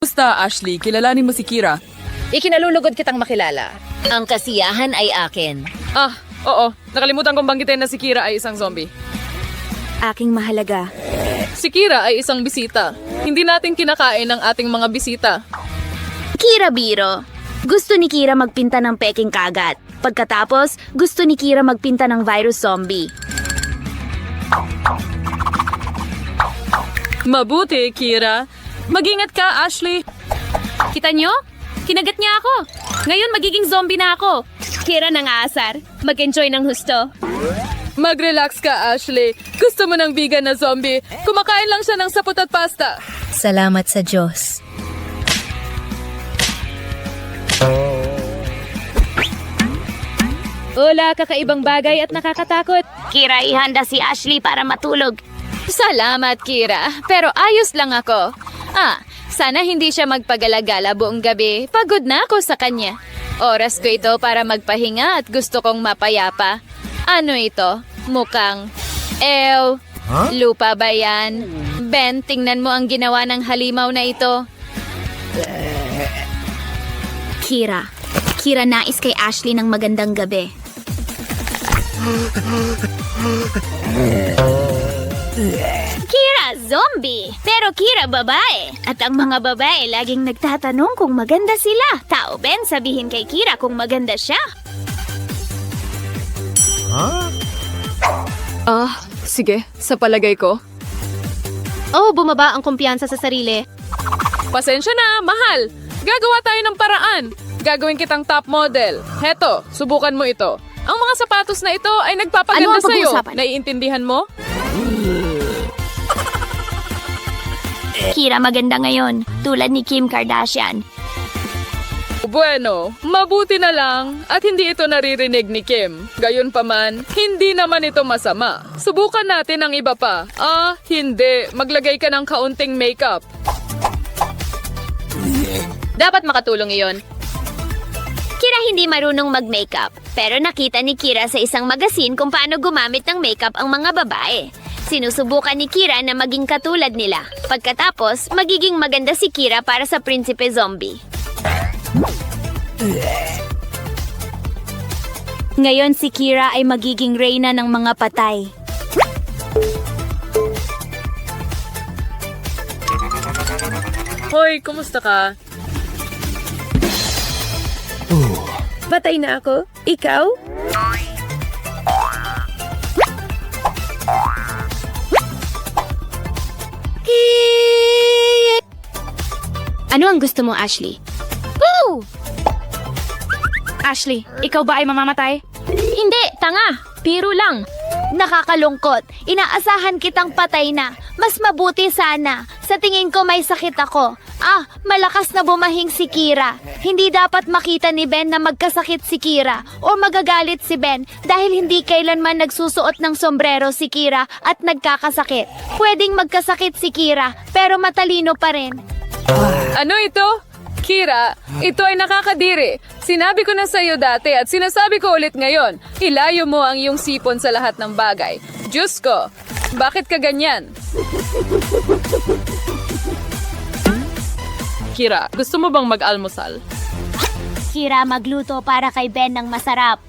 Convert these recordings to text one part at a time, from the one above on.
Basta, Ashley, kilalanin mo si Kira. Ikinalulugod kitang makilala. Ang kasiyahan ay akin. Ah, oo. Nakalimutan kong banggitin na si Kira ay isang zombie. Aking mahalaga. Si Kira ay isang bisita. Hindi natin kinakain ang ating mga bisita. Kira Biro. Gusto ni Kira magpinta ng peking kagat. Pagkatapos, gusto ni Kira magpinta ng virus zombie. Mabuti, Kira. Mag-ingat ka, Ashley. Kita nyo? Kinagat niya ako. Ngayon magiging zombie na ako. Kira nang aasar. Mag-enjoy ng husto. Mag-relax ka, Ashley. Gusto mo ng vegan na zombie. Kumakain lang siya ng sapot at pasta. Salamat sa Diyos. Hola, kakaibang bagay at nakakatakot. Kira, ihanda si Ashley para matulog. Salamat, Kira. Pero ayos lang ako. Sana hindi siya magpagalagala buong gabi. Pagod na ako sa kanya. Oras ko ito para magpahinga at gusto kong mapayapa. Ano ito? Mukhang... Lupa ba yan? Ben, tingnan mo ang ginawa ng halimaw na ito. Kira. Kira, nais kay Ashley ng magandang gabi. Kira, zombie! Pero Kira, babae. At ang mga babae laging nagtatanong kung maganda sila. Tao, Ben, sabihin kay Kira kung maganda siya. Sige. Sa palagay ko. Oh, bumaba ang kumpiyansa sa sarili. Pasensya na, mahal. Gagawa tayo ng paraan. Gagawin kitang top model. Heto, subukan mo ito. Ang mga sapatos na ito ay Ano nagpapaganda ang sa'yo. pag-uusapan? Naiintindihan mo? Kira, maganda ngayon. Tulad ni Kim Kardashian. Bueno, mabuti na lang at hindi ito naririnig ni Kim. Gayunpaman, hindi naman ito masama. Subukan natin ang iba pa. Hindi. Maglagay ka ng kaunting makeup. Dapat makatulong iyon. Kira hindi marunong mag-makeup, pero nakita ni Kira sa isang magasin kung paano gumamit ng makeup ang mga babae. Sinusubukan ni Kira na maging katulad nila. Pagkatapos, magiging maganda si Kira para sa prinsipe zombie. Ngayon si Kira ay magiging reyna ng mga patay. Hoy, kumusta ka? Patay na ako? Ikaw? Ano ang gusto mo, Ashley? Woo! Ashley, ikaw ba ay mamamatay? Hindi, tanga. Biro lang. Nakakalungkot. Inaasahan kitang patay na. Mas mabuti sana. Sa tingin ko may sakit ako. Malakas na bumahing si Kira. Hindi dapat makita ni Ben na magkasakit si Kira o magagalit si Ben dahil hindi kailanman nagsusuot ng sombrero si Kira at nagkakasakit. Pwedeng magkasakit si Kira pero matalino pa rin. Ano ito? Kira, ito ay nakakadiri. Sinabi ko na sa'yo dati at sinasabi ko ulit ngayon. Ilayo mo ang iyong sipon sa lahat ng bagay. Diyos ko, bakit ka ganyan? Kira, gusto mo bang mag-almusal? Kira, magluto para kay Ben ng masarap.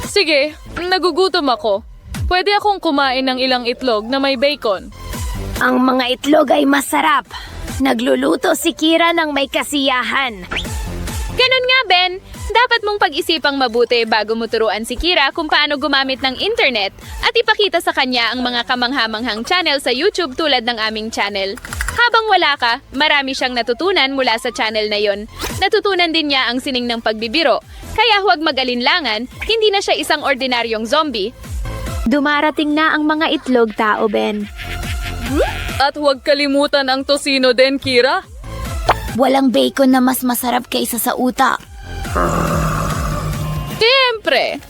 Sige, nagugutom ako. Pwede akong kumain ng ilang itlog na may bacon. Ang mga itlog ay masarap. Nagluluto si Kira ng may kasiyahan. Ganun nga, Ben. Dapat mong pag-isipang mabuti bago mo turuan si Kira kung paano gumamit ng internet at ipakita sa kanya ang mga kamanghamanghang channel sa YouTube tulad ng aming channel. Habang wala ka, marami siyang natutunan mula sa channel na yon. Natutunan din niya ang sining ng pagbibiro. Kaya huwag mag-alinlangan, hindi na siya isang ordinaryong zombie. Dumarating na ang mga itlog, tao, Ben. At huwag kalimutan ang tosino din, Kira. Walang bacon na mas masarap kaysa sa utak. Siyempre!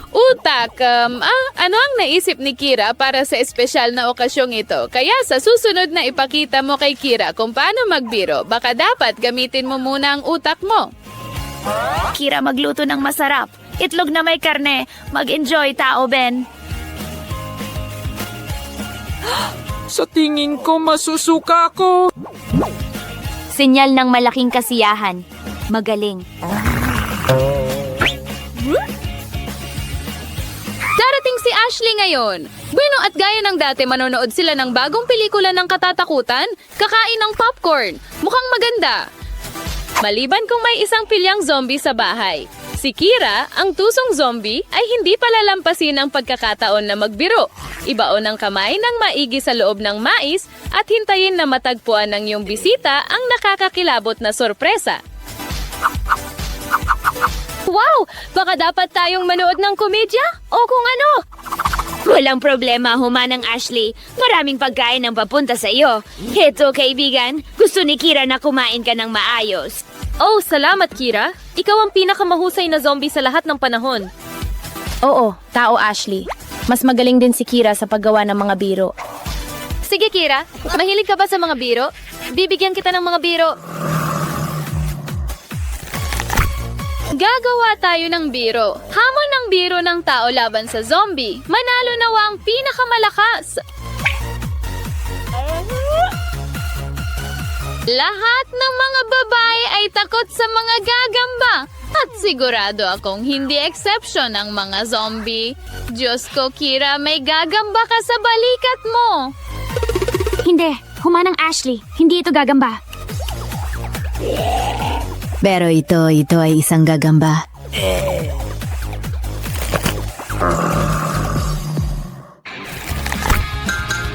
Utak, ano ang naisip ni Kira para sa espesyal na okasyong ito? Kaya sa susunod na ipakita mo kay Kira kung paano magbiro, baka dapat gamitin mo muna ang utak mo. Kira, magluto ng masarap. Itlog na may karne. Mag-enjoy, tao, Ben. Sa tingin ko, masusuka ako. Senyal ng malaking kasiyahan. Magaling. Darating si Ashley ngayon. Bueno, at gaya ng dati, manonood sila ng bagong pelikula ng katatakutan, kakain ng popcorn. Mukhang maganda. Maliban kung may isang pilyang zombie sa bahay. Si Kira, ang tusong zombie, ay hindi palalampasin ang pagkakataon na magbiro. Ibaon ang kamay ng maigi sa loob ng mais at hintayin na matagpuan ng iyong bisita ang nakakakilabot na sorpresa. Wow! Baka dapat tayong manood ng komedya? O kung ano? Walang problema, Humanang Ashley. Maraming pagkain ang papunta sa iyo. Heto, kaibigan. Gusto ni Kira na kumain ka ng maayos. Oh, salamat Kira. Ikaw ang pinakamahusay na zombie sa lahat ng panahon. Oo, tao Ashley. Mas magaling din si Kira sa paggawa ng mga biro. Sige Kira, mahilig ka ba sa mga biro? Bibigyan kita ng mga biro. Gagawa tayo ng biro. Hamon ng biro ng tao laban sa zombie. Manalo nawa ang pinakamalakas. Lahat ng mga babae ay takot sa mga gagamba. At sigurado akong hindi exception ang mga zombie. Diyos ko, Kira, may gagamba ka sa balikat mo. Hindi. Humanang Ashley. Hindi ito gagamba. Pero ito ay isang gagamba.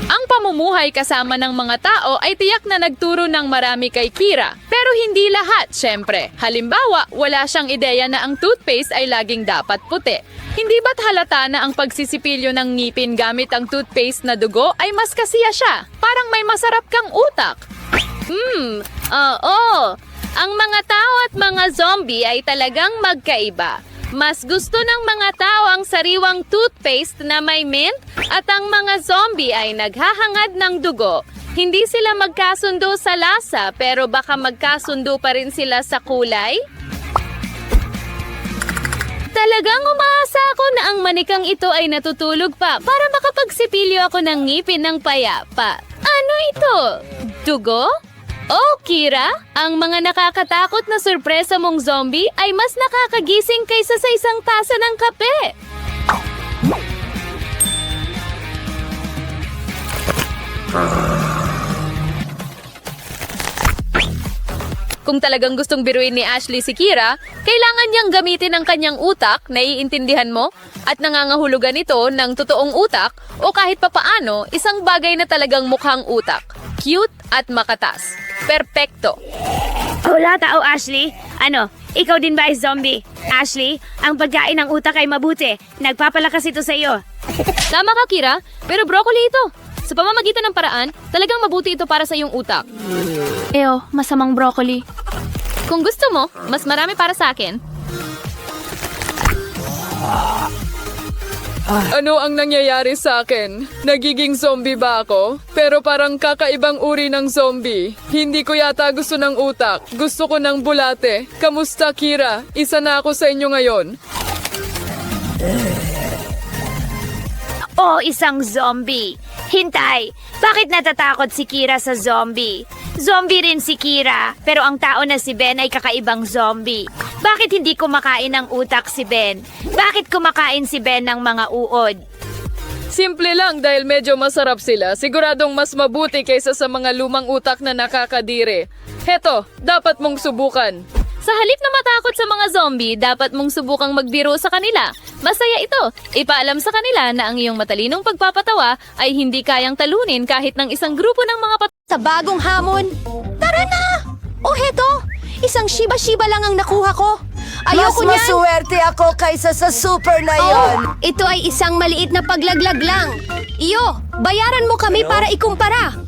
Ang pamumuhay kasama ng mga tao ay tiyak na nagturo ng marami kay Kira. Pero hindi lahat, syempre. Halimbawa, wala siyang ideya na ang toothpaste ay laging dapat puti. Hindi ba't halata na ang pagsisipilyo ng ngipin gamit ang toothpaste na dugo ay mas kasiya siya? Parang may masarap kang utak. Oo. Ang mga tao at mga zombie ay talagang magkaiba. Mas gusto ng mga tao ang sariwang toothpaste na may mint at ang mga zombie ay naghahangad ng dugo. Hindi sila magkasundo sa lasa pero baka magkasundo pa rin sila sa kulay. Talagang umaasa ako na ang manikang ito ay natutulog pa para makapagsipilyo ako ng ngipin ng payapa. Ano ito? Dugo? Oh, Kira, ang mga nakakatakot na sorpresa mong zombie ay mas nakakagising kaysa sa isang tasa ng kape. Kung talagang gustong biruin ni Ashley si Kira, kailangan niyang gamitin ang kanyang utak, naiintindihan mo? At nangangahulugan ito ng totoong utak o kahit papaano isang bagay na talagang mukhang utak. Cute at makatas. Perpekto. Hola, tao Ashley. Ano, ikaw din ba ay zombie? Ashley, ang pagkain ng utak ay mabuti. Nagpapalakas ito sa iyo. Tama ka, Kira, pero broccoli ito. Sa pamamagitan ng paraan, talagang mabuti ito para sa iyong utak. Ew, masamang broccoli. Kung gusto mo, mas marami para sa akin. Ano ang nangyayari sa akin? Nagiging zombie ba ako? Pero parang kakaibang uri ng zombie. Hindi ko yata gusto ng utak. Gusto ko ng bulate. Kamusta, Kira? Isa na ako sa inyo ngayon. Oh, isang zombie. Hintay, bakit natatakot si Kira sa zombie? Zombie rin si Kira, pero ang tao na si Ben ay kakaibang zombie. Bakit hindi kumakain ng utak si Ben? Bakit kumakain si Ben ng mga uod? Simple lang dahil medyo masarap sila. Siguradong mas mabuti kaysa sa mga lumang utak na nakakadiri. Heto, dapat mong subukan. Sa halip na matakot sa mga zombie, dapat mong subukang magbiro sa kanila. Masaya ito. Ipaalam sa kanila na ang iyong matalinong pagpapatawa ay hindi kayang talunin kahit ng isang grupo ng mga Sa bagong hamon. Tara na! O heto, isang shiba-shiba lang ang nakuha ko. Ayoko niyan. Maswerte ako kaysa sa super na yon. Oh, ito ay isang maliit na paglaglag lang. Iyo, bayaran mo kami para ikumpara.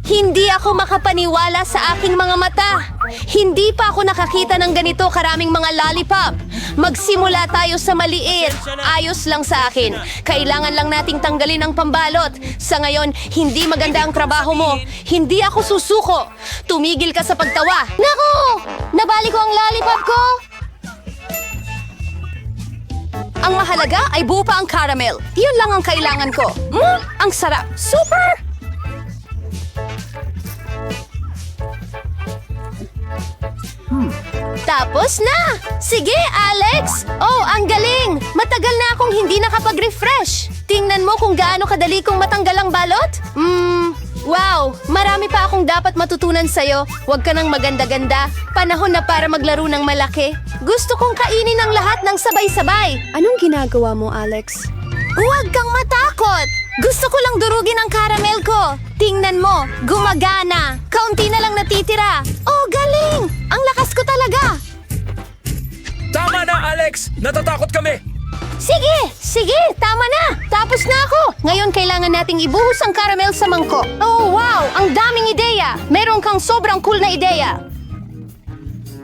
Hindi ako makapaniwala sa aking mga mata. Hindi pa ako nakakita ng ganito karaming mga lollipop. Magsimula tayo sa maliit. Ayos lang sa akin. Kailangan lang nating tanggalin ang pambalot. Sa ngayon, hindi maganda ang trabaho mo. Hindi ako susuko. Tumigil ka sa pagtawa. Naku! Nabali ko ang lollipop ko! Ang mahalaga ay buo pa ang caramel. Iyon lang ang kailangan ko. Ang sarap. Super! Tapos na! Sige, Alex! Oh, ang galing! Matagal na akong hindi nakapag-refresh. Tingnan mo kung gaano kadali kong matanggal ang balot. Wow! Marami pa akong dapat matutunan sa'yo. Huwag ka nang maganda-ganda. Panahon na para maglaro ng malaki. Gusto kong kainin ang lahat ng sabay-sabay. Anong ginagawa mo, Alex? Huwag kang matakot! Gusto ko lang durugin ang caramel ko. Tingnan mo, gumagana. Kaunti na lang natitira. Oh, galing! Ang lakas ko talaga. Tama na, Alex! Natatakot kami! Sige, tama na. Tapos na ako. Ngayon kailangan nating ibuhos ang caramel sa mangkok. Oh, wow! Ang daming ideya. Meron kang sobrang cool na ideya.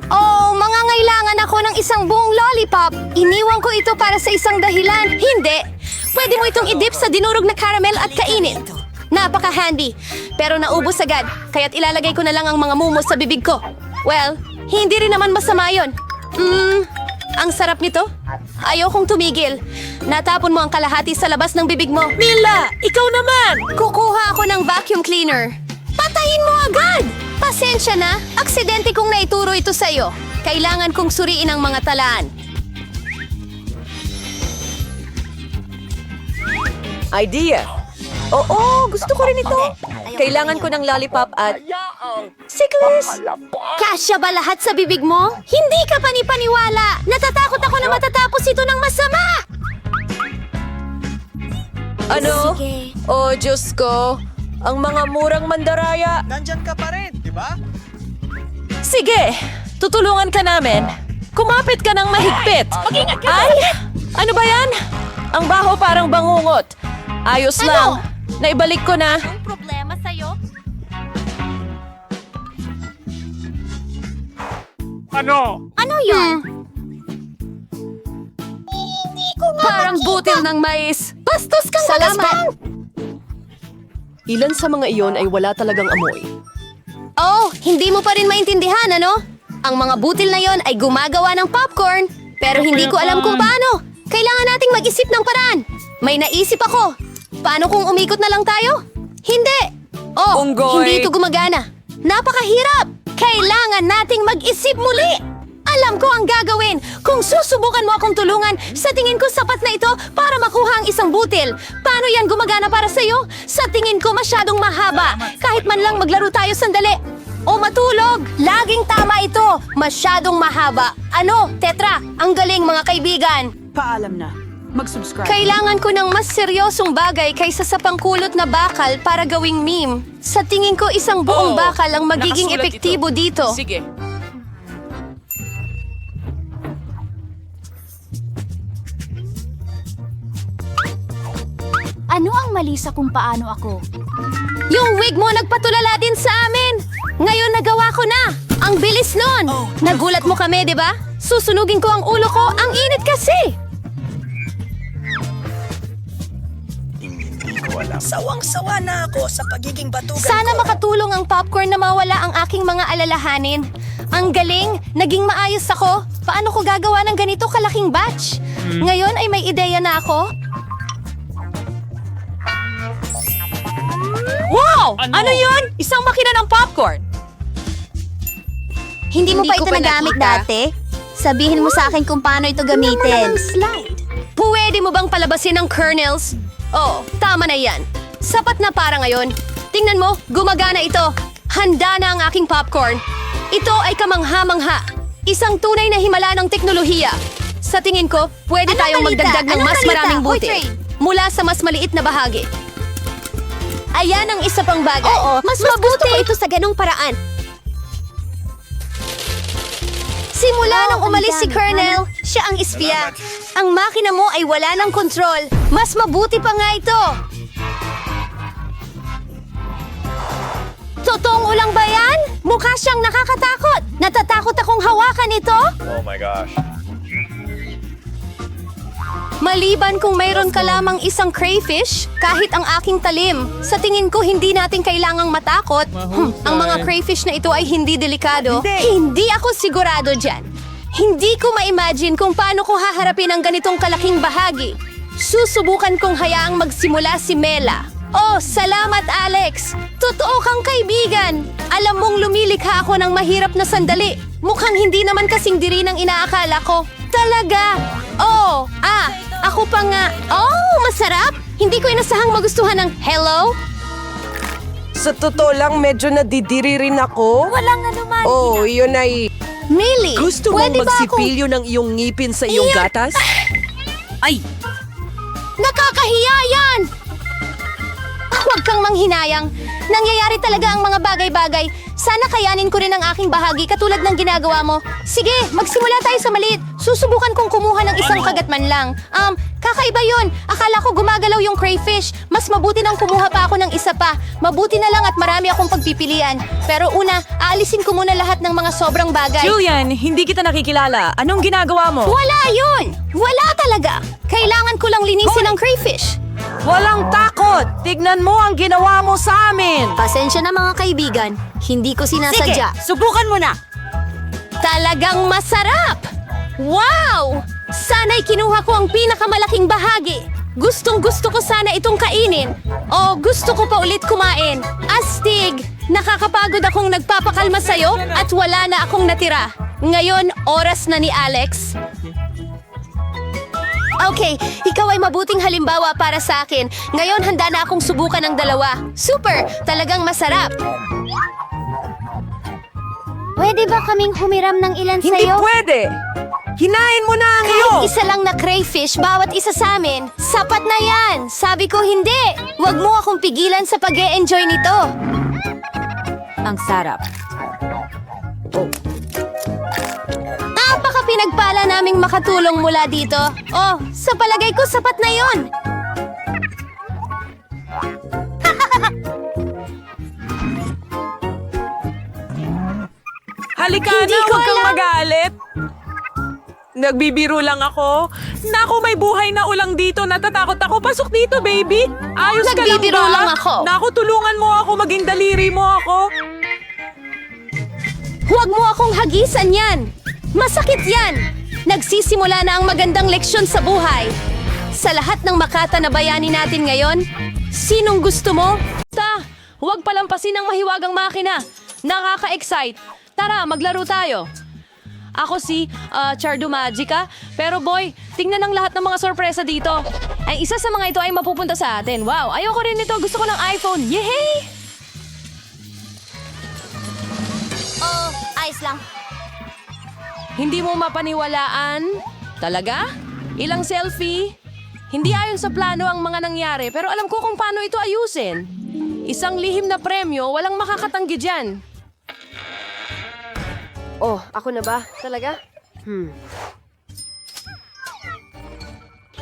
Oh, mangangailangan ako ng isang buong lollipop. Iniwan ko ito para sa isang dahilan. Hindi. Pwede mo itong idip sa dinurog na caramel at kainin. Napaka-handy. Pero naubos agad, kaya't ilalagay ko na lang ang mga mumos sa bibig ko. Well, hindi rin naman masama yun. Ang sarap nito. Ayokong tumigil. Natapon mo ang kalahati sa labas ng bibig mo. Mila, ikaw naman! Kukuha ako ng vacuum cleaner. Patayin mo agad! Pasensya na, aksidente kong naituro ito sa'yo. Kailangan kong suriin ang mga talaan. Idea. Oo, gusto ko rin ito. Kailangan ko ng lollipop at... Siklis! Kasya ba lahat sa bibig mo? Hindi ka panipaniwala! Natatakot ako na matatapos ito ng masama! Ano? Oh, Diyos ko. Ang mga murang mandaraya. Nandyan ka pa rin, di ba? Sige, tutulungan ka namin. Kumapit ka ng mahigpit. Ay! Ano ba yan? Ang baho parang bangungot. Ayos lang. Naibalik ko na. Problema sa'yo? Ano yun? Parang butil ng mais. Bastos kang salamat! Ilan sa mga iyon ay wala talagang amoy. Oh, hindi mo pa rin maintindihan, ano? Ang mga butil na yon ay gumagawa ng popcorn. Pero hindi ko alam kung paano. Kailangan nating mag-isip ng paraan. May naisip ako. Paano kung umikot na lang tayo? Hindi! Oh, Unggoy. hindi ito gumagana. Napakahirap! Kailangan nating mag-isip muli! Alam ko ang gagawin. Kung susubukan mo akong tulungan, sa tingin ko sapat na ito para makuha ang isang butil. Paano yan gumagana para sa'yo? Sa tingin ko masyadong mahaba. Kahit man lang maglaro tayo sandali. O matulog. Laging tama ito. Masyadong mahaba. Ano, Tetra? Ang galing mga kaibigan. Paalam na. Mag-subscribe. Kailangan ko ng mas seryosong bagay kaysa sa pangkulot na bakal para gawing meme. Sa tingin ko isang buong bakal ang magiging nakasulat epektibo ito. dito. Sige. Ano ang mali sa kung paano ako? Yung wig mo nagpatulala din sa amin. Ngayon nagawa ko na. Ang bilis nun. Nagulat mo kami, di ba? Susunugin ko ang ulo ko. Ang init kasi. Sawang-sawa na ako sa pagiging batugan Sana makatulong ang popcorn na mawala ang aking mga alalahanin. Ang galing. Naging maayos ako. Paano ko gagawa ng ganito kalaking batch? Ngayon ay may ideya na ako. Wow! Ano yun? Isang makina ng popcorn. Hindi mo pa ito nagamit dati? Sabihin mo sa akin kung paano ito gamitin. Pwede mo bang palabasin ang kernels? Oh, tama na yan. Sapat na para ngayon. Tingnan mo, gumagana ito. Handa na ang aking popcorn. Ito ay kamangha-mangha. Isang tunay na himala ng teknolohiya. Sa tingin ko, pwede tayong magdagdag ng mas maraming butil. Mula sa mas maliit na bahagi. Ayan ang isa pang bagay. Oo, mas mabuti ko ito sa ganong paraan. Simula nung umalis si Colonel, siya ang espiya. Ang makina mo ay wala ng kontrol. Mas mabuti pa nga ito. Totoong ulang ba yan? Mukha siyang nakakatakot. Natatakot akong hawakan ito. Oh my gosh. Maliban kung mayroon ka lamang isang crayfish, kahit ang aking talim, sa tingin ko hindi natin kailangang matakot. Ang mga crayfish na ito ay hindi delikado. Hindi ako sigurado dyan. Hindi ko ma-imagine kung paano ko haharapin ang ganitong kalaking bahagi. Susubukan kong hayaang magsimula si Mela. Oh, salamat Alex! Totoo kang kaibigan! Alam mong lumilikha ako ng mahirap na sandali. Mukhang hindi naman kasing diri ng inaakala ko. Talaga! Oh, ako pa nga. Oh, masarap! Hindi ko inasahang magustuhan ng hello? Sa totoo lang, medyo nadidiri rin ako. Walang anuman. Oh, yun ay... Millie, Gusto mong pwede ba akong... magsipilyo ng iyong ngipin sa iyong Iyan! gatas? Ay! Nakakahiya yan! Huwag kang manghinayang. Nangyayari talaga ang mga bagay-bagay. Sana kayanin ko rin ang aking bahagi katulad ng ginagawa mo. Sige, magsimula tayo sa maliit. Susubukan kong kumuha ng isang kagat man lang. Kakaiba yun. Akala ko gumagalaw yung crayfish. Mas mabuti nang kumuha pa ako ng isa pa. Mabuti na lang at marami akong pagpipilian. Pero una, aalisin ko muna lahat ng mga sobrang bagay. Julian, hindi kita nakikilala. Anong ginagawa mo? Wala yun! Wala talaga! Kailangan ko lang linisin ang crayfish. Walang takot! Tignan mo ang ginawa mo sa amin! Pasensya na mga kaibigan. Hindi ko sinasadya. Subukan mo na! Talagang masarap! Wow! Sana'y kinuha ko ang pinakamalaking bahagi. Gustong-gusto ko sana itong kainin. O gusto ko pa ulit kumain. Astig! Nakakapagod akong nagpapakalma sa'yo at wala na akong natira. Ngayon, oras na ni Alex. Okay, ikaw ay mabuting halimbawa para sa akin. Ngayon, handa na akong subukan ng dalawa. Super! Talagang masarap. Pwede ba kaming humiram ng ilan Hindi sa'yo? pwede! Hinain mo na ang Kahit iyong! isa lang na crayfish bawat isa sa amin. Sapat na yan! Sabi ko hindi! Huwag mo akong pigilan sa pag-e-enjoy nito. Ang sarap. Napaka-pinagpala naming makatulong mula dito. Oh, sa palagay ko sapat na yon. Halika Hindi na, ko huwag kang alam. magalit. Nagbibiro lang ako. Naku, may buhay na ulang dito. Natatakot ako. Pasok dito, baby. Ayos ka lang Nagbibiro ba? lang ako. Naku, tulungan mo ako. Maging daliri mo ako. Huwag mo akong hagisan yan. Masakit yan. Nagsisimula na ang magandang leksyon sa buhay. Sa lahat ng Makata na bayani natin ngayon, sinong gusto mo? Huwag palampasin ang mahiwagang makina. Nakaka-excite. Tara, maglaro tayo. Ako si Chardo Magica. Pero boy, tingnan ang lahat ng mga sorpresa dito. Ay, isa sa mga ito ay mapupunta sa atin. Wow, ayoko rin nito. Gusto ko ng iPhone. Yehey! Oh, ayos lang. Hindi mo mapaniwalaan? Talaga? Ilang selfie? Hindi ayon sa plano ang mga nangyari, pero alam ko kung paano ito ayusin. Isang lihim na premyo, walang makakatanggi dyan. Oh, ako na ba? Talaga?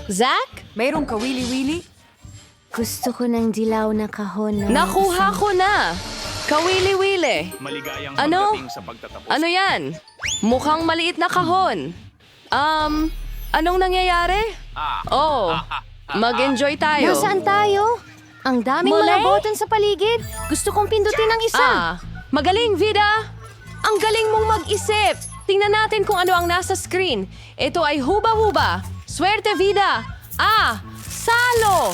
Zach? Mayroong kawili-wili? Gusto ko ng dilaw na kahon na Nakuha ko na! Kawili-wili. Maligayang Ano? pagdating sa pagtatapos. Ano yan? Mukhang maliit na kahon. Anong nangyayari? Oh, mag-enjoy tayo. Nasaan tayo? Ang daming Muli? mga button sa paligid. Gusto kong pindutin ang isa. Magaling, Vida! Ang galing mong mag-isip! Tingnan natin kung ano ang nasa screen. Ito ay huba-huba. Swerte, Vida! Salo!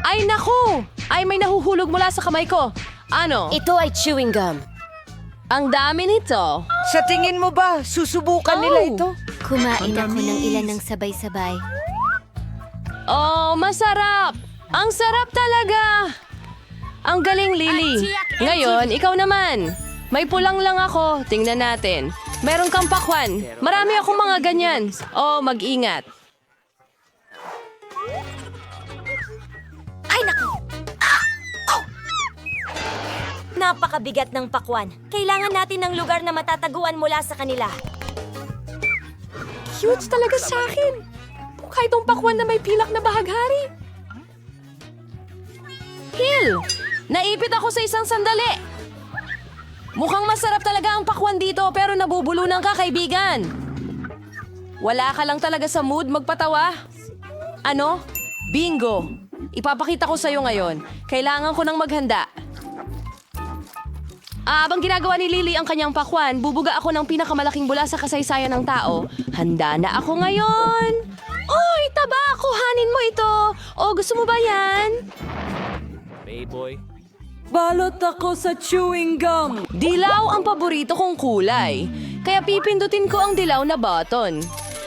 Ay, naku! Ay, may nahuhulog mula sa kamay ko. Ano? Ito ay chewing gum. Ang dami nito. Sa tingin mo ba, susubukan nila ito? Kumain ako ng ilan ng sabay-sabay. Oh, masarap! Ang sarap talaga! Ang galing, Lily. Ngayon, ikaw naman. May pulang lang ako. Tingnan natin. Meron kang pakwan. Marami akong mga ganyan. Oh, mag-ingat. Ay, naku! Napakabigat ng pakwan. Kailangan natin ng lugar na matataguan mula sa kanila. Cute talaga sa akin. Mukha itong pakwan na may pilak na bahaghari. Hill! Naipit ako sa isang sandali. Mukhang masarap talaga ang pakwan dito pero nabubulunan ka, kaibigan. Wala ka lang talaga sa mood magpatawa. Ano? Bingo! Ipapakita ko sa'yo ngayon. Kailangan ko nang maghanda. Habang ginagawa ni Lily ang kanyang pakwan, bubuga ako ng pinakamalaking bula sa kasaysayan ng tao. Handa na ako ngayon! Oy, taba! Kuhanin mo ito! O, gusto mo ba yan? Playboy. Balot ako sa chewing gum. Dilaw ang paborito kong kulay, kaya pipindutin ko ang dilaw na button.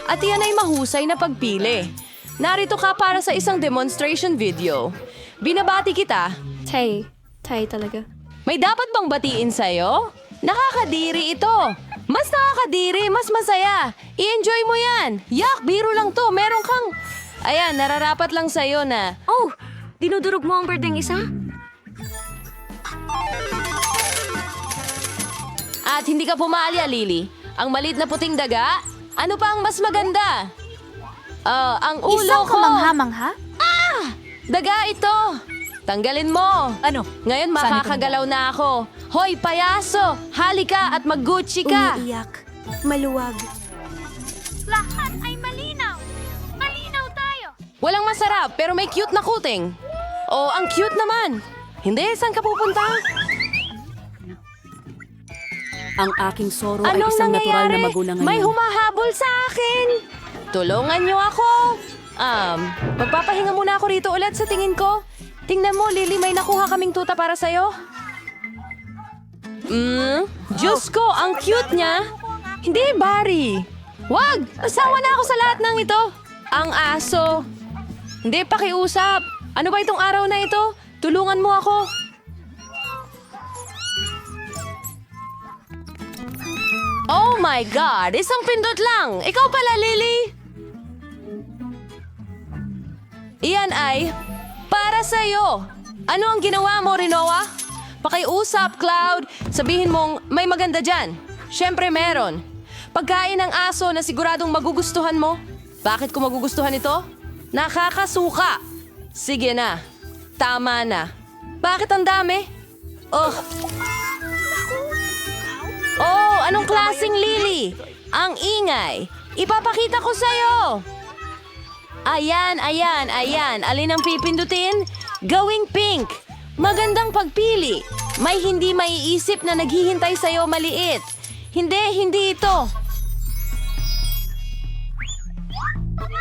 At iyan ay mahusay na pagpili. Narito ka para sa isang demonstration video. Binabati kita. Tay talaga. May dapat bang batiin sa'yo? Nakakadiri ito. Mas nakakadiri, mas masaya. I-enjoy mo yan. Yak, biro lang to. Meron kang... Ayan, nararapat lang sa'yo na... Oh, dinudurog mo ang birdeng isa? At hindi ka pumalya, Lily. Ang maliit na puting daga? Ano pa ang mas maganda? Ang ulo Isang ko. kamangha-mangha? Daga ito. Tanggalin mo. Ano? Ngayon makakagalaw na ako. Hoy, payaso! Halika at mag-Gucci ka. Umiiyak. Maluwag. Lahat ay malinaw! Malinaw tayo! Walang masarap pero may cute na kuting. Oh, ang cute naman. Hindi, saan ka pupunta? Ang aking soro ay Anong isang natural nangyayari? na magulang May ngayon. humahabol sa akin. Tulungan niyo ako. Magpapahinga muna ako rito ulit sa tingin ko. Tingnan mo, Lily, may nakuha kaming tuta para sa'yo. Diyos ko, ang cute niya. Hindi, Barry. Wag! Asawa na ako sa lahat ng ito. Ang aso. Hindi, pakiusap. Ano ba itong araw na ito? Tulungan mo ako. Oh my God! Isang pindot lang! Ikaw pala, Lily! Iyan ay para sa'yo. Ano ang ginawa mo, Rinoa? Pakiusap, Cloud. Sabihin mong may maganda dyan. Siyempre meron. Pagkain ng aso na siguradong magugustuhan mo. Bakit ko magugustuhan ito? Nakakasuka. Sige na. Tama na. Bakit ang dami? Oh, anong klaseng Lily? Ang ingay. Ipapakita ko sa'yo. Ayan. Alin ang pipindutin? Gawing pink. Magandang pagpili. May hindi maiisip na naghihintay sa'yo maliit. Hindi ito.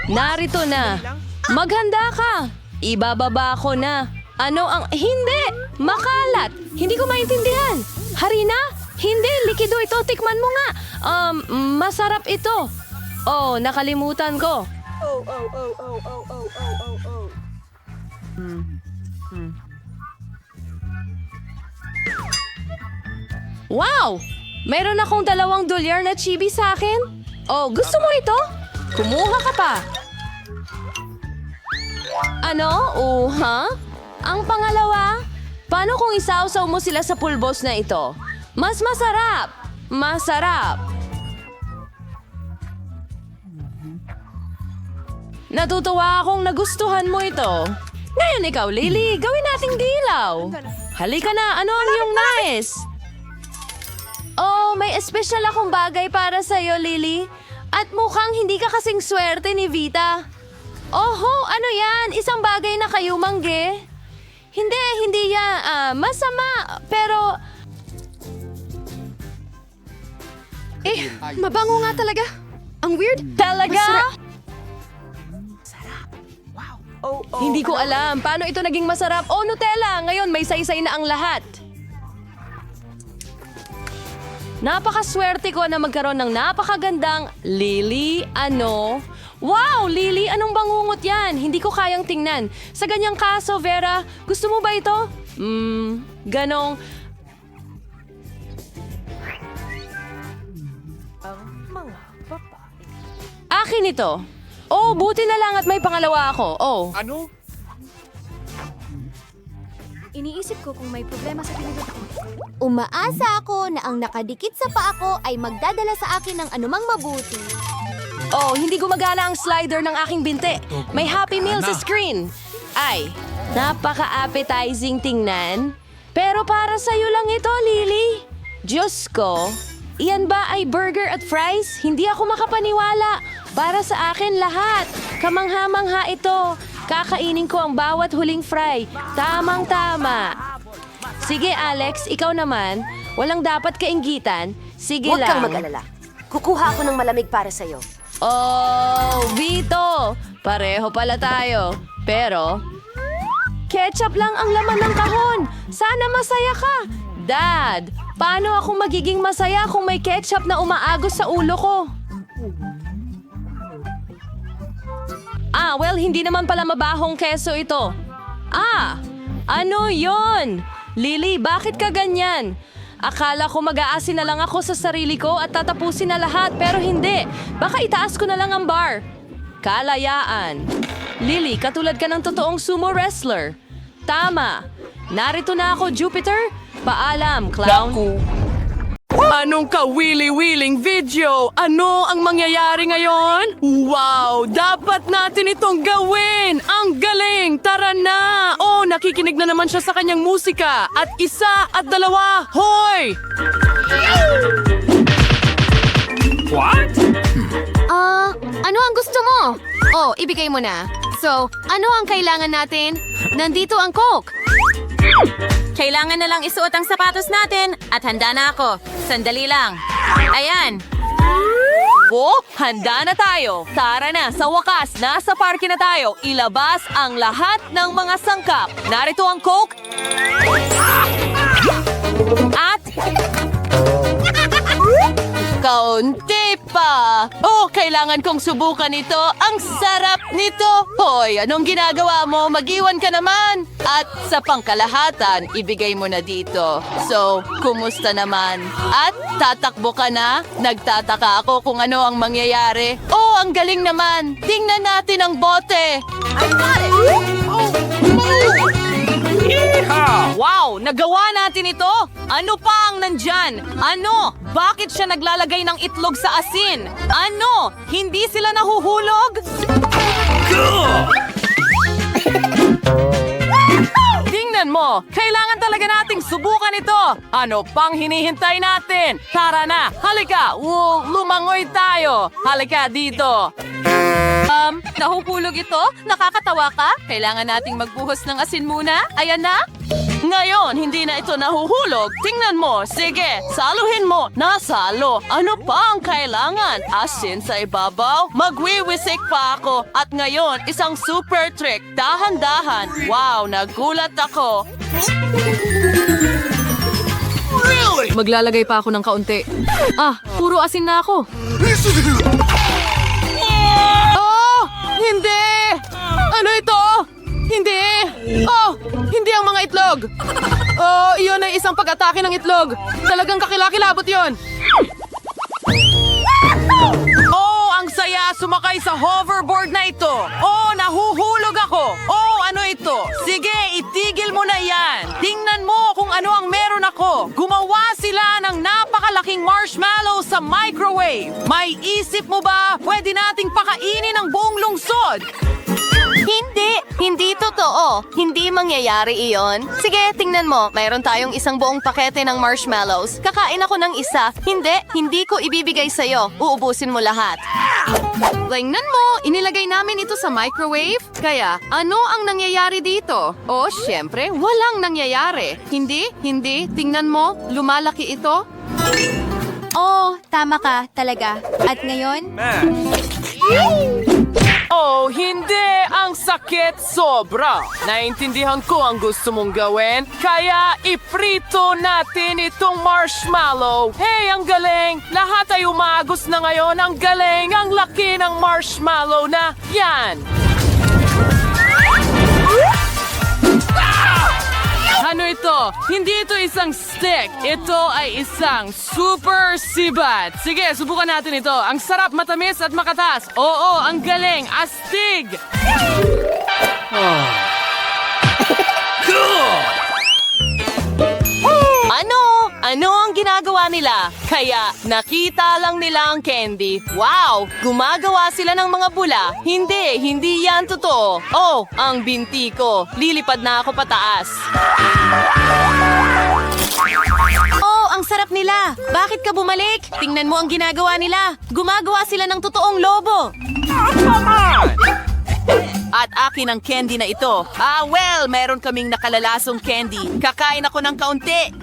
Narito na. Maghanda ka. Ibababa ko na. Ano ang... Hindi! Makalat! Hindi ko maintindihan. Harina? Hindi, likido ito. Tikman mo nga. Masarap ito. Oh, nakalimutan ko. Wow! Meron akong 2 dolyar na chibi sa akin. Oh, gusto mo ito? Kumuha ka pa. Ano? Ang pangalawa? Paano kung isawsaw mo sila sa pulbos na ito? Mas masarap! Masarap! Natutuwa akong nagustuhan mo ito. Ngayon ikaw, Lily, gawin nating dilaw. Halika na, ano ang iyong nais? Oh, may espesyal akong bagay para sa'yo, Lily. At mukhang hindi ka kasing swerte ni Vita. Oho, ano yan? Isang bagay na kayo, Mangge? Hindi yan. Masama, pero... Mabango nga talaga. Ang weird. Talaga? Hindi ko alam. Paano ito naging masarap? Oh, Nutella! Ngayon may saysay na ang lahat. Napakaswerte ko na magkaroon ng napakagandang Lily, ano? Wow, Lily, anong bangungot yan? Hindi ko kayang tingnan. Sa ganyang kaso, Vera, gusto mo ba ito? Ganong... Akin ito. Oh, buti na lang at may pangalawa ako. Oh. Ano? Iniisip ko kung may problema sa pinagat ko. Umaasa ako na ang nakadikit sa paa ko ay magdadala sa akin ng anumang mabuti. Oh, hindi gumagana ang slider ng aking binti. May Happy Meal sa screen. Ay, napaka-appetizing tingnan. Pero para sa'yo lang ito, Lily. Diyos ko, iyan ba ay burger at fries? Hindi ako makapaniwala. Para sa akin lahat. Kamangha-mangha ito. Kakainin ko ang bawat huling fry. Tamang-tama. Sige, Alex, ikaw naman. Walang dapat kainggitan. Sige Huwag lang. kang mag-alala. Kukuha ako ng malamig para sa'yo. Oh, Vito! Pareho pala tayo. Pero, Ketchup lang ang laman ng kahon. Sana masaya ka. Dad, paano ako magiging masaya kung may ketchup na umaagos sa ulo ko? Well, hindi naman pala mabahong keso ito. Ano yon? Lily, bakit ka ganyan? Akala ko mag-aasin na lang ako sa sarili ko at tatapusin na lahat, pero hindi. Baka itaas ko na lang ang bar. Kalayaan. Lily, katulad ka ng totoong sumo wrestler. Tama. Narito na ako, Jupiter. Paalam, clown. Anong kawili-wiling video? Ano ang mangyayari ngayon? Wow! Dapat natin itong gawin! Ang galing! Tara na! Oh, nakikinig na naman siya sa kanyang musika. At isa at dalawa. Hoy! Ano ang gusto mo? Oh, ibigay mo na. So, ano ang kailangan natin? Nandito ang Coke. Kailangan na lang isuot ang sapatos natin at handa na ako. Sandali lang. Ayan. Handa na tayo. Tara na, sa wakas, nasa parke na tayo. Ilabas ang lahat ng mga sangkap. Narito ang Coke. At kaunti pa. Kailangan kong subukan ito. Ang sarap nito. Hoy, anong ginagawa mo? Mag-iwan ka naman. At sa pangkalahatan, ibigay mo na dito. So, kumusta naman? At tatakbo ka na? Nagtataka ako kung ano ang mangyayari. Ang galing naman. Tingnan natin ang bote. Wow! Nagawa natin ito! Ano pa ang nandyan? Ano? Bakit siya naglalagay ng itlog sa asin? Ano? Hindi sila nahuhulog? Tingnan mo! Kailangan talaga nating subukan ito! Ano pang hinihintay natin? Tara na! Halika! Lumangoy tayo! Halika dito! Nahuhulog ito? Nakakatawa ka? Kailangan nating magbuhos ng asin muna? Ayan na? Ngayon, hindi na ito nahuhulog. Tingnan mo. Sige, saluhin mo. Nasalo. Ano pa ang kailangan? Asin sa ibabaw? Magwiwisik pa ako. At ngayon, isang super trick. Dahan-dahan. Wow, nagulat ako. Maglalagay pa ako ng kaunti. Puro asin na ako. Hindi! Ano ito? Hindi! Hindi ang mga itlog! Iyon ay isang pag-atake ng itlog! Talagang kakilakilabot yon! Ang saya sumakay sa hoverboard na ito! Nahuhulog ako! Ano ito? Sige, itigil mo na yan! Tingnan mo kung ano ang meron ako! Gumawa sila ng napakalaking marshmallow sa microwave! May isip mo ba? Pwede nating pakainin ang buong lungsod! Hindi totoo. Hindi mangyayari iyon. Sige, tingnan mo. Mayroon tayong isang buong pakete ng marshmallows. Kakain ako ng isa. Hindi ko ibibigay sa'yo. Uubusin mo lahat. Tingnan mo, inilagay namin ito sa microwave. Kaya, ano ang nangyayari dito? Syempre, walang nangyayari. Hindi. Tingnan mo, lumalaki ito. Tama ka talaga. At ngayon? Hindi! Ang sakit sobra! Naintindihan ko ang gusto mong gawin, kaya iprito natin itong marshmallow. Hey, ang galing! Lahat ay umagos na ngayon. Ang galing! Ang laki ng marshmallow na yan! Ano ito? Hindi ito isang stick. Ito ay isang super sibat. Sige, subukan natin ito. Ang sarap, matamis at makatas. Ang galing. Astig! Ano ang ginagawa nila? Kaya nakita lang nila ang candy. Wow! Gumagawa sila ng mga bula. Hindi yan totoo. Ang binti ko. Lilipad na ako pataas. Ang sarap nila. Bakit ka bumalik? Tingnan mo ang ginagawa nila. Gumagawa sila ng totoong lobo. At akin ang candy na ito. Meron kaming nakalalasong candy. Kakain ako ng kaunti.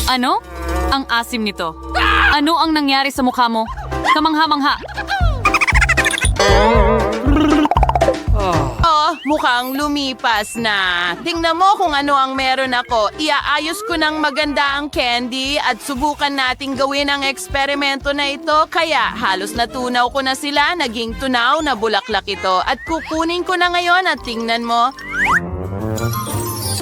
Ano? Ang asim nito. Ano ang nangyari sa mukha mo? Kamangha-mangha. mukhang lumipas na. Tingnan mo kung ano ang meron ako. Iaayos ko ng maganda ang candy at subukan nating gawin ang eksperimento na ito. Kaya halos natunaw ko na sila, naging tunaw na bulaklak ito. At kukunin ko na ngayon at tingnan mo.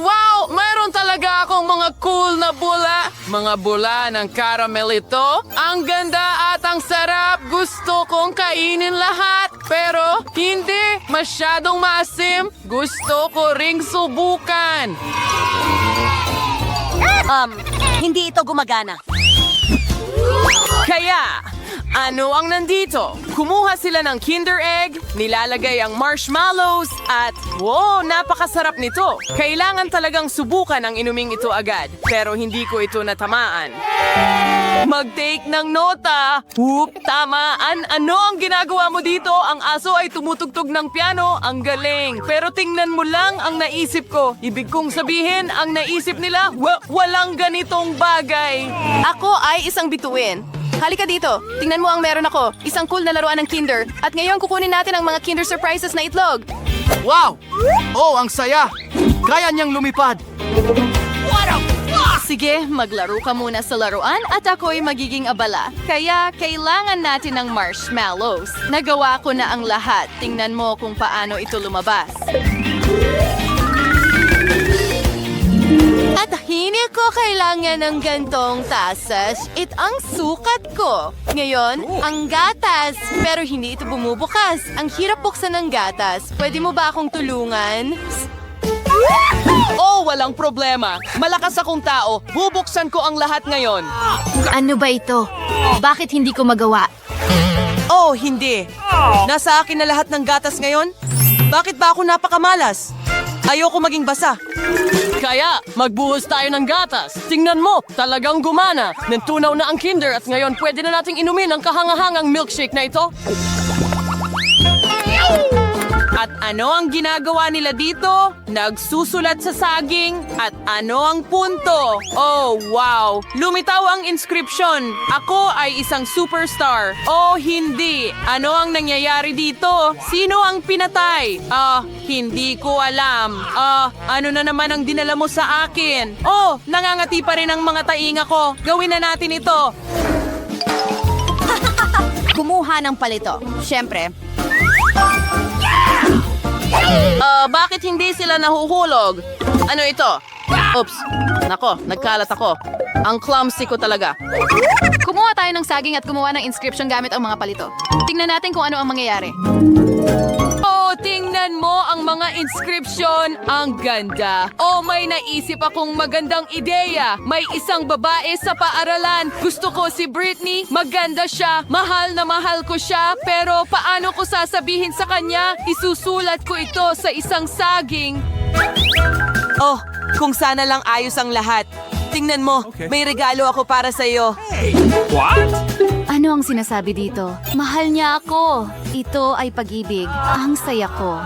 Wow! Mayroon talaga akong mga cool na bula. Mga bula ng caramel ito. Ang ganda at ang sarap. Gusto kong kainin lahat. Pero hindi masyadong maasim. Gusto ko ring subukan. Hindi ito gumagana. Kaya, ano ang nandito? Kumuha sila ng Kinder Egg, nilalagay ang marshmallows, at wow, napakasarap nito. Kailangan talagang subukan ang inuming ito agad, pero hindi ko ito natamaan. Mag-take ng nota. Tamaan. Ano ang ginagawa mo dito? Ang aso ay tumutugtog ng piano. Ang galing. Pero tingnan mo lang ang naisip ko. Ibig kong sabihin, ang naisip nila, walang ganitong bagay. Ako ay isang bituin. Halika dito. Tingnan mo ang meron ako. Isang cool na laruan ng Kinder. At ngayon kukunin natin ang mga Kinder Surprises na itlog. Wow! Oh, ang saya! Kaya niyang lumipad. Sige, maglaro ka muna sa laruan at ako'y magiging abala. Kaya kailangan natin ng marshmallows. Nagawa ko na ang lahat. Tingnan mo kung paano ito lumabas. At hindi ko kailangan ng gantong tasas. Ito ang sukat ko. Ngayon, ang gatas. Pero hindi ito bumubukas. Ang hirap buksan ng gatas. Pwede mo ba akong tulungan? Oh, walang problema. Malakas akong tao. Bubuksan ko ang lahat ngayon. Ano ba ito? Bakit hindi ko magawa? Oh, hindi. Nasa akin na lahat ng gatas ngayon? Bakit ba ako napakamalas? Ayoko maging basa. Kaya, magbuhos tayo ng gatas. Tingnan mo, talagang gumana. Nantunaw na ang Kinder at ngayon pwede na nating inumin ang kahangahangang milkshake na ito. At ano ang ginagawa nila dito? Nagsusulat sa saging. At ano ang punto? Oh, wow! Lumitaw ang inscription. Ako ay isang superstar. Oh, hindi. Ano ang nangyayari dito? Sino ang pinatay? Hindi ko alam. Ano na naman ang dinala mo sa akin? Oh, nangangati pa rin ang mga tainga ko. Gawin na natin ito. Kumuha ng palito. Siyempre. Bakit hindi sila nahuhulog? Ano ito? Oops. Nako, nagkalat ako. Ang clumsy ko talaga. Kumuha tayo ng saging at gumawa ng inscription gamit ang mga palito. Tingnan natin kung ano ang mangyayari. Oh, tingnan mo ang mga inscription. Ang ganda. Oh, may naisip akong magandang ideya. May isang babae sa paaralan. Gusto ko si Britney. Maganda siya. Mahal na mahal ko siya. Pero paano ko sasabihin sa kanya? Isusulat ko ito sa isang saging. Oh, kung sana lang ayos ang lahat. Tingnan mo, may regalo ako para sa iyo. Ano ang sinasabi dito? Mahal niya ako. Ito ay pag-ibig. Ang saya ko.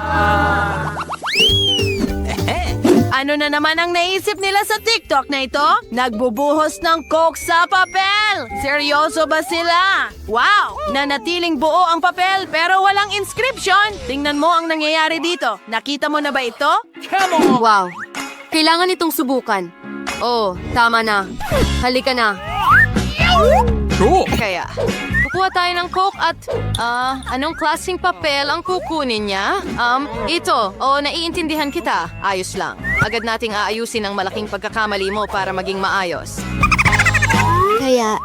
Ano na naman ang naisip nila sa TikTok na ito? Nagbubuhos ng coke sa papel! Seryoso ba sila? Wow! Nanatiling buo ang papel pero walang inscription! Tingnan mo ang nangyayari dito. Nakita mo na ba ito? Wow. Kailangan itong subukan. Oh, tama na. Halika na. Kaya, kukuha tayo ng coke at, anong klaseng papel ang kukunin niya? Ito. Oh, naiintindihan kita. Ayos lang. Agad nating aayusin ang malaking pagkakamali mo para maging maayos. Kaya,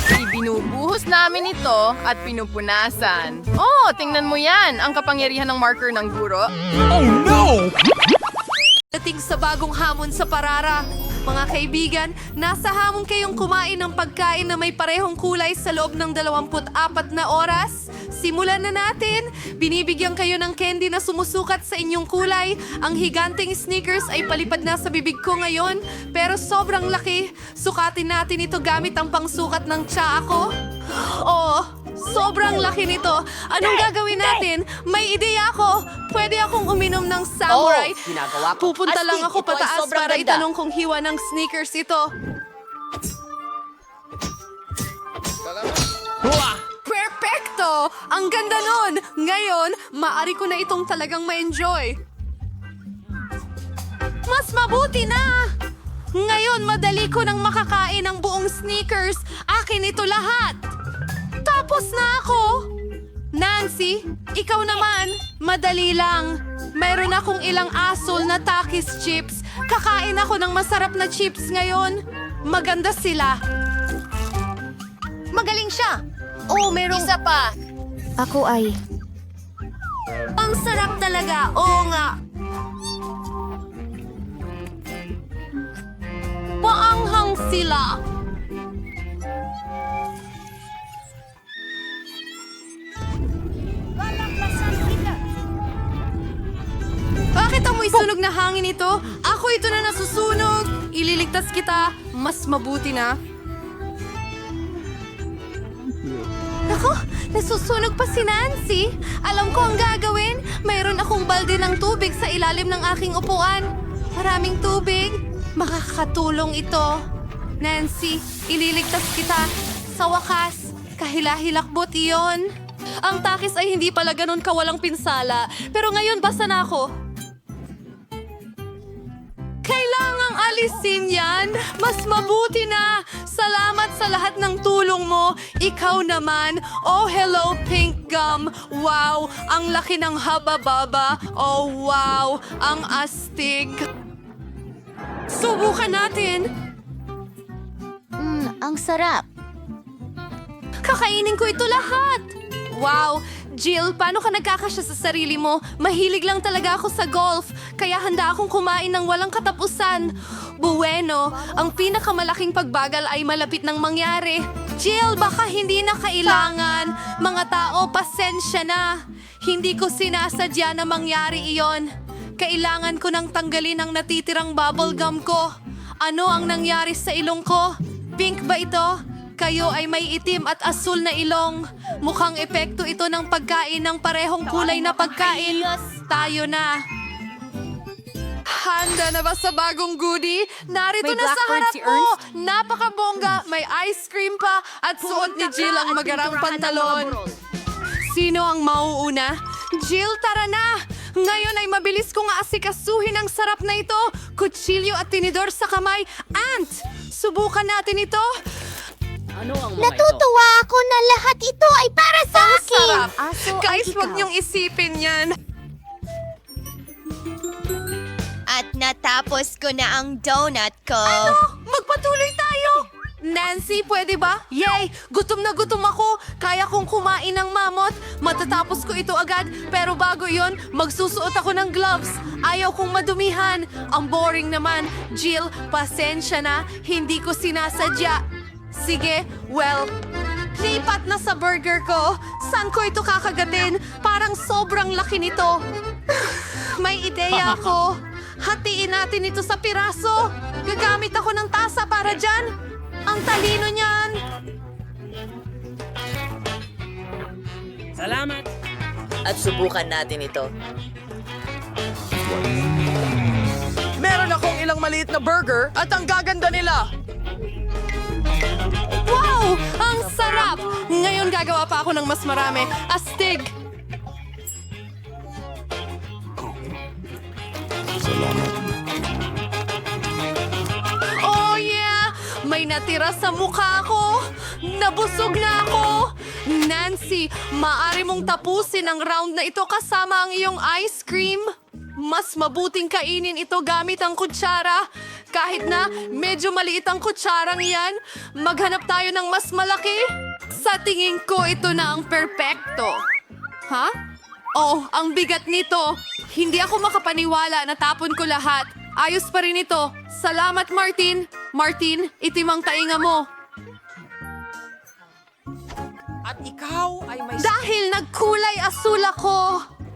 Ibinubuhos namin ito at pinupunasan. Oh, tingnan mo yan. Ang kapangyarihan ng marker ng guro. Dating sa bagong hamon sa Parara. Mga kaibigan, nasa hamon kayong kumain ng pagkain na may parehong kulay sa loob ng 24 na oras? Simulan na natin! Binibigyan kayo ng candy na sumusukat sa inyong kulay. Ang higanting Snickers ay palipad na sa bibig ko ngayon, pero sobrang laki. Sukatin natin ito gamit ang pangsukat ng tsaa ko. Oh, sobrang laki nito. Anong gagawin natin? May ideya ako. Pwede akong uminom ng samurai. ginagawa ko. Pupunta lang Astig, ako ito ay pataas sobrang para ganda. itanong kung hiwa ng sneakers ito. Perfecto! Wow! Ang ganda nun! Ngayon, maari ko na itong talagang ma-enjoy. Mas mabuti na! Ngayon, madali ko nang makakain ang buong Snickers. Akin ito lahat. Tapos na ako. Nancy, ikaw naman. Madali lang. Mayroon akong ilang asol na Takis chips. Kakain ako ng masarap na chips ngayon. Maganda sila. Magaling siya. Oh, merong... Isa pa. Ako ay... Ang sarap talaga. Oo nga. Paanghang sila. Bakit amoy sunog na hangin ito? Ako ito na nasusunog. Ililigtas kita. Mas mabuti na. Ako, nasusunog pa si Nancy. Alam ko ang gagawin. Mayroon akong balde ng tubig sa ilalim ng aking upuan. Maraming tubig. Makakatulong ito. Nancy, ililigtas kita. Sa wakas, kahila-hilakbot iyon. Ang takis ay hindi pala ganun kawalang pinsala. Pero ngayon basta na ako. Kailangang alisin yan. Mas mabuti na. Salamat sa lahat ng tulong mo. Ikaw naman. Oh, hello, pink gum. Wow, ang laki ng haba-baba. Oh, wow, ang astig. Subukan natin. Ang sarap. Kakainin ko ito lahat. Wow, Jill, paano ka nagkakasya sa sarili mo? Mahilig lang talaga ako sa golf, kaya handa akong kumain ng walang katapusan. Bueno, ang pinakamalaking pagbagal ay malapit nang mangyari. Jill, baka hindi na kailangan. Mga tao, pasensya na. Hindi ko sinasadya na mangyari iyon. Kailangan ko nang tanggalin ang natitirang bubblegum ko. Ano ang nangyari sa ilong ko? Pink ba ito? Kayo ay may itim at asul na ilong. Mukhang epekto ito ng pagkain ng parehong kulay na pagkain. Tayo na. Handa na ba sa bagong goodie? Narito May na sa blackbird harap si mo. Napakabongga. May ice cream pa at suot ni Jill ang magarang pantalon. Sino ang mauuna? Jill, tara na! Ngayon ay mabilis kong aasikasuhin ang sarap na ito. Kutsilyo at tinidor sa kamay. Ant! Subukan natin ito. Natutuwa ako na lahat ito ay para sa akin. Sarap! Aso ay Guys, ikaw. huwag niyong isipin yan. At natapos ko na ang donut ko. Magpatuloy tayo! Nancy, pwede ba? Yay! Gutom na gutom ako! Kaya kong kumain ng mamot. Matatapos ko ito agad. Pero bago yon, magsusuot ako ng gloves. Ayaw kong madumihan. Ang boring naman. Jill, pasensya na. Hindi ko sinasadya. Sige, well, lipat na sa burger ko. Saan ko ito kakagatin? Parang sobrang laki nito. May ideya ako. Hatiin natin ito sa piraso. Gagamit ako ng tasa para dyan. Ang talino niyan. At subukan natin ito. Meron akong ilang maliit na burger at ang gaganda nila. Wow! Ang sarap! Ngayon gagawa pa ako ng mas marami. Astig! Oh yeah! May natira sa mukha ko! Nabusog na ako! Nancy, maaari mong tapusin ang round na ito kasama ang iyong ice cream. Mas mabuting kainin ito gamit ang kutsara. Kahit na medyo maliit ang kutsarang yan, maghanap tayo ng mas malaki. Sa tingin ko, ito na ang perpekto. Ha? Oh, ang bigat nito. Hindi ako makapaniwala na tapon ko lahat. Ayos pa rin ito. Salamat, Martin. Martin, itim ang tainga mo. At ikaw ay may... Dahil nagkulay asul ako.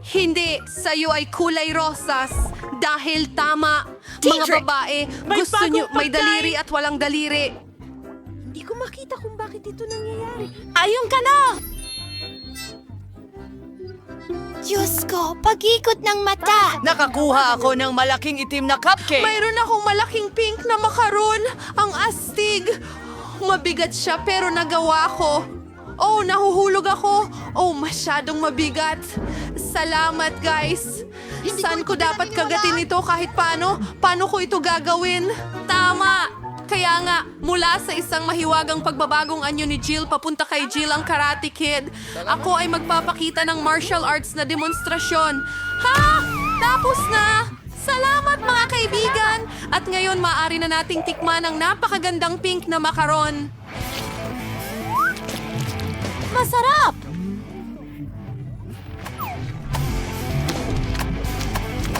Hindi, sa'yo ay kulay rosas. Dahil tama, mga babae, gusto nyo may daliri at walang daliri. Hindi ko makita kung bakit ito nangyayari. Ayun ka na! Diyos ko, pag-ikot ng mata. Nakakuha ako ng malaking itim na cupcake. Mayroon akong malaking pink na makaron. Ang astig. Mabigat siya pero nagawa ko. Oh, nahuhulog ako. Oh, masyadong mabigat. Salamat, guys. Saan ko dapat kagatin ito kahit paano? Paano ko ito gagawin? Tama! Kaya nga, mula sa isang mahiwagang pagbabagong anyo ni Jill papunta kay Jill ang Karate Kid, ako ay magpapakita ng martial arts na demonstrasyon. Ha! Tapos na! Salamat mga kaibigan! At ngayon maaari na nating tikman ang napakagandang pink na makaron. Masarap!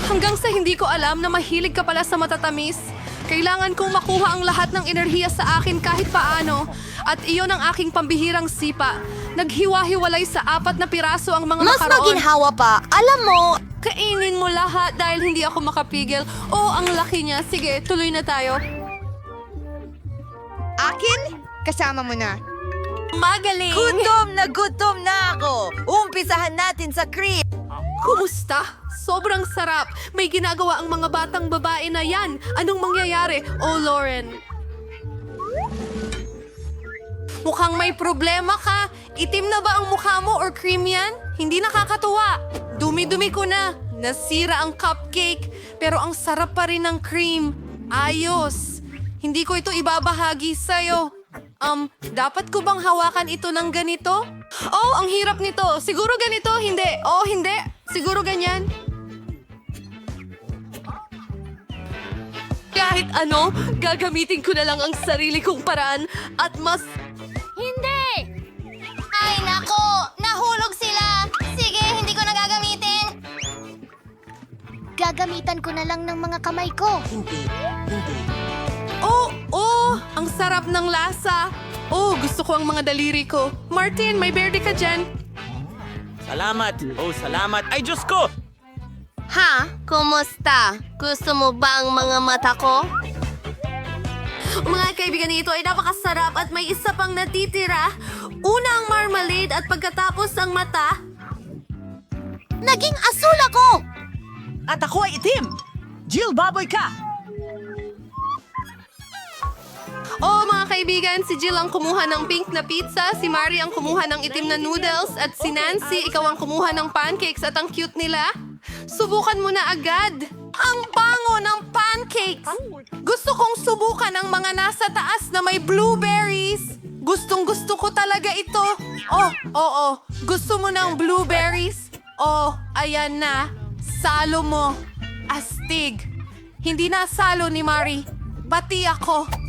Hanggang sa hindi ko alam na mahilig ka pala sa matatamis. Kailangan kong makuha ang lahat ng enerhiya sa akin kahit paano. At iyon ang aking pambihirang sipa. Naghiwa-hiwalay sa 4 na piraso ang mga Mas makaroon. maginhawa pa. Alam mo, Kainin mo lahat dahil hindi ako makapigil. Oh, ang laki niya. Sige, tuloy na tayo. Akin? Kasama mo na. Magaling! Gutom na ako. Umpisahan natin sa cream. Kumusta? Sobrang sarap. May ginagawa ang mga batang babae na yan. Anong mangyayari? Oh, Lauren. Mukhang may problema ka. Itim na ba ang mukha mo or cream yan? Hindi nakakatuwa. Dumi-dumi ko na. Nasira ang cupcake. Pero ang sarap pa rin ng cream. Ayos. Hindi ko ito ibabahagi sa'yo. Dapat ko bang hawakan ito ng ganito? Oh, ang hirap nito. Siguro ganito, hindi. Oh, hindi. Siguro ganyan. Kahit ano, gagamitin ko na lang ang sarili kong paraan at mas... Hindi! Ay, nako! Nahulog sila! Sige, hindi ko na gagamitin! Gagamitan ko na lang ng mga kamay ko. Oh, ang sarap ng lasa. Oh, gusto ko ang mga daliri ko. Martin, may berde ka dyan. Salamat! Oh, salamat! Ay, Diyos ko! ha? Kumusta? Gusto mo ba ang mga mata ko? Mga kaibigan, ito ay napakasarap at may isa pang natitira. Una ang marmalade at pagkatapos ang mata. Naging asul ako! At ako ay itim. Jill, baboy ka. Oh, mga kaibigan, si Jill ang kumuha ng pink na pizza, si Mari ang kumuha ng itim na noodles, at si Nancy, ikaw ang kumuha ng pancakes at ang cute nila. Subukan mo na agad. Ang bango ng pancakes! Gusto kong subukan ang mga nasa taas na may blueberries. Gustong gusto ko talaga ito. Oh, oo. Gusto mo ng blueberries? Oh, ayan na. Salo mo. Astig. Hindi na salo ni Mari. Bati ako.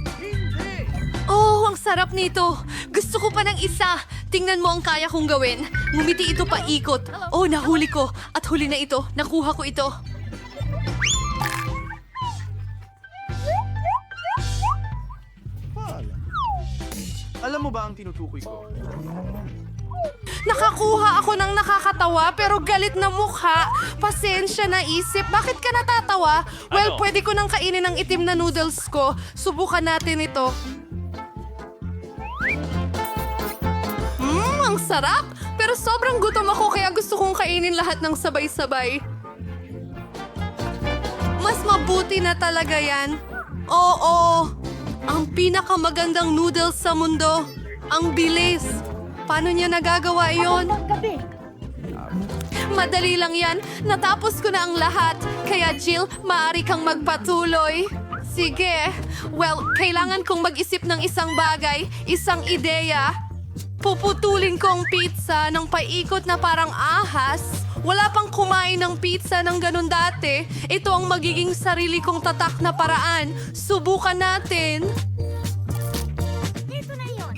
Oh, ang sarap nito. Gusto ko pa ng isa. Tingnan mo ang kaya kong gawin. Ngumiti ito pa ikot. Oh, nahuli ko. At huli na ito. Nakuha ko ito. Alam mo ba ang tinutukoy ko? Nakakuha ako ng nakakatawa pero galit na mukha. Pasensya na isip. Bakit ka natatawa? Well, pwede ko nang kainin ang itim na noodles ko. Subukan natin ito. Ang sarap! Pero sobrang gutom ako kaya gusto kong kainin lahat ng sabay-sabay. Mas mabuti na talaga yan. Oo, ang pinakamagandang noodles sa mundo. Ang bilis. Paano niya nagagawa yon? Madali lang yan. Natapos ko na ang lahat. Kaya Jill, maaari kang magpatuloy. Sige. Well, kailangan kong mag-isip ng isang bagay, isang ideya. Puputulin ko ang pizza ng paikot na parang ahas. Wala pang kumain ng pizza ng ganun dati. Ito ang magiging sarili kong tatak na paraan. Subukan natin.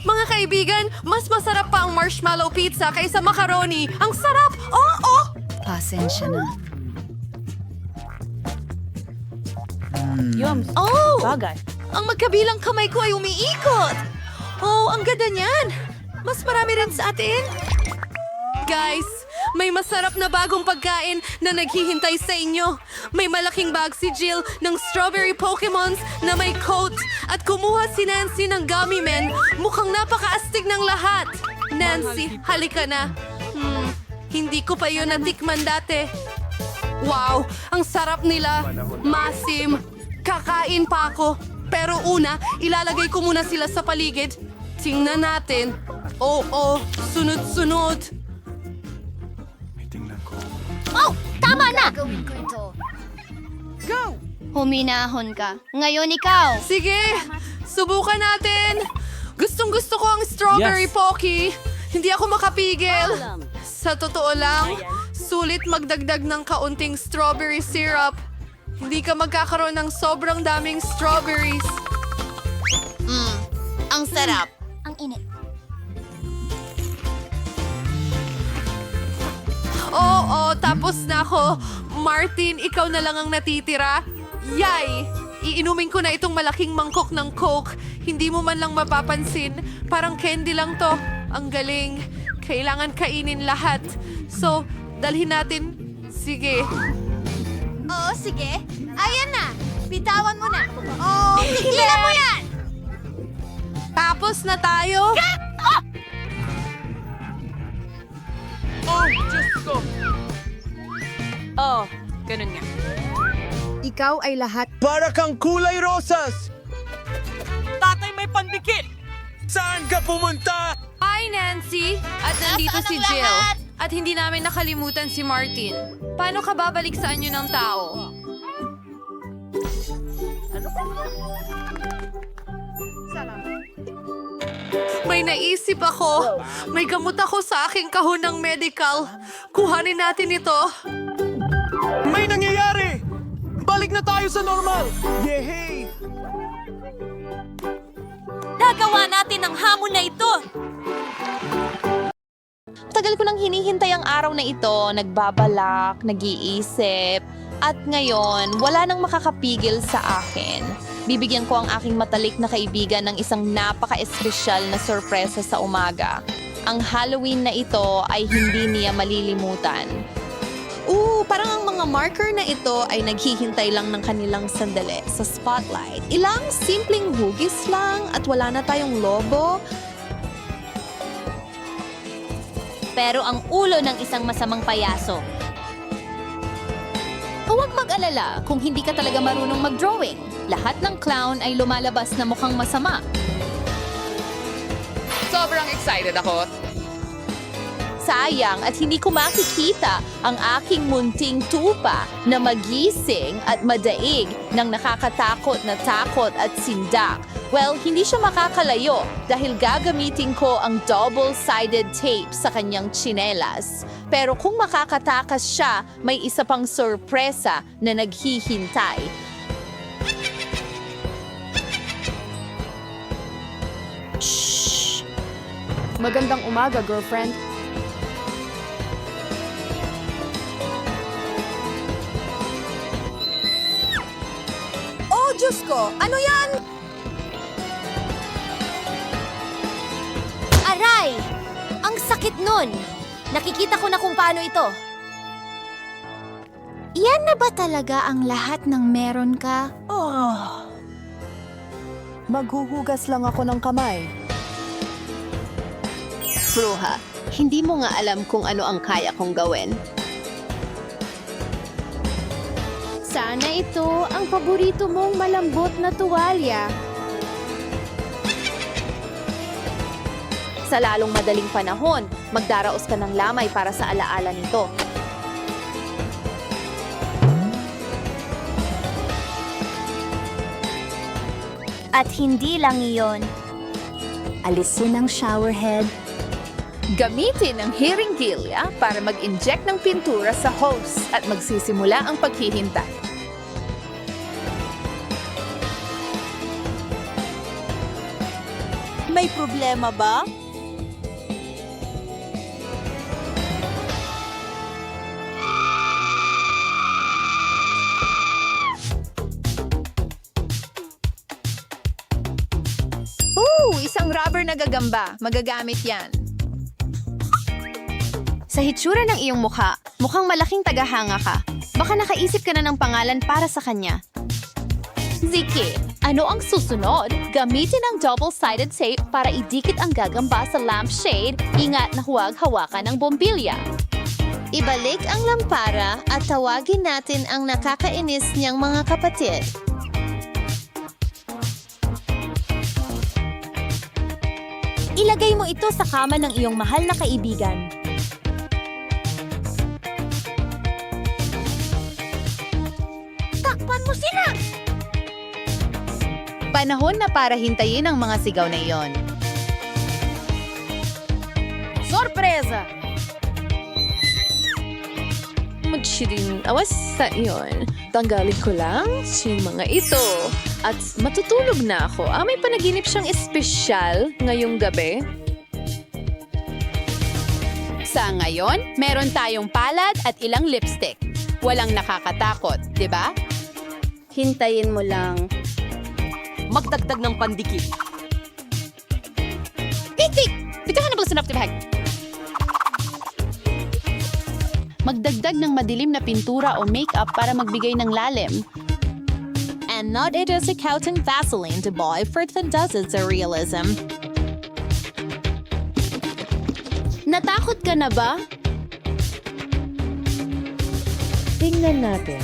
Mga kaibigan, mas masarap pa ang marshmallow pizza kaysa macaroni. Ang sarap! Oo! Pasensya na. Oh! Ang magkabilang kamay ko ay umiikot. Oh, ang ganda niyan. Mas marami rin sa atin. Guys, may masarap na bagong pagkain na naghihintay sa inyo. May malaking bag si Jill ng strawberry Pokemons na may coat at kumuha si Nancy ng gummy men. Mukhang napakaastig ng lahat. Nancy, halika na. Hindi ko pa yun natikman dati. Wow, ang sarap nila. Masim. Kakain pa ako. Pero una, ilalagay ko muna sila sa paligid. Tingnan natin. Oo, sunod-sunod. Oh, tama na! Gawin ko ito. Huminahon ka. Ngayon ikaw. Sige, subukan natin. Gustong-gusto ko ang strawberry Yes. pocky. Hindi ako makapigil. Sa totoo lang, sulit magdagdag ng kaunting strawberry syrup. Hindi ka magkakaroon ng sobrang daming strawberries. Ang sarap. Ang init. Oo, tapos na ako. Martin, ikaw na lang ang natitira. Yay! Iinumin ko na itong malaking mangkok ng Coke. Hindi mo man lang mapapansin. Parang candy lang to. Ang galing. Kailangan kainin lahat. So, dalhin natin. Sige. Oo, sige. Ayan na. Bitawan mo na. Oh, tigilan mo yan! Tapos na tayo. Oh, Diyos ko! Oh, ganun nga. Ikaw ay lahat. Para kang kulay rosas! Tatay, may pandikit! Saan ka pumunta? Hi, Nancy! At nandito si Jill. At hindi namin nakalimutan si Martin. Paano ka babalik sa anyo ng tao? May naisip ako. May gamot ako sa aking kahon ng medical. Kuhanin natin ito. May nangyayari! Balik na tayo sa normal! Yehey! Nagawa natin ang hamon na ito! Tagal ko nang hinihintay ang araw na ito, nagbabalak, nag-iisip, at ngayon, wala nang makakapigil sa akin. Bibigyan ko ang aking matalik na kaibigan ng isang napaka-espesyal na sorpresa sa umaga. Ang Halloween na ito ay hindi niya malilimutan. Parang ang mga marker na ito ay naghihintay lang ng kanilang sandali sa spotlight. Ilang simpleng hugis lang at wala na tayong lobo. Pero ang ulo ng isang masamang payaso. Huwag mag-alala kung hindi ka talaga marunong mag-drawing. Lahat ng clown ay lumalabas na mukhang masama. Sobrang excited ako. Sayang at hindi ko makikita ang aking munting tupa na magising at madaig ng nakakatakot na takot at sindak. Well, hindi siya makakalayo dahil gagamitin ko ang double-sided tape sa kanyang tsinelas. Pero kung makakatakas siya, may isa pang sorpresa na naghihintay. Shh! Magandang umaga, girlfriend. Oh, Diyos ko! Ano yan? Aray! Ang sakit nun! Nakikita ko na kung paano ito. Yan na ba talaga ang lahat ng meron ka? Maghuhugas lang ako ng kamay. Bruha, hindi mo nga alam kung ano ang kaya kong gawin. Sana ito ang paborito mong malambot na tuwalya. Sa lalong madaling panahon, magdaraos ka ng lamay para sa alaala nito. At hindi lang iyon. Alisin ang shower head. Gamitin ang hiringgilya para mag-inject ng pintura sa hose at magsisimula ang paghihintay. May problema ba? Isang rubber na gagamba. Magagamit yan. Sa hitsura ng iyong mukha, mukhang malaking tagahanga ka. Baka nakaisip ka na ng pangalan para sa kanya. Ziki, ano ang susunod? Gamitin ang double-sided tape para idikit ang gagamba sa lampshade. Ingat na huwag hawakan ng bombilya. Ibalik ang lampara at tawagin natin ang nakakainis niyang mga kapatid. Ilagay mo ito sa kama ng iyong mahal na kaibigan. Takpan mo sila! Panahon na para hintayin ang mga sigaw na iyon. Sorpresa! Magsirin awas sa iyon. Tanggalin ko lang si mga ito. At matutulog na ako. May panaginip siyang espesyal ngayong gabi. Sa ngayon, meron tayong palad at ilang lipstick. Walang nakakatakot, di ba? Hintayin mo lang. Magdagdag ng pandikit. Pitik! Bitahan na ba sa naptibahag? Magdagdag ng madilim na pintura o makeup para magbigay ng lalim. And not it is a counting Vaseline to boy for the dozens of realism. Natakot ka na ba? Tingnan natin.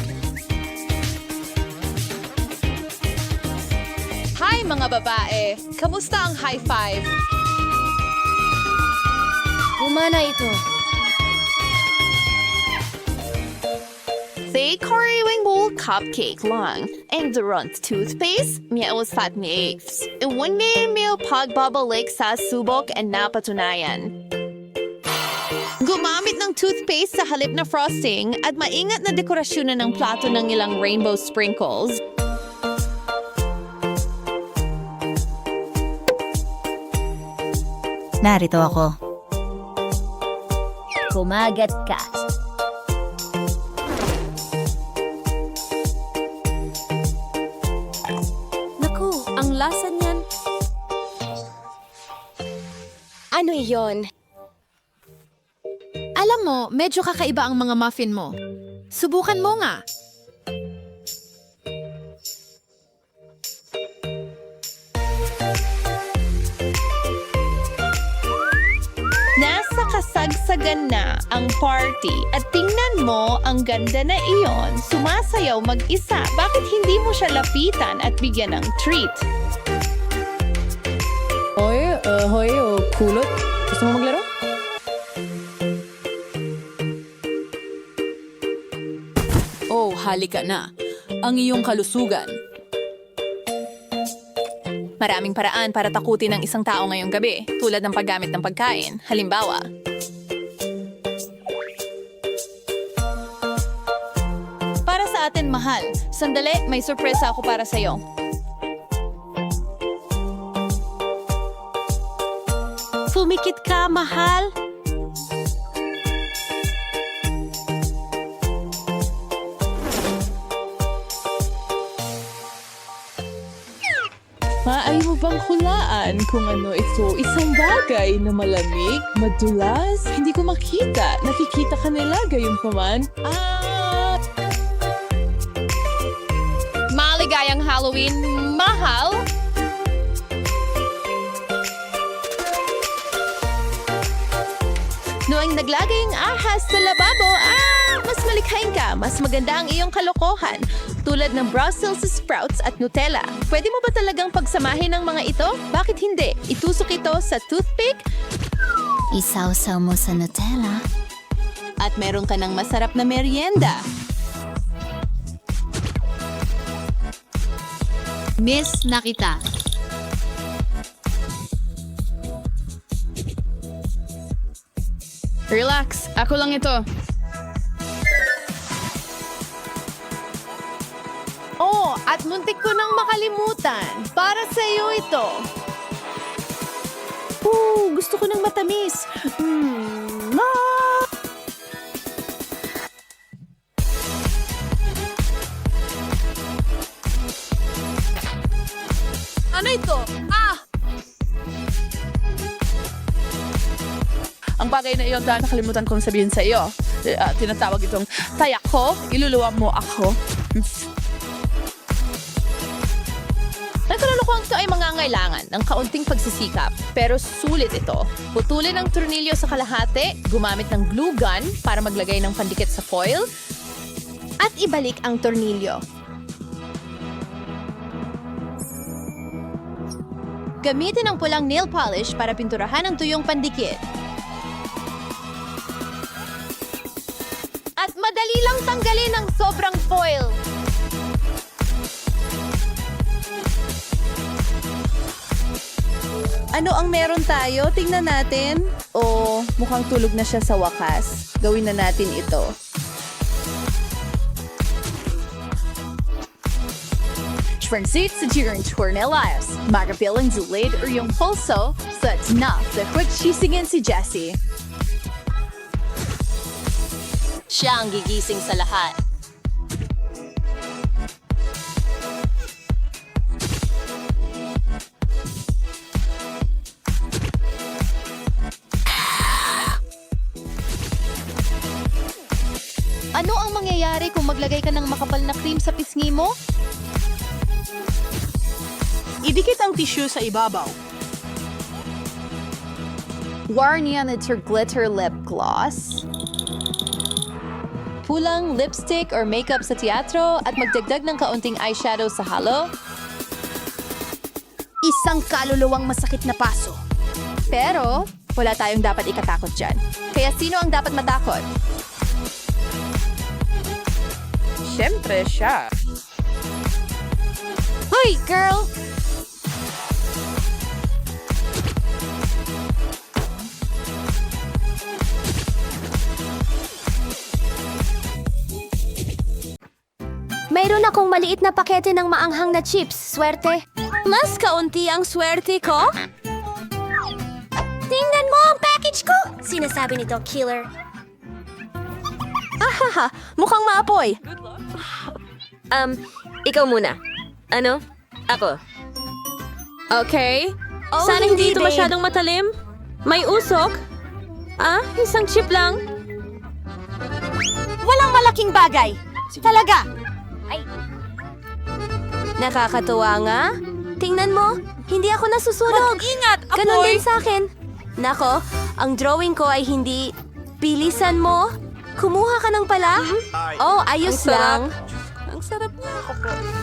Hi mga babae! Kamusta ang high five? Gumana ito. Say kariwing bowl cupcake lang. And the runt toothpaste, miyaos fat ni apes. Iwan mo pagbabalik sa subok and napatunayan. Gumamit ng toothpaste sa halip na frosting at maingat na dekorasyon ng plato ng ilang rainbow sprinkles. Narito ako. Kumagat ka. Naku, ang lasa niyan. Ano iyon? Alam mo, medyo kakaiba ang mga muffin mo. Subukan mo nga. Nasa kasagsagan na ang party at tingnan mo ang ganda na iyon. Sumasayaw mag-isa. Bakit hindi mo siya lapitan at bigyan ng treat? Hoy, kulot. Gusto mo maglaro? Oh, halika na. Ang iyong kalusugan. Maraming paraan para takutin ng isang tao ngayong gabi, tulad ng paggamit ng pagkain. Halimbawa, para sa atin, mahal. Sandali, may sorpresa ako para sa'yo. Pumikit ka, mahal. Maaari mo bang hulaan kung ano ito? Isang bagay na malamig, madulas, hindi ko makita. Nakikita ka nila gayunpaman. Maligayang Halloween, mahal! Noong naglagay ang ahas sa lababo, mas malikhain ka, mas maganda ang iyong kalokohan. Tulad ng Brussels sprouts at Nutella. Pwede mo ba talagang pagsamahin ang mga ito? Bakit hindi? Itusok ito sa toothpick? Isawsaw mo sa Nutella. At meron ka ng masarap na merienda. Miss na kita. Relax, ako lang ito. Oh, at muntik ko nang makalimutan. Para sa iyo ito. Gusto ko ng matamis. Ano ito? Ang bagay na iyon, nakalimutan kong sabihin sa iyo. Tinatawag itong tayak ko, iluluwa mo ako. Ang kalulukuhan ito ay mangangailangan ng kaunting pagsisikap, pero sulit ito. Putulin ang tornilyo sa kalahati, gumamit ng glue gun para maglagay ng pandikit sa foil, at ibalik ang tornilyo. Gamitin ang pulang nail polish para pinturahan ang tuyong pandikit. At madali lang tanggalin ang sobrang foil. Ano ang meron tayo? Tingnan natin. O, mukhang tulog na siya sa wakas. Gawin na natin ito. Transit sa Jiren Tornelias. Magapilang delayed or yung pulso sa na sa quick shisingin si Jessie. Siya ang gigising sa lahat. Ano ang mangyayari kung maglagay ka ng makapal na cream sa pisngi mo? Idikit ang tissue sa ibabaw. Warnian it's her glitter lip gloss. Pulang lipstick or makeup sa teatro at magdagdag ng kaunting eyeshadow sa halo. Isang kaluluwang masakit na paso. Pero, wala tayong dapat ikatakot dyan. Kaya sino ang dapat matakot? Siyempre siya. Hoy, girl! Mayroon akong maliit na pakete ng maanghang na chips. Swerte. Mas kaunti ang swerte ko? Tingnan mo ang package ko! Sinasabi nito, killer. Ahaha, mukhang maapoy. Ikaw muna. Ano? Ako. Okay. Oh, Sana hindi ito babe. masyadong matalim. May usok. Isang chip lang. Walang malaking bagay. Talaga. Ay. Nakakatuwa nga. Tingnan mo, hindi ako nasusunog. Ingat, Ganon din sa akin. Nako, ang drawing ko ay hindi... Bilisan mo. Kumuha ka ng pala. Oh, ayos Ang sarap. lang. Ang sarap niya.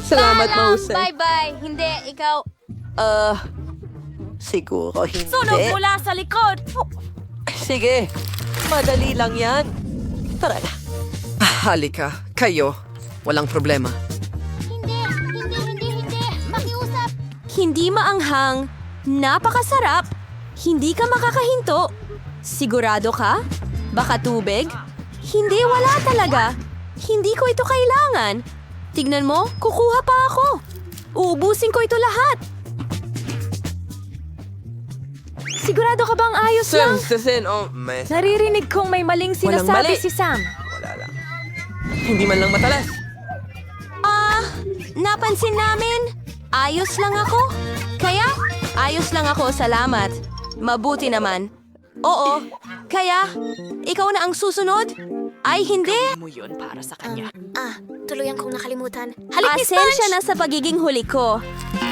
Salamat, mahusay. Bye-bye. Hindi, ikaw... Siguro hindi. Sunog mula sa likod. Sige, madali lang yan. Tara na. Halika, kayo. Walang problema. Hindi. Makiusap. Hindi maanghang. Napakasarap. Hindi ka makakahinto. Sigurado ka? Baka tubig? Hindi, wala talaga. Hindi ko ito kailangan. Tignan mo, kukuha pa ako. Uubusin ko ito lahat. Sigurado ka bang ayos lang? Naririnig kong may maling Walang sinasabi mali. si Sam. Wala lang. Hindi man lang matalas. Napansin namin. Ayos lang ako. Kaya, ayos lang ako, salamat. Mabuti naman. Oo, kaya, ikaw na ang susunod? Ay, hindi. Mo yun para sa kanya. Tuluyan kong nakalimutan. Pasensya na sa pagiging huli ko.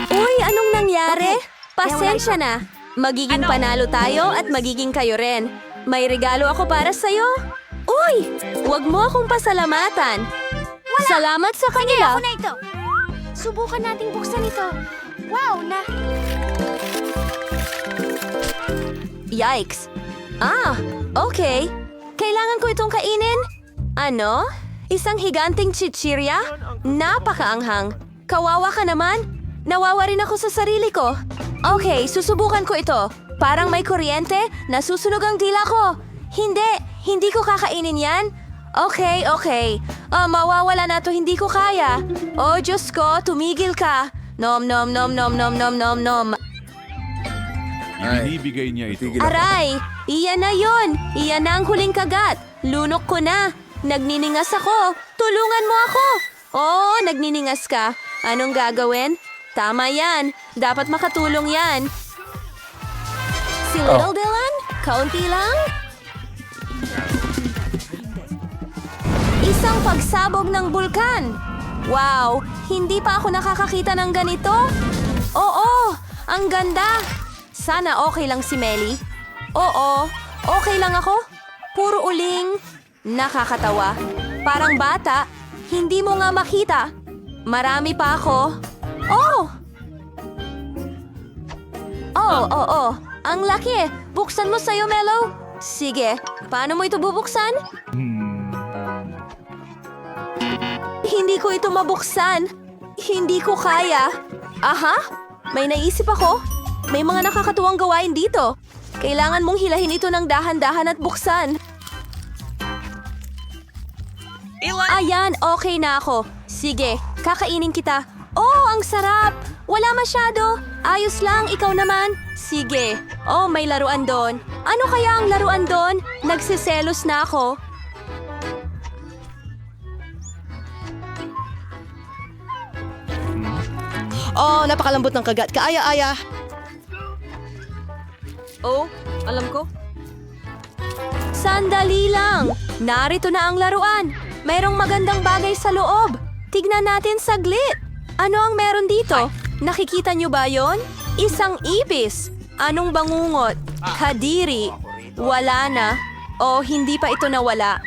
Uy, anong nangyari? Pasensya na. Magiging panalo tayo at magiging kayo rin. May regalo ako para sa'yo. Uy, wag mo akong pasalamatan. Salamat sa kanila. Sige, ako na ito. Subukan nating buksan ito. Wow, na... Yikes. Okay. Kailangan ko itong kainin. Ano? Isang higanting chichirya? Napakaanghang. Kawawa ka naman. Nawawa rin ako sa sarili ko. Okay, susubukan ko ito. Parang may kuryente, nasusunog ang dila ko. Hindi ko kakainin yan. Okay. Mawawala na to, hindi ko kaya. Oh, Diyos ko, tumigil ka. Nom. Ibinibigay niya ito. Aray, iyan na yun. Iyan na ang huling kagat. Lunok ko na. Nagniningas ako. Tulungan mo ako. Oh, nagniningas ka. Anong gagawin? Tama yan. Dapat makatulong yan. Si Little Dylan? Kaunti lang? Isang pagsabog ng bulkan. Wow, hindi pa ako nakakakita ng ganito. Oo, ang ganda. Sana okay lang si Melly. Oo, okay lang ako. Puro uling. Nakakatawa. Parang bata. Hindi mo nga makita. Marami pa ako. Oh! Oo. Ang laki. Buksan mo sa'yo, Melo. Sige. Paano mo ito bubuksan? Hindi ko ito mabuksan. Hindi ko kaya. Aha, may naisip ako. May mga nakakatuwang gawain dito. Kailangan mong hilahin ito ng dahan-dahan at buksan. Ayan, okay na ako. Sige, kakainin kita. Oh, ang sarap! Wala masyado. Ayos lang, ikaw naman. Sige. Oh, may laruan doon. Ano kaya ang laruan doon? Nagsiselos na ako. Oh, napakalambot ng kagat. Kaaya-aya. Oh, alam ko. Sandali lang. Narito na ang laruan. Mayroong magandang bagay sa loob. Tignan natin saglit. Ano ang meron dito? Nakikita niyo ba yon? Isang ibis. Anong bangungot? Kadiri. Wala na. O hindi pa ito nawala.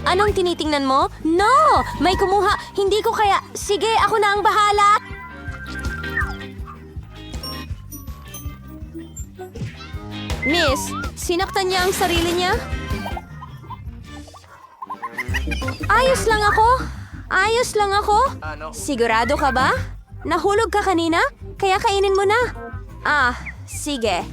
Anong tinitingnan mo? No! May kumuha. Hindi ko kaya. Sige, ako na ang bahala. Miss, sinaktan niya ang sarili niya? Ayos lang ako. Ayos lang ako. Sigurado ka ba? Nahulog ka kanina? Kaya kainin mo na. Ah, sige.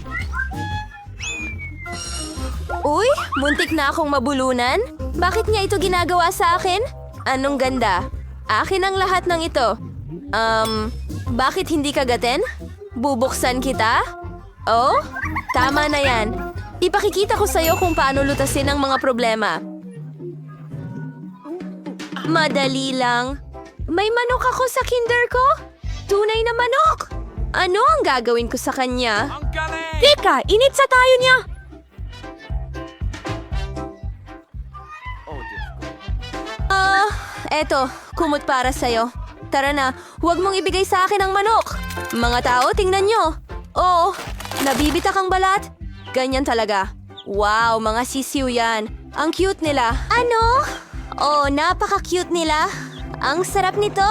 Uy, muntik na akong mabulunan. Bakit niya ito ginagawa sa akin? Anong ganda? Akin ang lahat ng ito. Bakit hindi kagatin? Bubuksan kita? Oh, tama na yan. Ipakikita ko sa'yo kung paano lutasin ang mga problema. Madali lang. May manok ako sa kinder ko? Tunay na manok! Ano ang gagawin ko sa kanya? Teka, initsa tayo niya! Eto, kumot para sa'yo. Tara na, huwag mong ibigay sa akin ang manok. Mga tao, tingnan nyo. Oo, nabibitak ang balat. Ganyan talaga. Wow, mga sisiw yan. Ang cute nila. Ano? Oh, napaka-cute nila. Ang sarap nito.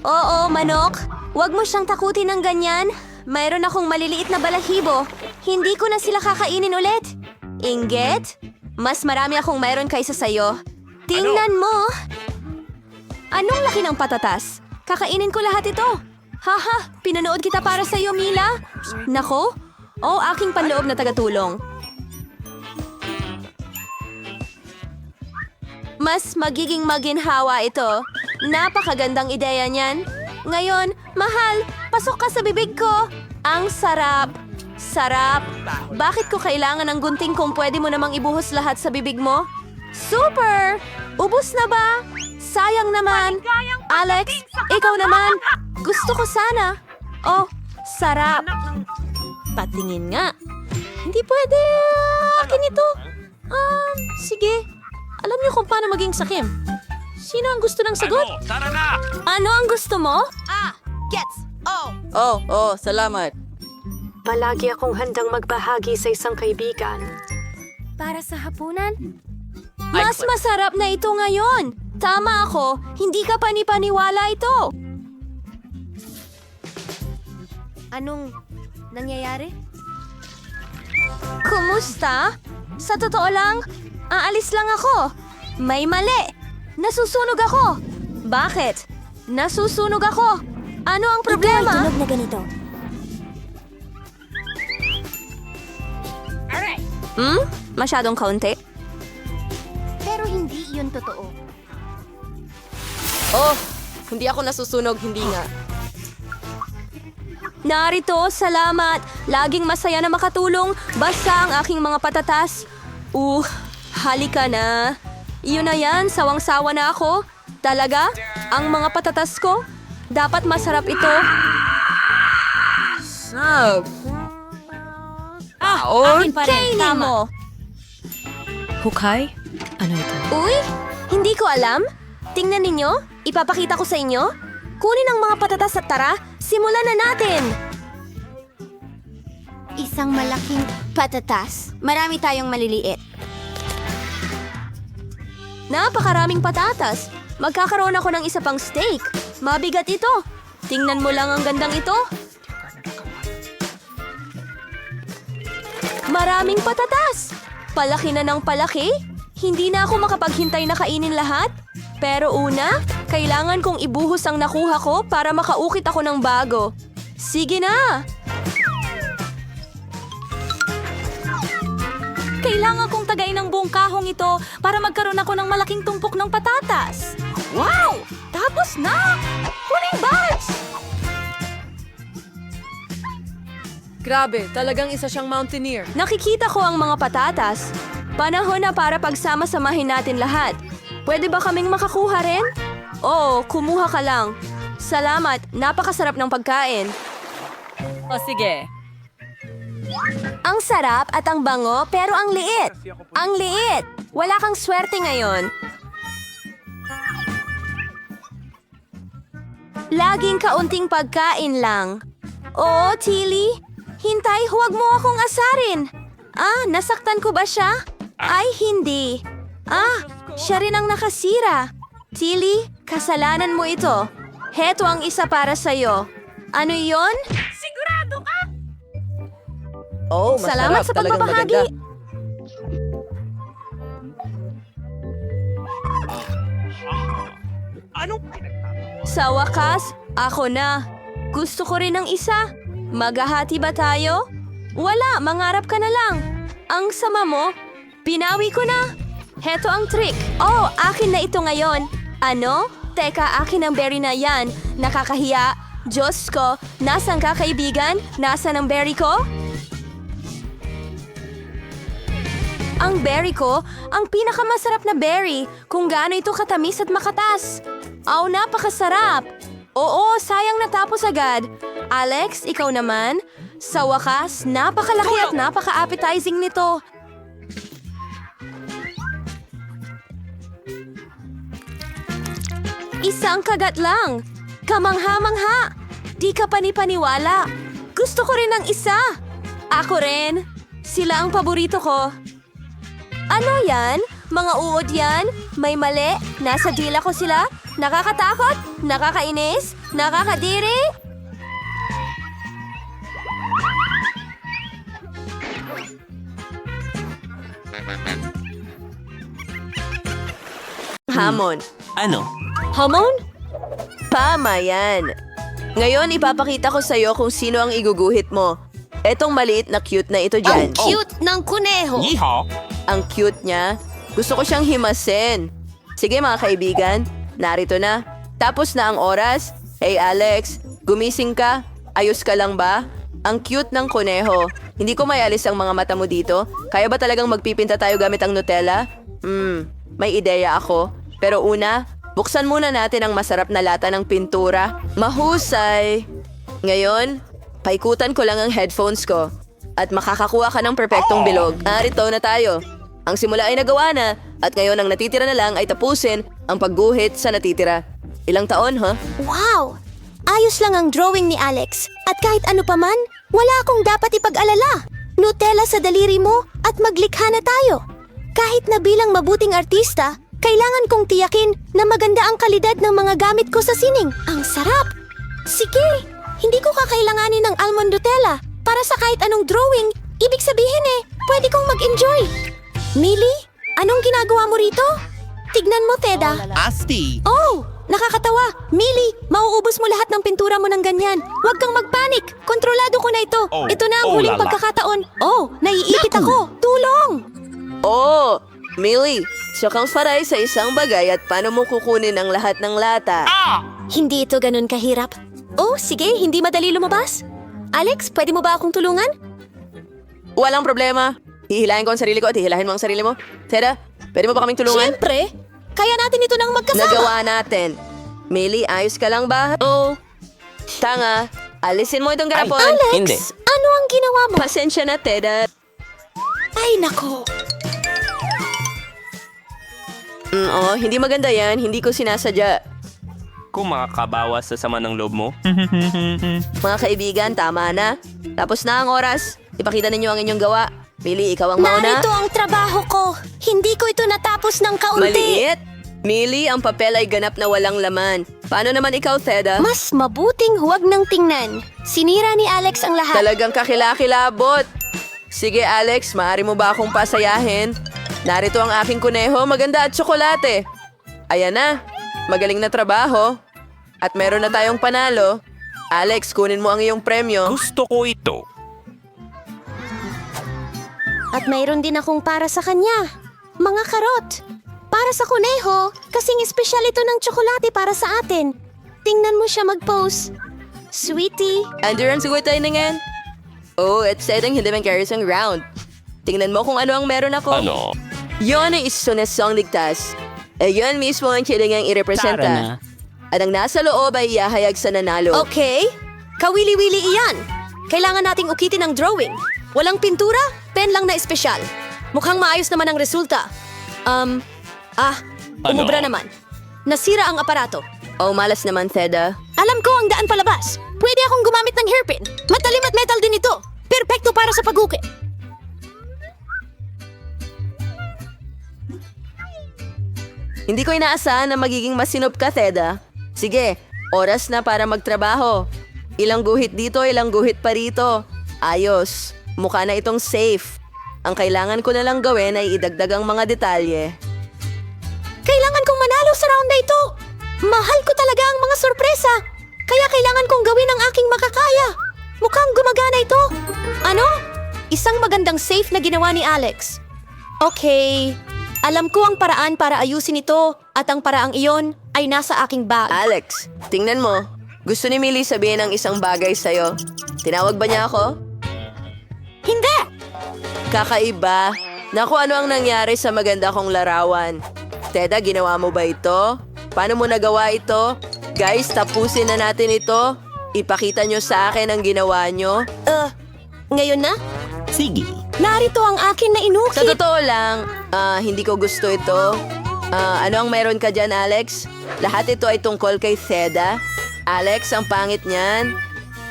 Oo, manok. Huwag mo siyang takutin ng ganyan. Mayroon akong maliliit na balahibo. Hindi ko na sila kakainin ulit. Inggit? Mas marami akong mayroon kaysa sa'yo. Tingnan mo. Anong laki ng patatas? Kakainin ko lahat ito. Haha, pinanood kita para sa'yo, Mila. Nako? Oh, aking panloob na tagatulong. Mas magiging maginhawa ito. Napakagandang ideya niyan. Ngayon, mahal, pasok ka sa bibig ko. Ang sarap. Sarap. Bakit ko kailangan ng gunting kung pwede mo namang ibuhos lahat sa bibig mo? Super! Ubus na ba? Sayang naman. Alex, ikaw naman. Gusto ko sana. Oh, sarap. Patingin nga. Hindi pwede. Akin ito. Sige. Alam niyo kung paano maging sakim. Sino ang gusto ng sagot? Tara na! Ano ang gusto mo? Gets! Oh, salamat. Palagi akong handang magbahagi sa isang kaibigan. Para sa hapunan? Mas masarap na ito ngayon. Tama ako. Hindi ka panipaniwala ito. Anong nangyayari? Kumusta? Sa totoo lang, aalis lang ako. May mali. Nasusunog ako. Bakit? Nasusunog ako. Ano ang problema? Ito ay tunog na ganito. Masyadong kaunti? Pero hindi yun totoo. Oh, hindi ako nasusunog, hindi nga. Narito, salamat. Laging masaya na makatulong. Basta ang aking mga patatas. Halika na. Iyon na yan, sawang-sawa na ako. Talaga, ang mga patatas ko, dapat masarap ito. Akin pa rin. Kainin mo. Hukay? Ano ito? Uy, hindi ko alam. Tingnan ninyo, ipapakita ko sa inyo. Kunin ang mga patatas at tara, simulan na natin. Isang malaking patatas. Marami tayong maliliit. Napakaraming patatas. Magkakaroon ako ng isa pang steak. Mabigat ito. Tingnan mo lang ang gandang ito. Maraming patatas. Palaki na ng palaki. Hindi na ako makapaghintay na kainin lahat. Pero una, kailangan kong ibuhos ang nakuha ko para makaukit ako ng bago. Sige na! Kailangan kong tagain ang buong kahong ito para magkaroon ako ng malaking tumpok ng patatas. Wow! Tapos na! Huling batch! Grabe, talagang isa siyang mountaineer. Nakikita ko ang mga patatas. Panahon na para pagsama-samahin natin lahat. Pwede ba kaming makakuha rin? Oo, kumuha ka lang. Salamat, napakasarap ng pagkain. O sige. Ang sarap at ang bango pero ang liit. Ang liit! Wala kang swerte ngayon. Laging kaunting pagkain lang. Oo, Tilly. Hintay, huwag mo akong asarin. Nasaktan ko ba siya? Ay, hindi. Siya rin ang nakasira. Tilly, kasalanan mo ito. Heto ang isa para sa'yo. Ano yon? Sigurado ka? Oh, Salamat sa talagang pagbabahagi. maganda. Sa wakas, ako na. Gusto ko rin ng isa. Maghahati ba tayo? Wala, mangarap ka na lang. Ang sama mo, pinawi ko na. Heto ang trick. Oh, akin na ito ngayon. Ano? Teka, akin ang berry na yan. Nakakahiya. Diyos ko, nasan ka kaibigan? Nasaan ang berry ko? Ang berry ko, ang pinakamasarap na berry. Kung gaano ito katamis at makatas. Aw, napakasarap. Oo, sayang natapos agad. Alex, ikaw naman. Sa wakas, napakalaki at napaka-appetizing nito. Isang kagat lang. Kamangha-mangha. Di ka panipaniwala. Gusto ko rin ng isa. Ako rin. Sila ang paborito ko. Ano yan? Mga uod yan? May mali? Nasa dila ko sila? Nakakatakot? Nakakainis? Nakakadiri? Hamon. Ano? Hamon? Tama yan. Ngayon, ipapakita ko sa'yo kung sino ang iguguhit mo. Etong maliit na cute na ito dyan. Ang cute ng kuneho. Ang cute niya. Gusto ko siyang himasin. Sige mga kaibigan, narito na. Tapos na ang oras. Hey Alex, gumising ka? Ayos ka lang ba? Ang cute ng kuneho. Hindi ko mayalis ang mga mata mo dito. Kaya ba talagang magpipinta tayo gamit ang Nutella? May ideya ako. Pero una, buksan muna natin ang masarap na lata ng pintura. Mahusay! Ngayon, paikutan ko lang ang headphones ko. At makakakuha ka ng perpektong bilog. Narito na tayo. Ang simula ay nagawa na. At ngayon ang natitira na lang ay tapusin ang pagguhit sa natitira. Ilang taon, ha? Wow! Ayos lang ang drawing ni Alex. At kahit ano pa man, wala akong dapat ipag-alala. Nutella sa daliri mo at maglikha na tayo. Kahit na bilang mabuting artista, kailangan kong tiyakin na maganda ang kalidad ng mga gamit ko sa sining. Ang sarap! Sige, hindi ko kakailanganin ng almond Nutella para sa kahit anong drawing. Ibig sabihin pwede kong mag-enjoy. Millie, anong ginagawa mo rito? Tignan mo, Teda. Asti! Oh, nakakatawa. Millie, mauubos mo lahat ng pintura mo ng ganyan. Huwag kang magpanik. Kontrolado ko na ito. Oh, Ito na ang huling lala. pagkakataon. Oh, naiipit ako. Tulong! Oh, Millie, siya kang faray sa isang bagay at paano mo kukunin ang lahat ng lata? Hindi ito ganun kahirap. Oh, sige, hindi madali lumabas. Alex, pwede mo ba akong tulungan? Walang problema. Hihilahin ko ang sarili ko at hihilahin mo ang sarili mo. Teda, pwede mo ba kaming tulungan? Siyempre. Kaya natin ito nang magkasama. Nagawa natin. Millie, ayos ka lang ba? Oo. Tanga, alisin mo itong garapon. Alex, Hindi. ano ang ginawa mo? Pasensya na, Teda. Ay, nako. Hindi maganda yan. Hindi ko sinasadya. Kung makakabawas sa sama ng loob mo. Mga kaibigan, tama na. Tapos na ang oras. Ipakita ninyo ang inyong gawa. Millie, ikaw ang mauna. Narito ang trabaho ko. Hindi ko ito natapos ng kaunti. Maliit? Millie, ang papel ay ganap na walang laman. Paano naman ikaw, Theda? Mas mabuting huwag nang tingnan. Sinira ni Alex ang lahat. Talagang kakilakilabot. Sige Alex, maaari mo ba akong pasayahin? Narito ang aking kuneho, maganda at tsokolate. Ayan na, magaling na trabaho. At meron na tayong panalo. Alex, kunin mo ang iyong premyo. Gusto ko ito. At mayroon din akong para sa kanya. Mga karot. Para sa kuneho, kasing espesyal ito ng tsokolate para sa atin. Tingnan mo siya mag-pose. Sweetie. Andrew, ang sugot tayo na nga. Oh, at setting hindi man carries ang round. Tingnan mo kung ano ang meron ako. Ano? Yon ay isunesong ligtas. Ayun mismo ang kilingang Tara irepresenta. na. At ang nasa loob ay iahayag sa nanalo. Okay. Kawili-wili iyan. Kailangan nating ukitin ang drawing. Walang pintura, pen lang na espesyal. Mukhang maayos naman ang resulta. Umubra naman. Nasira ang aparato. Oh, malas naman, Theda. Alam ko ang daan palabas. Pwede akong gumamit ng hairpin. Matalim at metal din ito. Perpekto para sa pagukit. Hindi ko inaasahan na magiging masinop ka, Theda. Sige, oras na para magtrabaho. Ilang guhit dito, ilang guhit pa rito. Ayos. Mukha na itong safe. Ang kailangan ko na lang gawin ay idagdag ang mga detalye. Kailangan kong manalo sa round na ito. Mahal ko talaga ang mga sorpresa. Kaya kailangan kong gawin ang aking makakaya. Mukhang gumagana ito. Ano? Isang magandang safe na ginawa ni Alex. Okay. Alam ko ang paraan para ayusin ito at ang paraang iyon ay nasa aking bag. Alex, tingnan mo. Gusto ni Millie sabihin ang isang bagay sa'yo. Tinawag ba niya ako? Hindi! Kakaiba. Naku, ano ang nangyari sa maganda kong larawan? Theda, ginawa mo ba ito? Paano mo nagawa ito? Guys, tapusin na natin ito. Ipakita nyo sa akin ang ginawa nyo. Ngayon na? Sige. Narito ang akin na inukit. Sa totoo lang, hindi ko gusto ito. Ano ang meron ka dyan, Alex? Lahat ito ay tungkol kay Theda. Alex, ang pangit niyan.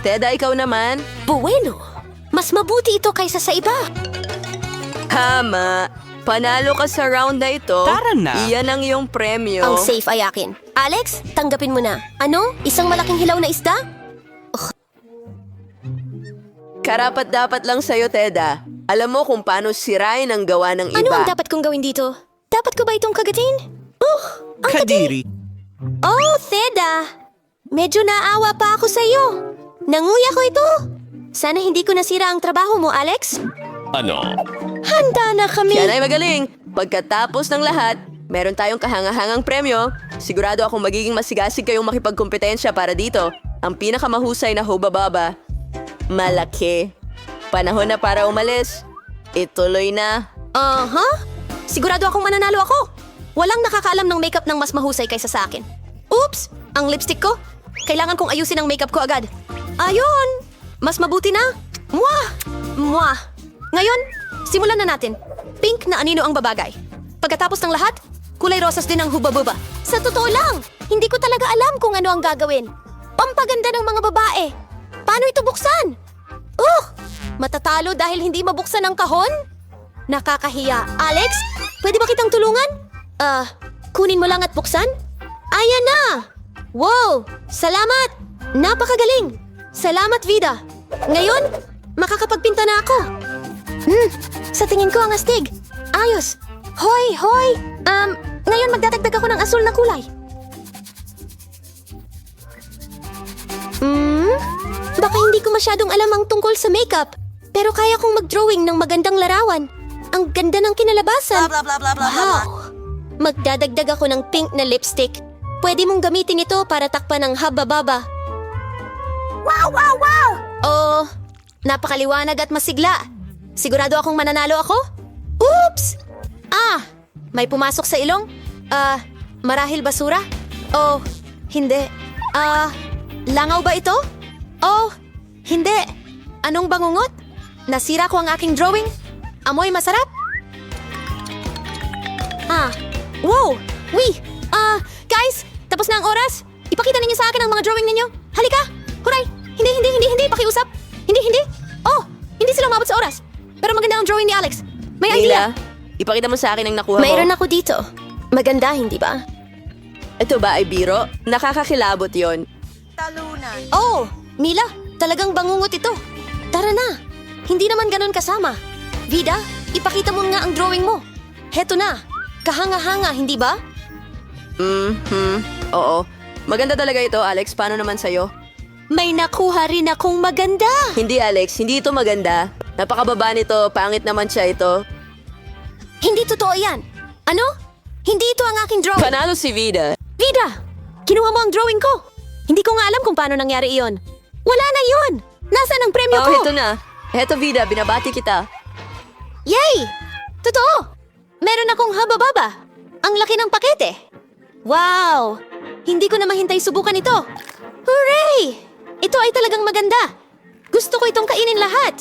Theda, ikaw naman. Bueno, mas mabuti ito kaysa sa iba. Tama. Panalo ka sa round na ito. Tara na. Iyan ang iyong premyo. Ang safe ay akin. Alex, tanggapin mo na. Ano? Isang malaking hilaw na isda? Karapat-dapat lang sa'yo, Theda. Alam mo kung paano sirain ang gawa ng iba. Ano ang dapat kong gawin dito? Dapat ko ba itong kagatin? Ang Kadiri. Oh, Theda! Medyo naawa pa ako sa iyo. Nanguya ko ito. Sana hindi ko nasira ang trabaho mo, Alex. Ano? Handa na kami. Yan ay magaling. Pagkatapos ng lahat, meron tayong kahangahangang premyo. Sigurado akong magiging masigasig kayong makipagkompetensya para dito. Ang pinakamahusay na hubababa. Malaki. Panahon na para umalis. Ituloy na. Sigurado akong mananalo ako. Walang nakakaalam ng makeup ng mas mahusay kaysa sa akin. Oops! Ang lipstick ko. Kailangan kong ayusin ang makeup ko agad. Ayun! Mas mabuti na. Mwah! Mwah! Ngayon, simulan na natin. Pink na anino ang babagay. Pagkatapos ng lahat, kulay rosas din ang hubabuba. Sa totoo lang, hindi ko talaga alam kung ano ang gagawin. Pampaganda ng mga babae. Paano ito buksan? Matatalo dahil hindi mabuksan ang kahon? Nakakahiya. Alex, pwede ba kitang tulungan? Kunin mo lang at buksan? Ayan na! Wow! Salamat! Napakagaling! Salamat, Vida! Ngayon, makakapagpinta na ako. Sa tingin ko ang astig. Ayos! Hoy! Hoy! Ngayon magdadagdag ako ng asul na kulay. Baka hindi ko masyadong alam ang tungkol sa makeup. Pero kaya kong mag-drawing ng magandang larawan. Ang ganda ng kinalabasan. Wow! Magdadagdag ako ng pink na lipstick. Pwede mong gamitin ito para takpan ng habababa. Wow! Wow! Wow! Oh, napakaliwanag at masigla. Sigurado akong mananalo ako? Oops! May pumasok sa ilong? Marahil basura? Oh, hindi. Langaw ba ito? Oh, hindi. Anong bangungot? Nasira ko ang aking drawing? Amoy masarap? Wow! Guys, tapos na ang oras. Ipakita ninyo sa akin ang mga drawing ninyo. Halika! Huray! Hindi! Pakiusap! Hindi! Oh! Hindi sila umabot sa oras. Pero maganda ang drawing ni Alex. May idea. Ipakita mo sa akin ang nakuha mo. Mayroon ako dito. Maganda, hindi ba? Ito ba ay biro? Nakakakilabot yon. Oh, Mila, talagang bangungot ito. Tara na. Hindi naman ganun kasama. Vida, ipakita mo nga ang drawing mo. Heto na. Kahanga-hanga, hindi ba? Oo. Maganda talaga ito, Alex. Paano naman sa'yo? May nakuha rin akong maganda. Hindi, Alex. Hindi ito maganda. Napakababa nito. Pangit naman siya ito. Hindi totoo yan. Ano? Hindi ito ang aking drawing. Panalo si Vida. Vida, kinuha mo ang drawing ko. Hindi ko nga alam kung paano nangyari iyon. Wala na iyon. Nasaan ang premyo ko? Ito na. Heto, Vida. Binabati kita. Yay! Totoo! Meron akong haba-baba. Ang laki ng pakete. Wow! Hindi ko na mahintay subukan ito. Hooray! Ito ay talagang maganda. Gusto ko itong kainin lahat.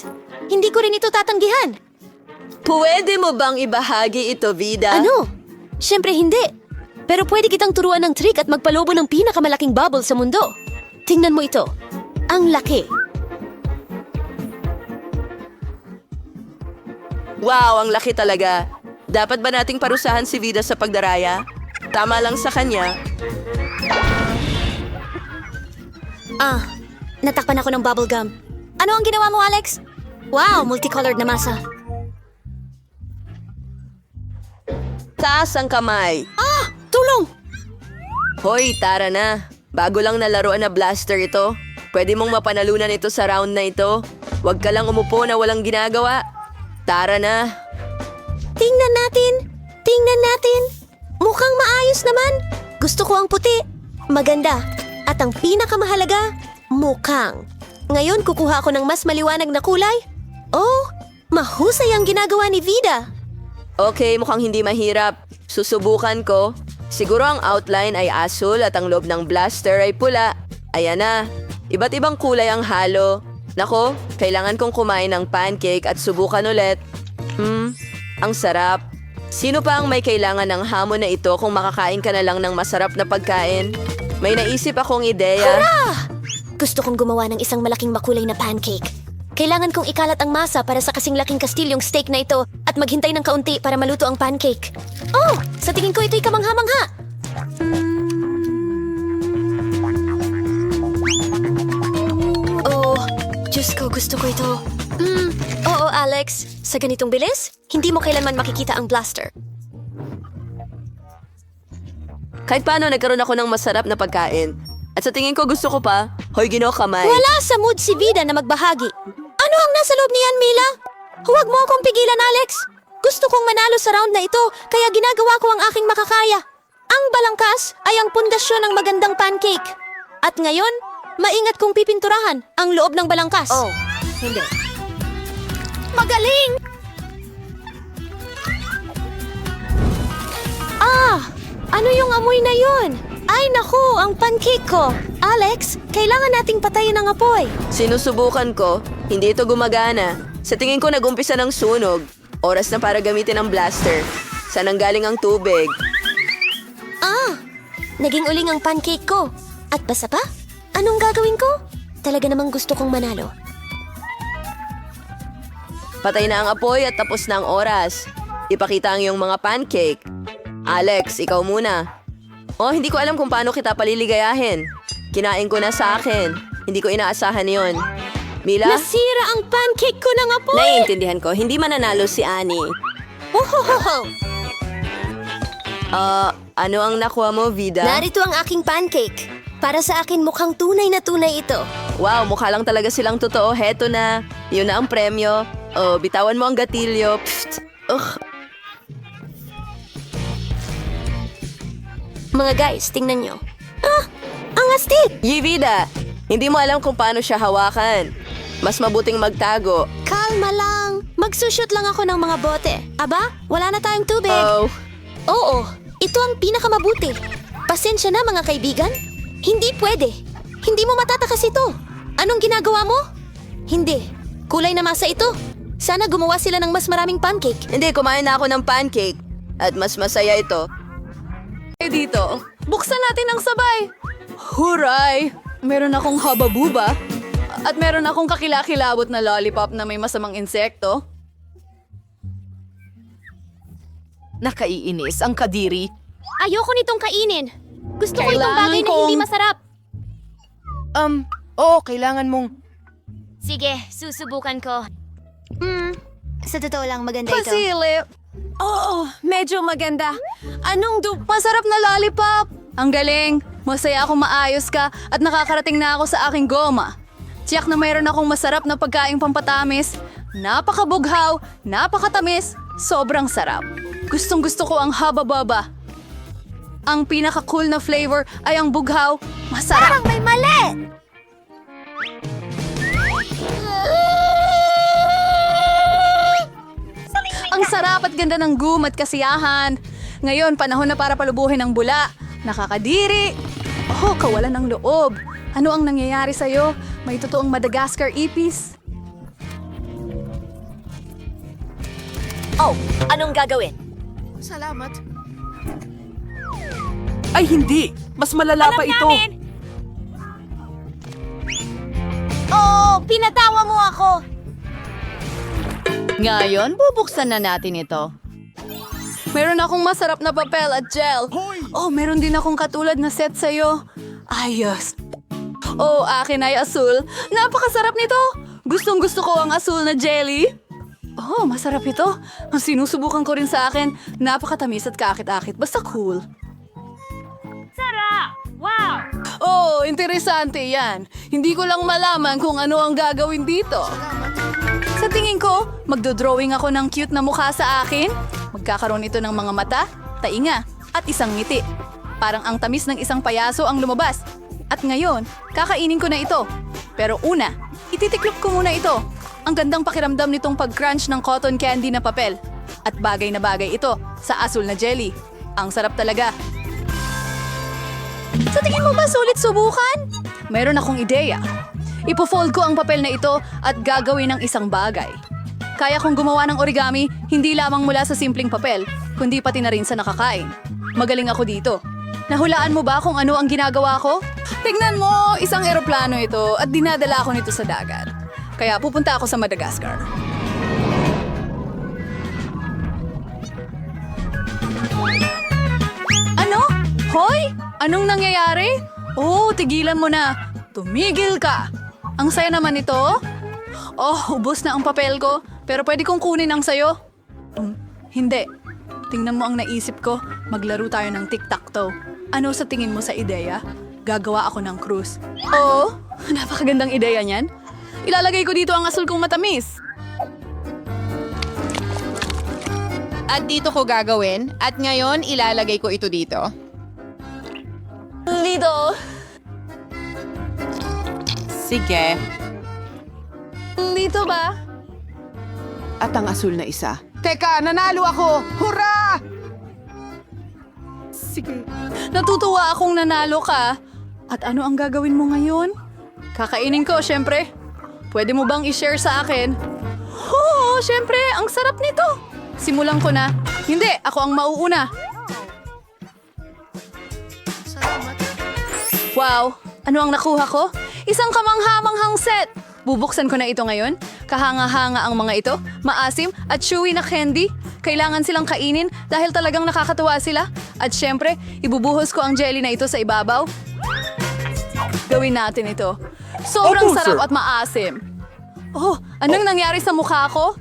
Hindi ko rin ito tatanggihan. Pwede mo bang ibahagi ito, Vida? Ano? Siyempre hindi. Pero pwede kitang turuan ng trick at magpalobo ng pinakamalaking bubble sa mundo. Tingnan mo ito. Ang laki. Wow, ang laki talaga. Dapat ba nating parusahan si Vida sa pagdaraya? Tama lang sa kanya. Natakpan ako ng bubble gum. Ano ang ginawa mo, Alex? Wow, multicolored na masa. Taas ang kamay. Tulong! Hoy, tara na. Bago lang na laruan na blaster ito. Pwede mong mapanalunan ito sa round na ito. Huwag ka lang umupo na walang ginagawa. Tara na. Tingnan natin. Tingnan natin. Mukhang maayos naman. Gusto ko ang puti. Maganda. At ang pinakamahalaga, mukhang. Ngayon kukuha ako ng mas maliwanag na kulay. Oh, mahusay ang ginagawa ni Vida. Okay, mukhang hindi mahirap. Susubukan ko. Siguro ang outline ay asul at ang loob ng blaster ay pula. Ayan na. Iba't ibang kulay ang halo. Nako, kailangan kong kumain ng pancake at subukan ulit. Ang sarap. Sino pa ang may kailangan ng hamon na ito kung makakain ka na lang ng masarap na pagkain? May naisip akong ideya. Hurrah! Gusto kong gumawa ng isang malaking makulay na pancake. Kailangan kong ikalat ang masa para sa kasing laking kastilyong steak na ito at maghintay ng kaunti para maluto ang pancake. Oh, sa tingin ko ito'y kamangha-mangha. Oh, Diyos ko, gusto ko ito. Oo, Alex. Sa ganitong bilis, hindi mo kailanman makikita ang blaster. Kahit paano, nagkaroon ako ng masarap na pagkain. At sa tingin ko gusto ko pa, hoy Ginoo kamay. Wala sa mood si Vida na magbahagi. Ano ang nasa loob niyan, Mila? Huwag mo akong pigilan, Alex. Gusto kong manalo sa round na ito, kaya ginagawa ko ang aking makakaya. Ang balangkas ay ang pundasyon ng magandang pancake. At ngayon, maingat kong pipinturahan ang loob ng balangkas. Oh, hindi. Magaling! Ano yung amoy na yun? Ay naku, ang pancake ko. Alex, kailangan nating patayin ang apoy. Sinusubukan ko, hindi ito gumagana. Sa tingin ko nag-umpisa ng sunog. Oras na para gamitin ang blaster. Saan ang galing ang tubig? Naging uling ang pancake ko. At basa pa? Anong gagawin ko? Talaga namang gusto kong manalo. Patay na ang apoy at tapos na ang oras. Ipakita ang iyong mga pancake. Alex, ikaw muna. Oh, hindi ko alam kung paano kita paliligayahin. Kinain ko na sa akin. Hindi ko inaasahan yon. Mila? Nasira ang pancake ko ng apoy! Naiintindihan ko, hindi mananalo si Annie. Ano ang nakuha mo, Vida? Narito ang aking pancake. Para sa akin mukhang tunay na tunay ito. Wow, mukha lang talaga silang totoo. Heto na. Yun na ang premyo. Oh, bitawan mo ang gatilyo. Psst. Mga guys, tingnan nyo. Ang astig! Vida, hindi mo alam kung paano siya hawakan. Mas mabuting magtago. Kalma lang. Magsushoot lang ako ng mga bote. Aba, wala na tayong tubig. Oo, ito ang pinakamabuti. Pasensya na mga kaibigan. Hindi pwede. Hindi mo matatakas ito. Anong ginagawa mo? Hindi. Kulay na masa ito. Sana gumawa sila ng mas maraming pancake. Hindi, kumain na ako ng pancake. At mas masaya ito. Dito, buksan natin ang sabay. Huray! Meron akong hababuba. At meron akong kakilakilabot na lollipop na may masamang insekto. Nakaiinis ang kadiri. Ayoko nitong kainin. Gusto ko itong bagay na hindi masarap. Oo, kailangan mong... Sige, susubukan ko. Sa totoo lang, maganda ito. Pasili. Oo, medyo maganda. Masarap na lollipop. Ang galing. Masaya akong maayos ka at nakakarating na ako sa aking goma. Tiyak na mayroon akong masarap na pagkaing pampatamis. Napakabughaw, napakatamis, sobrang sarap. Gustong gusto ko ang haba-baba. Ang pinaka-cool na flavor ay ang bughaw. Masarap. Parang may mali! Ang sarap at ganda ng gum at kasiyahan. Ngayon, panahon na para palubuhin ang bula. Nakakadiri. Oh, kawalan ng loob. Ano ang nangyayari sa'yo? May totoong Madagascar ipis. Oh, anong gagawin? Salamat. Ay hindi! Mas malala pa ito! Oh, pinatawa mo ako! Ngayon, bubuksan na natin ito. Meron akong masarap na papel at gel. Oh, meron din akong katulad na set sa'yo. Ayos. Oh, akin ay asul. Napakasarap nito. Gustong gusto ko ang asul na jelly. Oh, masarap ito. Ang sinusubukan ko rin sa akin. Napakatamis at kaakit-akit. Basta cool. Sarap! Wow! Oh, interesante yan. Hindi ko lang malaman kung ano ang gagawin dito. Sa tingin ko, magdodrawing ako ng cute na mukha sa akin. Magkakaroon ito ng mga mata, tainga, at isang ngiti. Parang ang tamis ng isang payaso ang lumabas. At ngayon, kakainin ko na ito. Pero una, ititiklop ko muna ito. Ang gandang pakiramdam nitong pag-crunch ng cotton candy na papel. At bagay na bagay ito sa asul na jelly. Ang sarap talaga. Sa tingin mo ba sulit subukan? Mayroon akong ideya. Ipo-fold ko ang papel na ito at gagawin ng isang bagay. Kaya kong gumawa ng origami hindi lamang mula sa simpleng papel, kundi pati na rin sa nakakain. Magaling ako dito. Nahulaan mo ba kung ano ang ginagawa ko? Tingnan mo, isang eroplano ito at dinadala ako nito sa dagat. Kaya pupunta ako sa Madagascar. Ano? Hoy! Anong nangyayari? Oh, tigilan mo na. Tumigil ka. Ang saya naman ito. Oh, ubos na ang papel ko. Pero pwede kong kunin ang sayo. Hindi. Tingnan mo ang naisip ko. Maglaro tayo ng tic-tac-toe. Ano sa tingin mo sa ideya? Gagawa ako ng cruise. Oh, napakagandang ideya niyan. Ilalagay ko dito ang asul kong matamis. At dito ko gagawin. At ngayon, ilalagay ko ito dito. Dito. Sige. Dito ba? At ang asul na isa. Teka, nanalo ako! Hurra! Sige. Natutuwa akong nanalo ka. At ano ang gagawin mo ngayon? Kakainin ko, syempre. Pwede mo bang i-share sa akin? Oo, syempre. Ang sarap nito. Simulan ko na. Hindi, ako ang mauuna. Wow, ano ang nakuha ko? Isang kamangha-manghang set. Bubuksan ko na ito ngayon. Kahanga-hanga ang mga ito, maasim at chewy na candy. Kailangan silang kainin dahil talagang nakakatuwa sila. At syempre, ibubuhos ko ang jelly na ito sa ibabaw. Gawin natin ito. Sobrang sarap at maasim. Oh, anong nangyari sa mukha ko?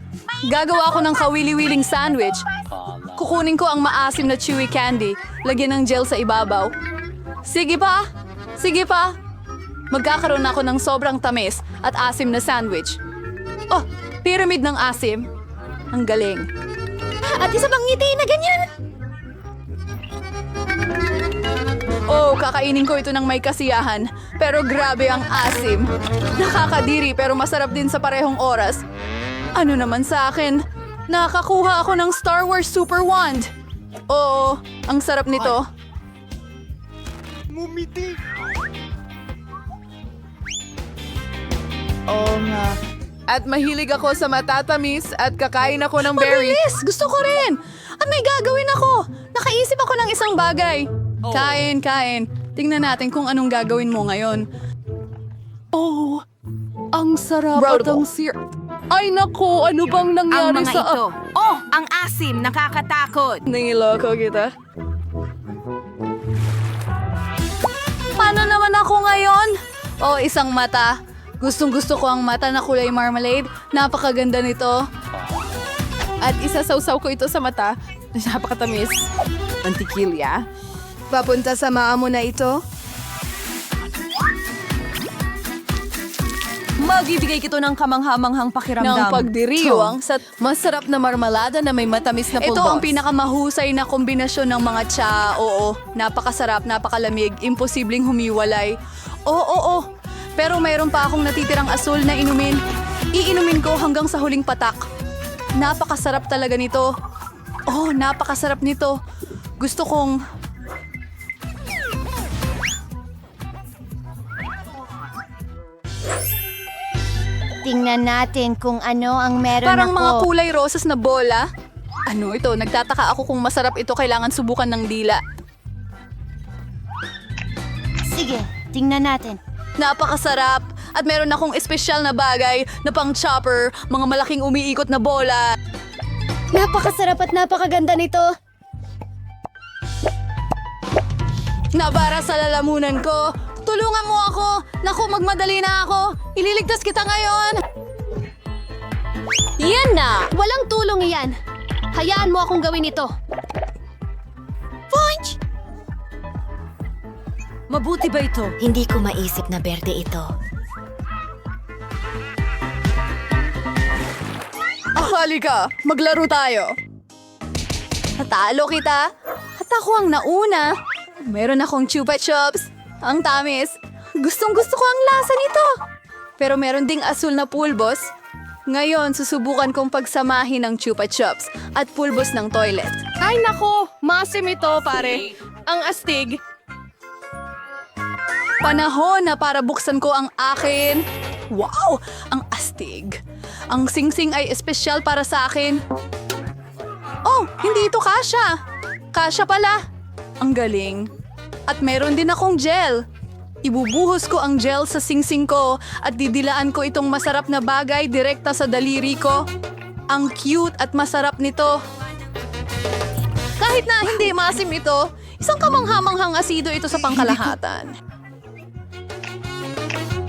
Gagawa ko ng kawili-wiling sandwich. Kukunin ko ang maasim na chewy candy, lagyan ng gel sa ibabaw. Sige pa! Sige pa! Magkakaroon ako ng sobrang tamis at asim na sandwich. Oh, pyramid ng asim. Ang galing. At isa pang ngiti na ganyan! Oh, kakainin ko ito ng may kasiyahan. Pero grabe ang asim. Nakakadiri pero masarap din sa parehong oras. Ano naman sa akin? Nakakuha ako ng Star Wars Super Wand. Oo, ang sarap nito. Ngumiti. Oo nga. At mahilig ako sa matatamis at kakain ako ng berry. Mabilis! Gusto ko rin! At may gagawin ako! Nakaisip ako ng isang bagay. Kain, kain. Tingnan natin kung anong gagawin mo ngayon. Oh, ang sarap at ang Ay naku, ano bang nangyari Ang mga ito. Oh, ang asim, nakakatakot. Nangiloko kita. Paano naman ako ngayon? Oh, isang mata. Gustong-gusto ko ang mata na kulay marmalade. Napakaganda nito. At isasawsaw ko ito sa mata. Napakatamis. Mantikilya. Papunta sa maa mo na ito. Magbibigay kito ng kamanghamanghang Ng pakiramdam. pagdiriwang sa... Masarap na marmalada na may matamis na pulbos. Ito ang pinakamahusay na kombinasyon ng mga tsa. Oo, napakasarap, napakalamig, imposibleng humiwalay. Oo. Pero mayroon pa akong natitirang asul na inumin. Iinumin ko hanggang sa huling patak. Napakasarap talaga nito. Oh, napakasarap nito. Gusto kong... Tingnan natin kung ano ang meron Parang ako. mga kulay rosas na bola. Ano ito? Nagtataka ako kung masarap ito. Kailangan subukan ng dila. Sige, tingnan natin. Napakasarap. At meron akong espesyal na bagay na pang chopper, mga malaking umiikot na bola. Napakasarap at napakaganda nito. Nabara sa lalamunan ko. Tulungan mo ako. Naku, magmadali na ako. Ililigtas kita ngayon. Yan na! Walang tulong iyan. Hayaan mo akong gawin ito. Punch! Mabuti ba ito? Hindi ko maisip na berde ito. Halika, maglaro tayo. Natalo kita. At ako ang nauna. Meron akong chupa chups. Ang tamis. Gustong-gusto ko ang lasa nito. Pero meron ding asul na pulbos. Ngayon, susubukan kong pagsamahin ang chupa chups at pulbos ng toilet. Ay nako, masim ito pare. Ang astig. Panahon na para buksan ko ang akin. Wow! Ang astig. Ang singsing ay espesyal para sa akin. Oh, hindi ito kasya. Kasya pala. Ang galing. At meron din akong gel. Ibubuhos ko ang gel sa singsing ko at didilaan ko itong masarap na bagay direkta sa daliri ko. Ang cute at masarap nito. Kahit na hindi maasim ito, isang kamanghamanghang asido ito sa pangkalahatan.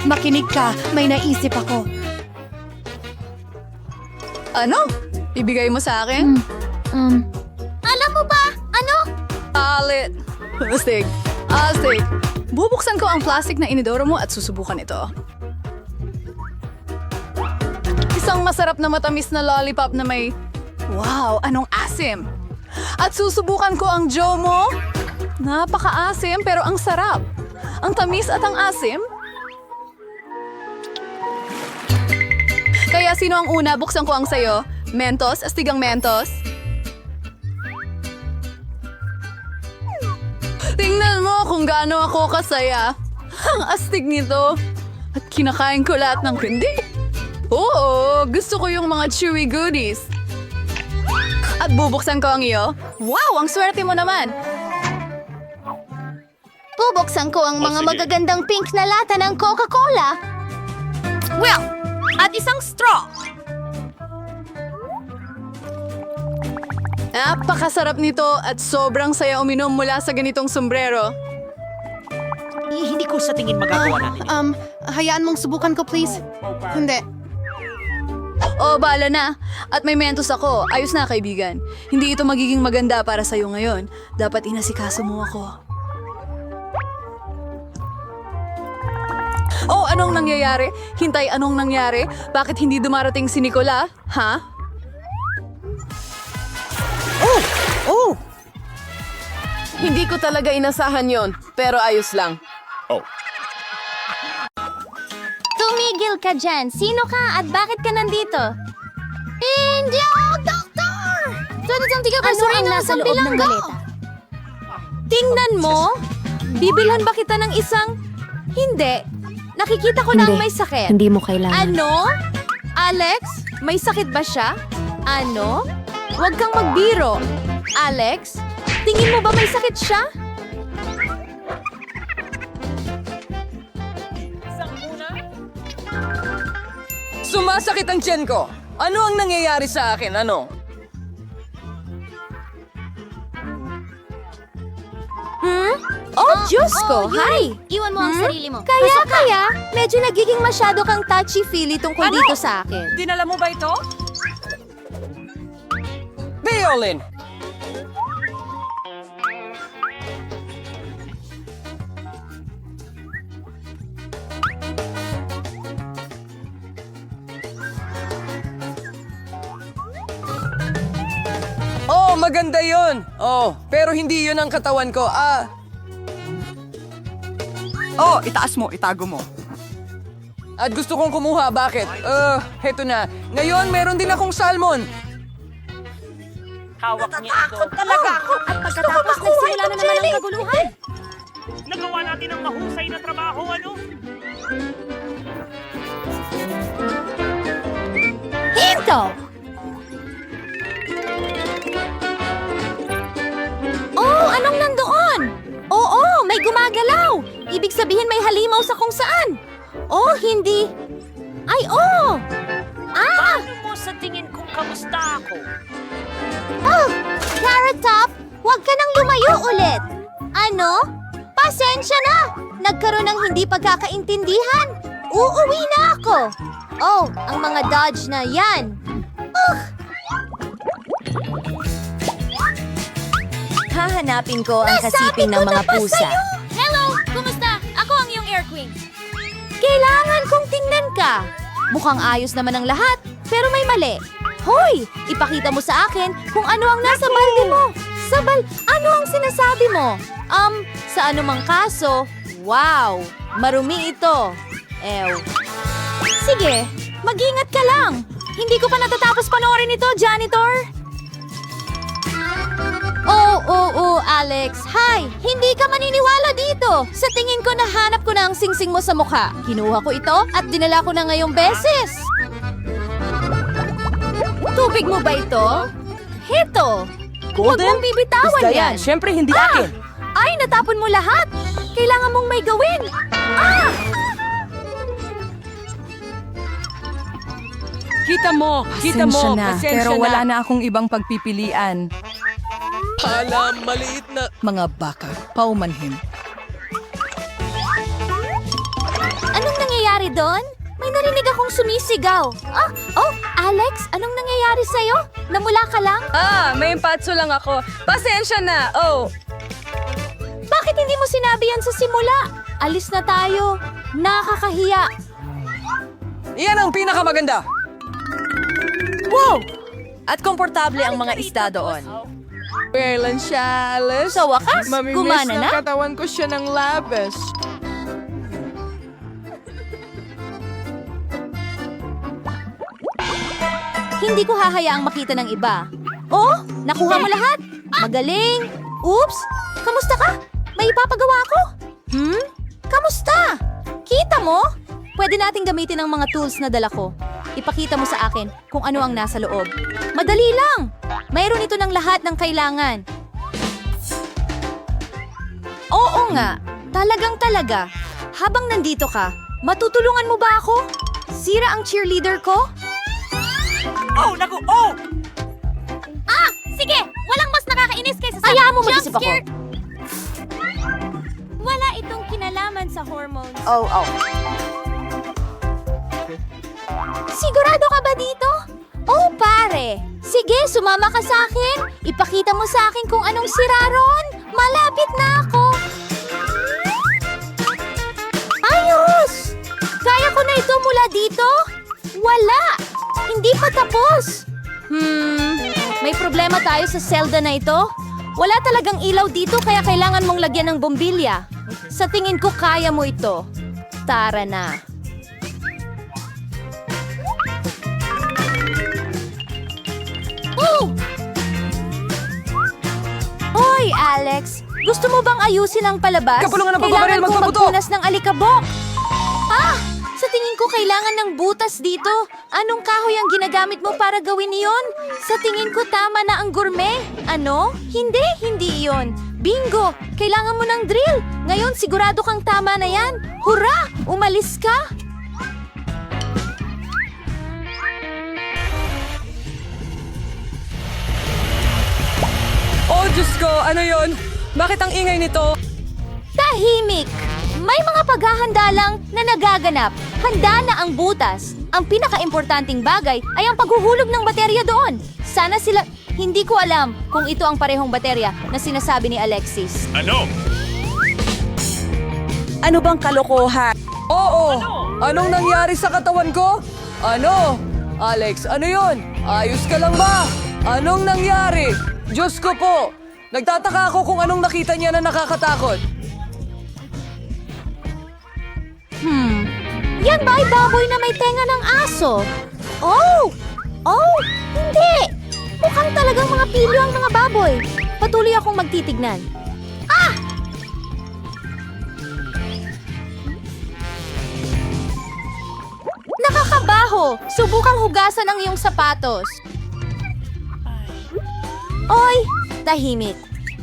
Makinig ka, may naisip ako. Ano? Ibigay mo sa akin? Alam mo ba? Ano? Alit. Astig. Astig. Bubuksan ko ang plastic na inidoro mo at susubukan ito. Isang masarap na matamis na lollipop na may... Wow, anong asim! At susubukan ko ang Joe mo. Napaka-asim pero ang sarap. Ang tamis at ang asim. Kaya sino ang una? Buksan ko ang sayo. Mentos? Astigang Mentos? Tingnan mo kung gaano ako kasaya. Ang astig nito. At kinakain ko lahat ng hindi. Oo, gusto ko yung mga chewy goodies. At bubuksan ko ang iyo. Wow, ang swerte mo naman. Bubuksan ko ang mga magagandang pink na lata ng Coca-Cola. Well, at isang straw. Napakasarap nito at sobrang saya uminom mula sa ganitong sombrero. Hindi ko sa tingin magagawa natin. Hayaan mong subukan ko please. Hindi. Oh, bala na. At may mentos ako. Ayos na, kaibigan. Hindi ito magiging maganda para sa'yo ngayon. Dapat inasikaso mo ako. Oh, anong nangyayari? Hintay, anong nangyari? Bakit hindi dumarating si Nicola? Ha? Oh! Hindi ko talaga inasahan yon, pero ayos lang. Tumigil ka dyan. Sino ka at bakit ka nandito? Hindi ako, Doktor! Ano ang nasa loob ng galeta? Tingnan mo! Bibilhan ba kita ng isang... Hindi. Nakikita ko na ang may sakit. Hindi mo kailangan. Ano? Alex? May sakit ba siya? Ano? Huwag kang magbiro. Alex? Tingin mo ba may sakit siya? Sumasakit ang tiyan ko. Ano ang nangyayari sa akin? Ano? Oh, Diyos ko, hi! Iwan mo ang sarili mo. Kaya, medyo nagiging masyado kang touchy-feely tungkol dito sa akin. Dinala mo ba ito? Violin! Oh, maganda yon. Oh, pero hindi yun ang katawan ko. Oh, itaas mo, itago mo. At gusto kong kumuha. Bakit? Heto na. Ngayon, meron din akong salmon. Hawak niya ito. Talaga ako. At pagkatapos nagsimula na naman ang kaguluhan. Nagawa natin ang mahusay na trabaho, ano? Hinto! Oh, anong nandoon? Oo, may gumagalaw. Ibig sabihin may halimaw sa kung saan. Oh, hindi. Ay, oh! Paano mo sa tingin kung kamusta ako? Oh, Carrot Top, huwag ka nang lumayo ulit. Ano? Pasensya na. Nagkaroon ng hindi pagkakaintindihan. Uuwi na ako. Oh, ang mga dodge na yan. Hahanapin ko ang kasiping ng mga pusa. Hello! Kumusta? Ako ang iyong Air Queen. Kailangan kong tingnan ka. Mukhang ayos naman ang lahat, pero may mali. Hoy, ipakita mo sa akin kung ano ang nasa balde mo. Ano ang sinasabi mo? Sa anumang kaso, wow, marumi ito. Ew. Sige, mag-ingat ka lang. Hindi ko pa natatapos panoorin ito, janitor. Oh, Alex. Hi! Hindi ka maniniwala dito. Sa tingin ko, nahanap ko na ang singsing mo sa mukha. Kinuha ko ito at dinala ko na ngayong beses. Tubig mo ba ito? Heto! Huwag mong bibitawan Basta yan. Siyempre hindi akin. Ay, natapon mo lahat. Kailangan mong may gawin. Kita mo, Pero wala na akong ibang pagpipilian. Maliit na. Mga baka, paumanhin. Anong nangyayari doon? May narinig akong sumisigaw. Alex, anong nangyayari sa'yo? Namula ka lang? May impatso lang ako. Pasensya na. Bakit hindi mo sinabi yan sa simula? Alis na tayo. Nakakahiya. Iyan ang pinakamaganda. Wow! At komportable ang mga isda doon. Kailan siya, Alice? Sa wakas, Mamimiss gumana ng na? katawan ko siya ng labis. Hindi ko hahayaang makita ng iba. Oh, nakuha mo lahat? Magaling. Oops, kamusta ka? May ipapagawa ako? Kamusta? Kita mo? Pwede nating gamitin ang mga tools na dala ko. Ipakita mo sa akin kung ano ang nasa loob. Madali lang! Mayroon ito ng lahat ng kailangan. Oo nga, talagang-talaga. Habang nandito ka, matutulungan mo ba ako? Sira ang cheerleader ko? Sige! Walang mas nakakainis kaysa sa Hayaan mo jump mag-isip ako. scare. Wala itong kinalaman sa hormones. Sigurado ka ba dito? Oh, pare! Sige, sumama ka sa akin. Ipakita mo sa akin kung anong sira ron. Malapit na ako. Ayos! Kaya ko na ito mula dito? Wala! Hindi pa tapos. May problema tayo sa selda na ito. Wala talagang ilaw dito kaya kailangan mong lagyan ng bombilya. Sa tingin ko kaya mo ito. Tara na. Hoy, Alex! Gusto mo bang ayusin ang palabas? Kapulungan ng Kailangan pagbabaril, kong magpaputo! magpunas ng alikabok. Sa tingin ko kailangan ng butas dito. Anong kahoy ang ginagamit mo para gawin iyon? Sa tingin ko tama na ang gourmet. Ano? Hindi iyon. Bingo! Kailangan mo ng drill. Ngayon sigurado kang tama na yan. Hurra! Umalis ka! Oh, Diyos ko, ano yon? Bakit ang ingay nito? Dahil Tahimik! May mga paghahanda lang na nagaganap. Handa na ang butas. Ang pinaka-importanting bagay ay ang paghuhulog ng baterya doon. Sana sila... Hindi ko alam kung ito ang parehong baterya na sinasabi ni Alexis. Ano? Ano bang kalokohan? Oo! Anong nangyari sa katawan ko? Ano? Alex, ano yon? Ayos ka lang ba? Anong nangyari? Diyos ko po! Nagtataka ako kung anong nakita niya na nakakatakot. Yan ba ay baboy na may tenga ng aso? Oh! Oh! Hindi! Mukhang talagang mga pilyo ang mga baboy. Patuloy akong magtitignan. Ah! Nakakabaho! Subukang hugasan ang iyong sapatos. Oy! Tahimik.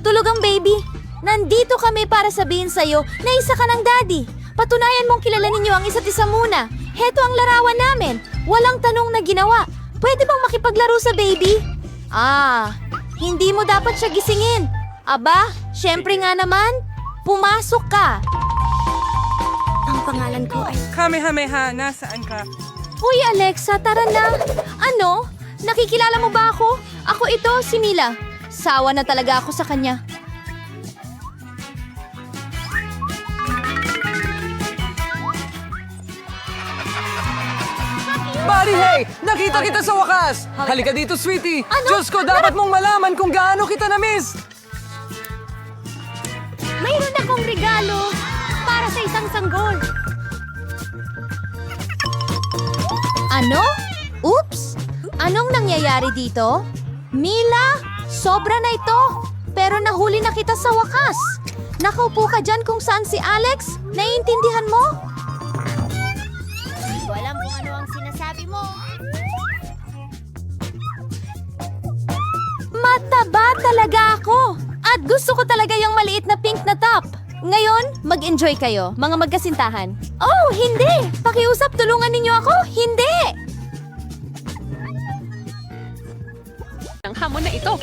Tulog ang baby. Nandito kami para sabihin sa'yo na isa ka ng daddy. Patunayan mong kilala ninyo ang isa't isa muna. Heto ang larawan namin. Walang tanong na ginawa. Pwede bang makipaglaro sa baby? Hindi mo dapat siya gisingin. Aba, syempre nga naman. Pumasok ka. Ang pangalan ko ay... Kamehameha, nasaan ka? Uy, Alexa, tara na. Ano? Nakikilala mo ba ako? Ako ito, si Mila. Sawa na talaga ako sa kanya. Buddy, hey! Nakita kita sa wakas! Halika dito, sweetie! Diyos ko, dapat mong malaman kung gaano kita na-miss! Mayroon akong regalo para sa isang sanggol. Ano? Oops! Anong nangyayari dito? Mila, sobra na ito. Pero nahuli na kita sa wakas. Nakaupo ka dyan kung saan si Alex. Naiintindihan mo? Hindi ko alam kung ano ang sinasabi mo. Mataba talaga ako. At gusto ko talaga yung maliit na pink na top. Ngayon, mag-enjoy kayo, mga magkasintahan. Oh, hindi! Pakiusap, tulungan ninyo ako? Hindi! Ang hamon na ito.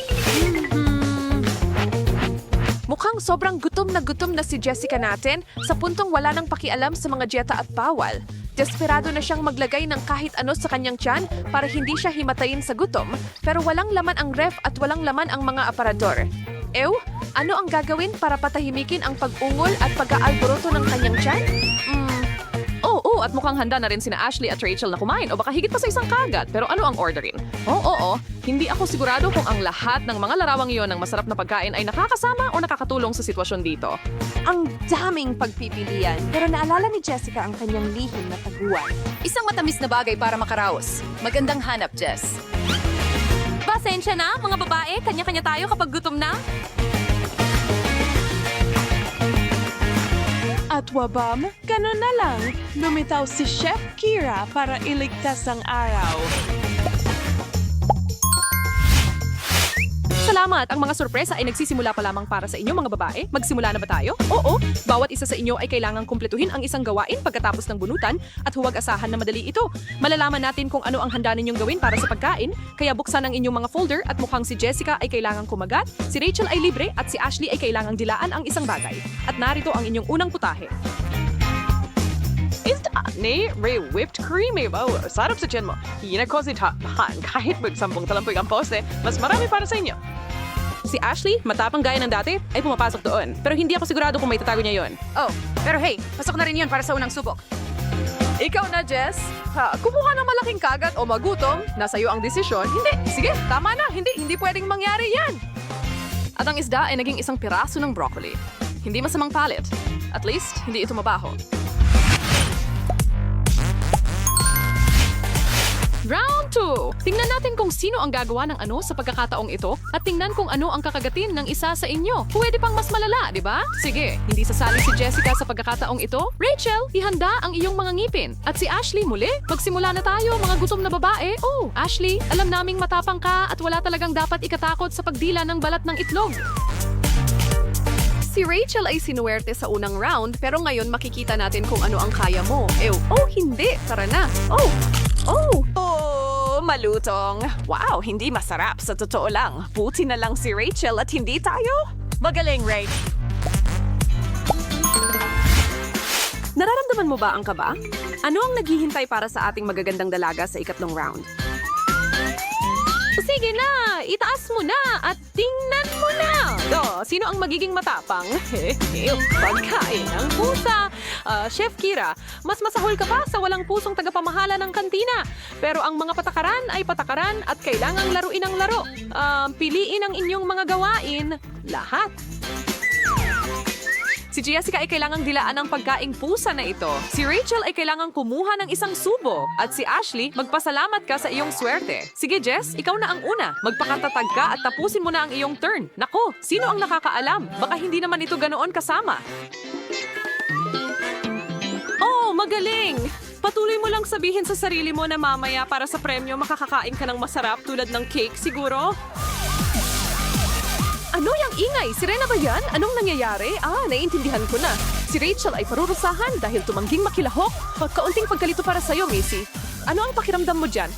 Mukhang sobrang gutom na si Jessica natin sa puntong wala nang pakialam sa mga dieta at bawal. Desperado na siyang maglagay ng kahit ano sa kanyang tiyan para hindi siya himatayin sa gutom, pero walang laman ang ref at walang laman ang mga aparador. Ew, ano ang gagawin para patahimikin ang pag-ungol at pag-aalboroto ng kanyang tiyan? At mukhang handa na rin sina Ashley at Rachel na kumain o baka higit pa sa isang kagat. Pero ano ang orderin? Oo, hindi ako sigurado kung ang lahat ng mga larawang iyon ng masarap na pagkain ay nakakasama o nakakatulong sa sitwasyon dito. Ang daming pagpipilian, pero naalala ni Jessica ang kanyang lihim na taguan. Isang matamis na bagay para makaraos. Magandang hanap, Jess. Pasensya na, mga babae. Kanya-kanya tayo kapag gutom na. At wabam, ganun na lang. Lumitaw si Chef Kira para iligtas ang araw. Salamat! Ang mga sorpresa ay nagsisimula pa lamang para sa inyo mga babae. Magsimula na ba tayo? Oo! Bawat isa sa inyo ay kailangang kumpletuhin ang isang gawain pagkatapos ng bunutan at huwag asahan na madali ito. Malalaman natin kung ano ang handa ninyong gawin para sa pagkain, kaya buksan ang inyong mga folder at mukhang si Jessica ay kailangang kumagat, si Rachel ay libre at si Ashley ay kailangang dilaan ang isang bagay. At narito ang inyong unang putahe. Whipped cream sarap sa tiyan mo. Hinagkositahan kahit magsampung talampog ang poste, mas marami para sa inyo. Si Ashley, matapang gaya ng dati, ay pumapasok doon. Pero hindi ako sigurado kung may tatago niya yon. Oh, pero hey, pasok na rin yun para sa unang subok. Ikaw na, Jess. Kumuha ng malaking kagat o magutom, nasa iyo ang desisyon. Hindi, sige, tama na. Hindi pwedeng mangyari yan. At ang isda ay naging isang piraso ng broccoli. Hindi masamang palit. At least, hindi ito mabaho. Round 2! Tingnan natin kung sino ang gagawa ng ano sa pagkakataong ito at tingnan kung ano ang kakagatin ng isa sa inyo. Pwede pang mas malala, di ba? Sige, hindi sasali si Jessica sa pagkakataong ito. Rachel, ihanda ang iyong mga ngipin. At si Ashley muli, magsimula na tayo mga gutom na babae. Oh, Ashley, alam naming matapang ka at wala talagang dapat ikatakot sa pagdila ng balat ng itlog. Si Rachel ay sinuwerte sa unang round pero ngayon makikita natin kung ano ang kaya mo. Oh, hindi. Tara na. Oh, malutong. Wow, hindi masarap sa totoo lang. Buti na lang si Rachel at hindi tayo. Magaling, Ray. Nararamdaman mo ba ang kaba? Ano ang naghihintay para sa ating magagandang dalaga sa ikatlong round? Sige na, itaas mo na at tingnan mo na. Sino ang magiging matapang? Pagkain ng pusa. Chef Kira, mas masahol ka pa sa walang pusong tagapamahala ng kantina. Pero ang mga patakaran ay patakaran at kailangang laruin ang laro. Piliin ang inyong mga gawain. Lahat. Si Jessica ay kailangang dilaan ng pagkaing pusa na ito. Si Rachel ay kailangang kumuha ng isang subo. At si Ashley, magpasalamat ka sa iyong swerte. Sige Jess, ikaw na ang una. Magpakatatag ka at tapusin mo na ang iyong turn. Nako, sino ang nakakaalam? Baka hindi naman ito ganoon kasama. Oh, magaling! Patuloy mo lang sabihin sa sarili mo na mamaya para sa premyo makakakain ka ng masarap tulad ng cake siguro. Ano yung ingay? Sirena ba yan? Anong nangyayari? Naiintindihan ko na. Si Rachel ay parurusahan dahil tumangging makilahok. Kaunting pagkalito para sa'yo, Macy. Ano ang pakiramdam mo dyan?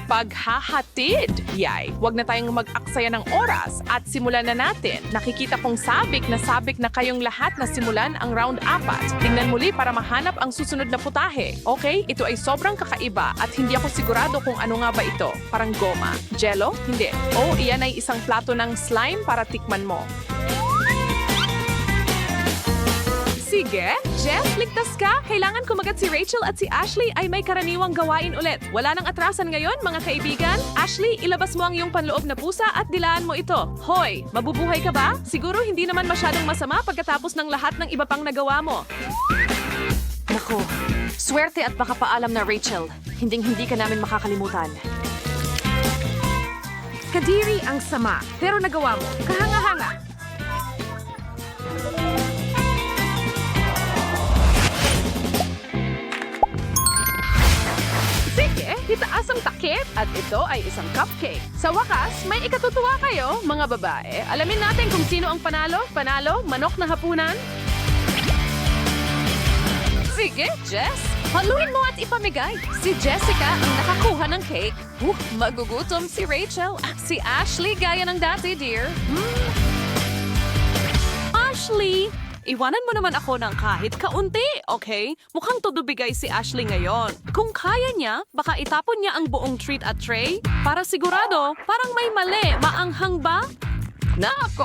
Paghahatid. Yay, wag na tayong mag-aksaya ng oras at simulan na natin. Nakikita kong sabik na kayong lahat na simulan ang round 4. Tingnan muli para mahanap ang susunod na putahe. Okay, ito ay sobrang kakaiba at hindi ako sigurado kung ano nga ba ito. Parang goma. Jello? Hindi. Oh, iyan ay isang plato ng slime para tikman mo. Sige, Jeff, ligtas ka. Kailangan kumagat si Rachel at si Ashley ay may karaniwang gawain ulit. Wala nang atrasan ngayon, mga kaibigan. Ashley, ilabas mo ang iyong panloob na pusa at dilaan mo ito. Hoy, mabubuhay ka ba? Siguro hindi naman masyadong masama pagkatapos ng lahat ng iba pang nagawa mo. Nako, swerte at baka paalam na Rachel. Hinding-hindi ka namin makakalimutan. Kadiri ang sama, pero nagawa mo. Kahanga-hanga. Sige, itaas ang takip at ito ay isang cupcake. Sa wakas, may ikatutuwa kayo, mga babae. Alamin natin kung sino ang panalo. Panalo, manok na hapunan. Sige, Jess. Haluin mo at ipamigay. Si Jessica ang nakakuha ng cake. Magugutom si Rachel. Si Ashley gaya ng dati, dear. Ashley! Iwanan mo naman ako ng kahit kaunti, okay? Mukhang tudubigay si Ashley ngayon. Kung kaya niya, baka itapon niya ang buong treat at tray. Para sigurado, parang may mali. Maanghang ba? Nako!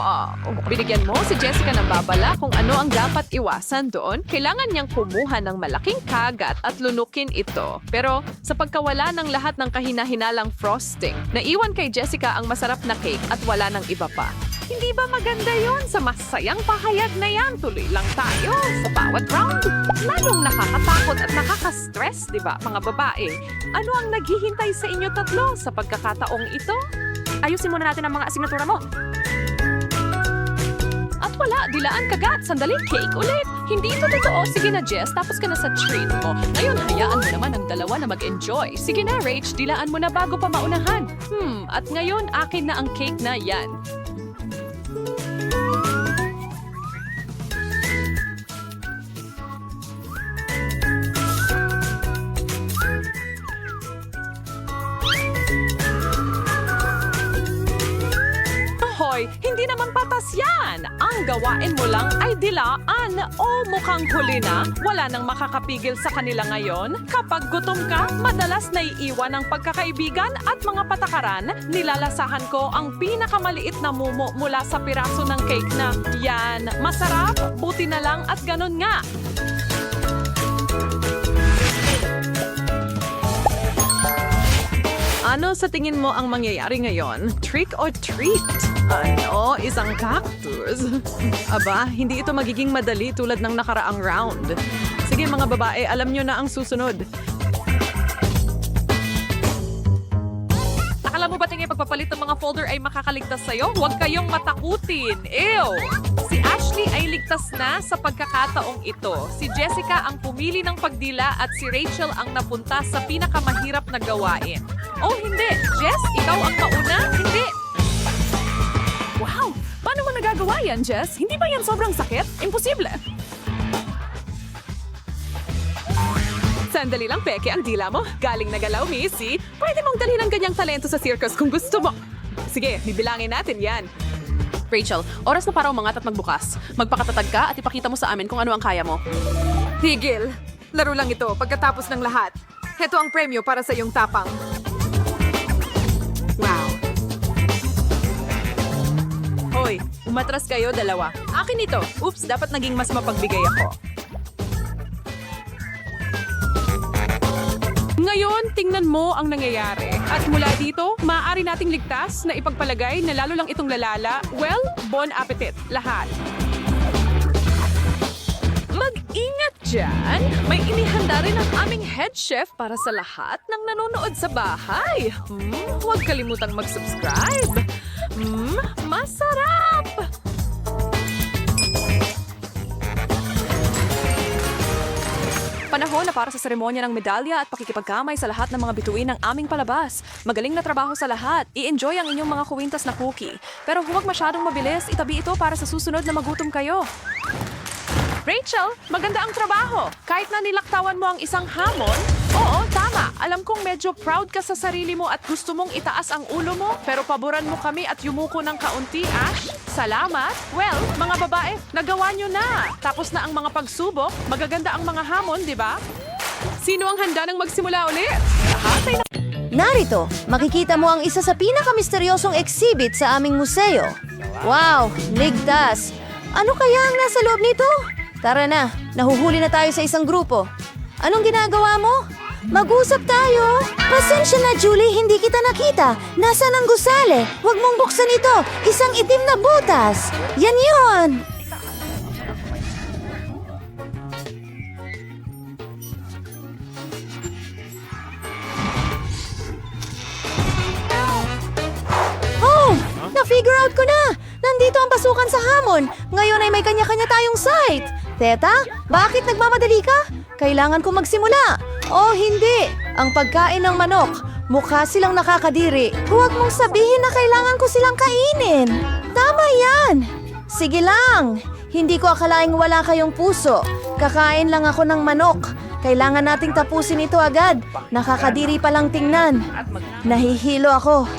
Binigyan mo si Jessica ng babala kung ano ang dapat iwasan doon. Kailangan niyang kumuha ng malaking kagat at lunukin ito. Pero sa pagkawala ng lahat ng kahina-hinalang frosting, naiwan kay Jessica ang masarap na cake at wala ng iba pa. Hindi ba maganda yon? Sa masayang pahayag na yan, tuloy lang tayo sa bawat round. Lalong nakakatakot at nakaka-stress, di ba, mga babae? Ano ang naghihintay sa inyo tatlo sa pagkakataong ito? Ayusin muna natin ang mga asignatura mo. At wala, dilaan kagat. Sandali, cake ulit. Hindi ito totoo. Sige na, Jess, tapos ka na sa treat mo. Ngayon, hayaan mo naman ang dalawa na mag-enjoy. Sige na, Rach, dilaan mo na bago pa maunahan. At ngayon, akin na ang cake na yan. Hoy, hindi naman patas yan. Ang gawain mo lang ay dilaan o mukhang huli na. Wala nang makakapigil sa kanila ngayon. Kapag gutom ka, madalas naiiwan ang pagkakaibigan at mga patakaran. Nilalasahan ko ang pinakamaliit na mumo mula sa piraso ng cake na yan. Masarap, buti na lang at ganun nga. Ano sa tingin mo ang mangyayari ngayon? Trick or treat? Ano? Isang cactus? Aba, hindi ito magiging madali tulad ng nakaraang round. Sige mga babae, alam nyo na ang susunod. Akala mo ba tingin pagpapalit ng mga folder ay makakaligtas sa'yo? Huwag kayong matakutin. Ew! Si Ashley ay ligtas na sa pagkakataong ito. Si Jessica ang pumili ng pagdila at si Rachel ang napunta sa pinakamahirap na gawain. Oh, hindi! Jess, ikaw ang mauna? Hindi! Wow! Paano mo nagagawa yan, Jess? Hindi ba yan sobrang sakit? Imposible! Sa Sandali lang, Peke, ang dila mo. Galing na galaw, Missy. Pwede mong dalhin ang ganyang talento sa circus kung gusto mo. Sige, bibilangin natin yan. Rachel, oras na para umangat at magbukas. Magpakatatag ka at ipakita mo sa amin kung ano ang kaya mo. Tigil. Laro lang ito pagkatapos ng lahat. Heto ang premyo para sa iyong tapang. Wow. Hoy, umatras kayo dalawa. Akin ito. Oops, dapat naging mas mapagbigay ako. Ngayon, tingnan mo ang nangyayari. At mula dito, maaari nating ligtas na ipagpalagay na lalo lang itong lalala. Well, bon appetit. Lahat. Mag-ingat dyan! May inihanda rin ang aming head chef para sa lahat ng nanonood sa bahay. Huwag kalimutang mag-subscribe. Masarap! Panahon na para sa seremonya ng medalya at pakikipagkamay sa lahat ng mga bituin ng aming palabas. Magaling na trabaho sa lahat. I-enjoy ang inyong mga kuwintas na cookie. Pero huwag masyadong mabilis. Itabi ito para sa susunod na magutom kayo. Rachel, maganda ang trabaho. Kahit na nilaktawan mo ang isang hamon, oo, tama. Alam kong medyo proud ka sa sarili mo at gusto mong itaas ang ulo mo, pero paboran mo kami at yumuko ng kaunti, Ash. Salamat. Well, mga babae, nagawa nyo na. Tapos na ang mga pagsubok, magaganda ang mga hamon, di ba? Sino ang handa ng magsimula ulit? Lahat ay Narito, makikita mo ang isa sa pinakamisteryosong exhibit sa aming museo. Wow, ligtas. Ano kaya ang nasa loob nito? Tara na, nahuhuli na tayo sa isang grupo. Anong ginagawa mo? Mag-usap tayo. Pasensya na, Julie, hindi kita nakita. Nasaan ang gusali? Huwag mong buksan ito. Isang itim na butas. Yan yon. Oh, na-figure out ko na. Nandito ang pasukan sa hamon. Ngayon ay may kanya-kanya tayong site. Teta, bakit nagmamadali ka? Kailangan ko magsimula. Oh, hindi. Ang pagkain ng manok. Mukha silang nakakadiri. Huwag mong sabihin na kailangan ko silang kainin. Tama yan. Sige lang. Hindi ko akalaing wala kayong puso. Kakain lang ako ng manok. Kailangan nating tapusin ito agad. Nakakadiri palang tingnan. Nahihilo ako.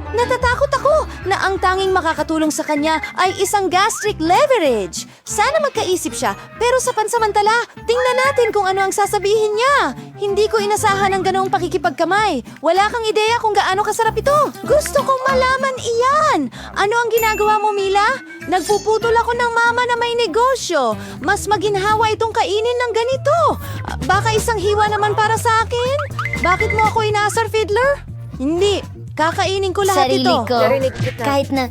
Natatakot ako na ang tanging makakatulong sa kanya ay isang gastric leverage. Sana magkaisip siya, pero sa pansamantala, tingnan natin kung ano ang sasabihin niya. Hindi ko inasahan ang ganoong pakikipagkamay. Wala kang ideya kung gaano kasarap ito. Gusto kong malaman iyan. Ano ang ginagawa mo, Mila? Nagpuputol ako ng mama na may negosyo. Mas maginhawa itong kainin ng ganito. Baka isang hiwa naman para sa akin? Bakit mo ako inaasar, Fiddler? Hindi. Kakainin ko lahat Sarili ito. ko. Kahit na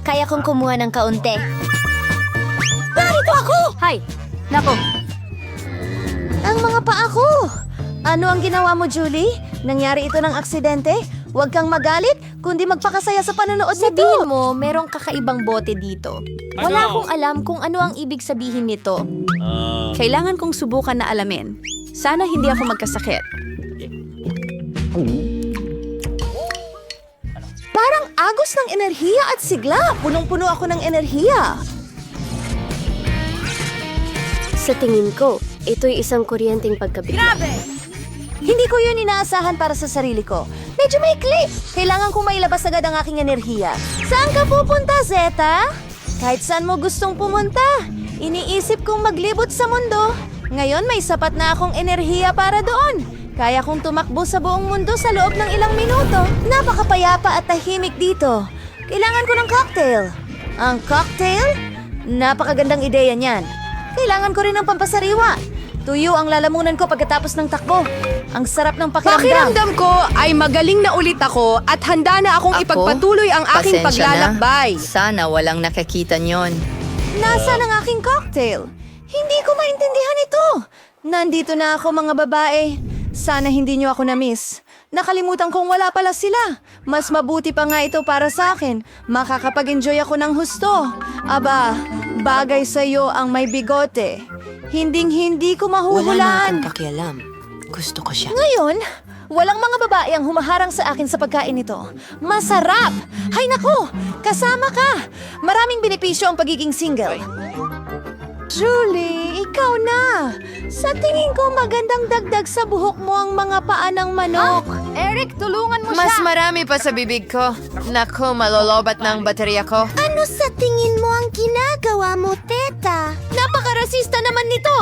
kaya kong kumuha ng kaunti. Narito ako! Hay! Nako! Ang mga paa ko! Ano ang ginawa mo, Julie? Nangyari ito ng aksidente? Huwag kang magalit, kundi magpakasaya sa panonood nito. Sabihin mo, merong kakaibang bote dito. Wala akong alam kung ano ang ibig sabihin nito. Kailangan kong subukan na alamin. Sana hindi ako magkasakit. Parang agos ng enerhiya at sigla. Punong-puno ako ng enerhiya. Sa tingin ko, ito'y isang kuryenteng pagkabigla. Hindi ko yun inaasahan para sa sarili ko. Medyo maikli. Kailangan kong mailabas agad ang aking enerhiya. Saan ka pupunta, Zeta? Kahit saan mo gustong pumunta. Iniisip kong maglibot sa mundo. Ngayon may sapat na akong enerhiya para doon. Kaya kong tumakbo sa buong mundo sa loob ng ilang minuto. Napakapayapa at tahimik dito. Kailangan ko ng cocktail. Ang cocktail? Napakagandang ideya niyan. Kailangan ko rin ng pampasariwa. Tuyo ang lalamunan ko pagkatapos ng takbo. Ang sarap ng pakiramdam. Pakiramdam ko ay magaling na ulit ako at handa na akong ipagpatuloy ang aking paglalakbay. Sana walang nakakita nyon. Nasaan ang aking cocktail? Hindi ko maintindihan ito. Nandito na ako, mga babae. Sana hindi niyo ako na-miss. Nakalimutan kong wala pala sila. Mas mabuti pa nga ito para sa akin. Makakapag-enjoy ako ng husto. Aba, bagay sa iyo ang may bigote. Hinding-hindi ko mahuhulaan. Pakialam. Gusto ko siya. Ngayon, walang mga babae ang humaharang sa akin sa pagkain nito. Masarap! Hay nako! Kasama ka! Maraming benepisyo ang pagiging single. Julie, ikaw na. Sa tingin ko magandang dagdag sa buhok mo ang mga paa ng manok. Eric, tulungan mo Mas siya! marami pa sa bibig ko. Naku, malolobat na ang baterya ko. Ano sa tingin mo ang ginagawa mo, Teta? Napakarasista naman nito!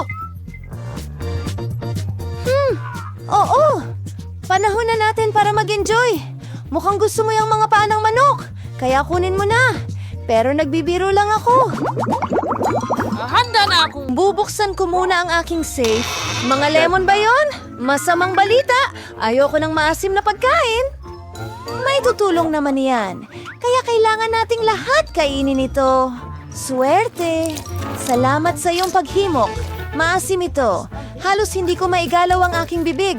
Oo. Panahon na natin para mag-enjoy. Mukhang gusto mo yung mga paa ng manok. Kaya kunin mo na. Pero nagbibiro lang ako. Handa na akong... Bubuksan ko muna ang aking safe. Mga lemon ba yon? Masamang balita. Ayoko ng maasim na pagkain. May tutulong naman yan. Kaya kailangan nating lahat kainin ito. Swerte. Salamat sa iyong paghimok. Maasim ito. Halos hindi ko maigalaw ang aking bibig.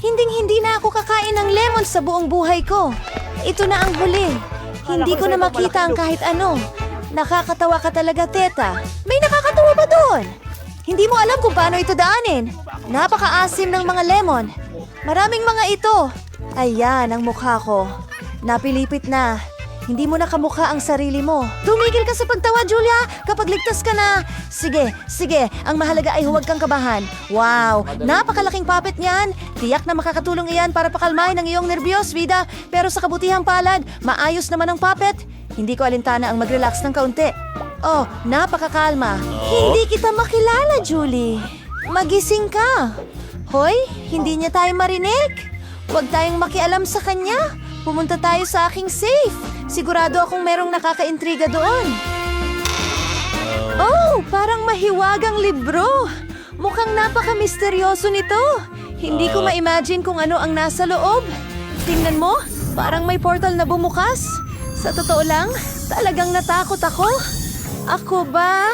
Hinding-hindi na ako kakain ng lemon sa buong buhay ko. Ito na ang huli. Hindi ko na makita ang kahit ano. Nakakatawa ka talaga, Teta. May nakakatawa ba doon? Hindi mo alam kung paano ito daanin. Napakaasim ng mga lemon. Maraming mga ito. Ayan ang mukha ko. Napilipit na. Hindi mo na kamukha ang sarili mo. Tumigil ka sa pagtawa, Julia, kapag ligtas ka na. Sige. Ang mahalaga ay huwag kang kabahan. Wow, napakalaking puppet niyan. Tiyak na makakatulong iyan para pakalmahin ang iyong nerbiyos, Vida. Pero sa kabutihang palad, maayos naman ang puppet. Hindi ko alintana ang mag-relax ng kaunti. Oh, napakakalma. Hindi kita makilala, Julie. Magising ka. Hoy, hindi niya tayo marinig. Huwag tayong makialam sa kanya. Pumunta tayo sa aking safe. Sigurado akong merong nakakaintriga doon. Oh, parang mahiwagang libro. Mukhang napaka-misteryoso nito. Hindi ko ma-imagine kung ano ang nasa loob. Tingnan mo, parang may portal na bumukas. Sa totoo lang, talagang natakot ako. Ako ba?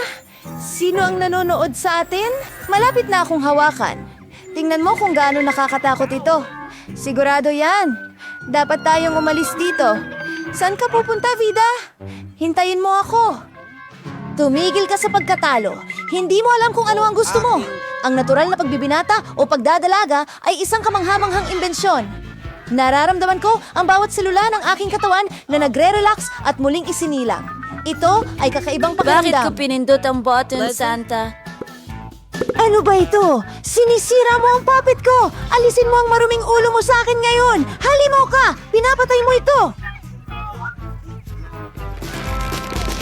Sino ang nanonood sa atin? Malapit na akong hawakan. Tingnan mo kung gaano nakakatakot ito. Sigurado yan. Dapat tayong umalis dito. Saan ka pupunta, Vida? Hintayin mo ako. Tumigil ka sa pagkatalo. Hindi mo alam kung ano ang gusto mo. Ang natural na pagbibinata o pagdadalaga ay isang kamanghamanghang imbensyon. Nararamdaman ko ang bawat selula ng aking katawan na nagre-relax at muling isinilang. Ito ay kakaibang pakiramdam. Bakit ko pinindot ang button, Santa? Ano ba ito? Sinisira mo ang puppet ko! Alisin mo ang maruming ulo mo sa akin ngayon! Halimaw ka! Pinapatay mo ito!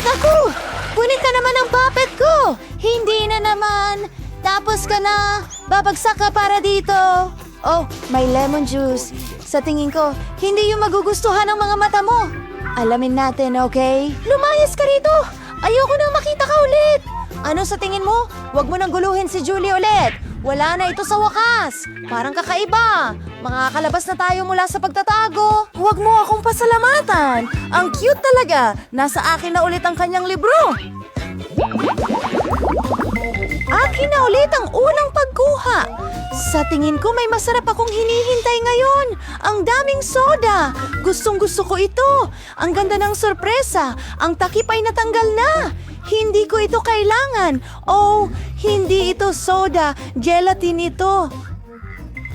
Naku! Punit na naman ang puppet ko! Hindi na naman! Tapos ka na! Babagsak ka para dito! Oh, may lemon juice. Sa tingin ko, hindi yung magugustuhan ng mga mata mo. Alamin natin, okay? Lumayas ka rito! Ayoko nang makita ka ulit! Ano sa tingin mo? Huwag mo nang guluhin si Julie ulit. Wala na ito sa wakas. Parang kakaiba. Makakalabas na tayo mula sa pagtatago. Huwag mo akong pasalamatan. Ang cute talaga. Nasa akin na ulit ang kanyang libro. Akin na ulit ang unang pagkuha. Sa tingin ko may masarap akong hinihintay ngayon. Ang daming soda. Gustong-gusto ko ito. Ang ganda ng sorpresa. Ang takip ay natanggal na. Hindi ko ito kailangan. Oh, hindi ito soda. Gelatin ito.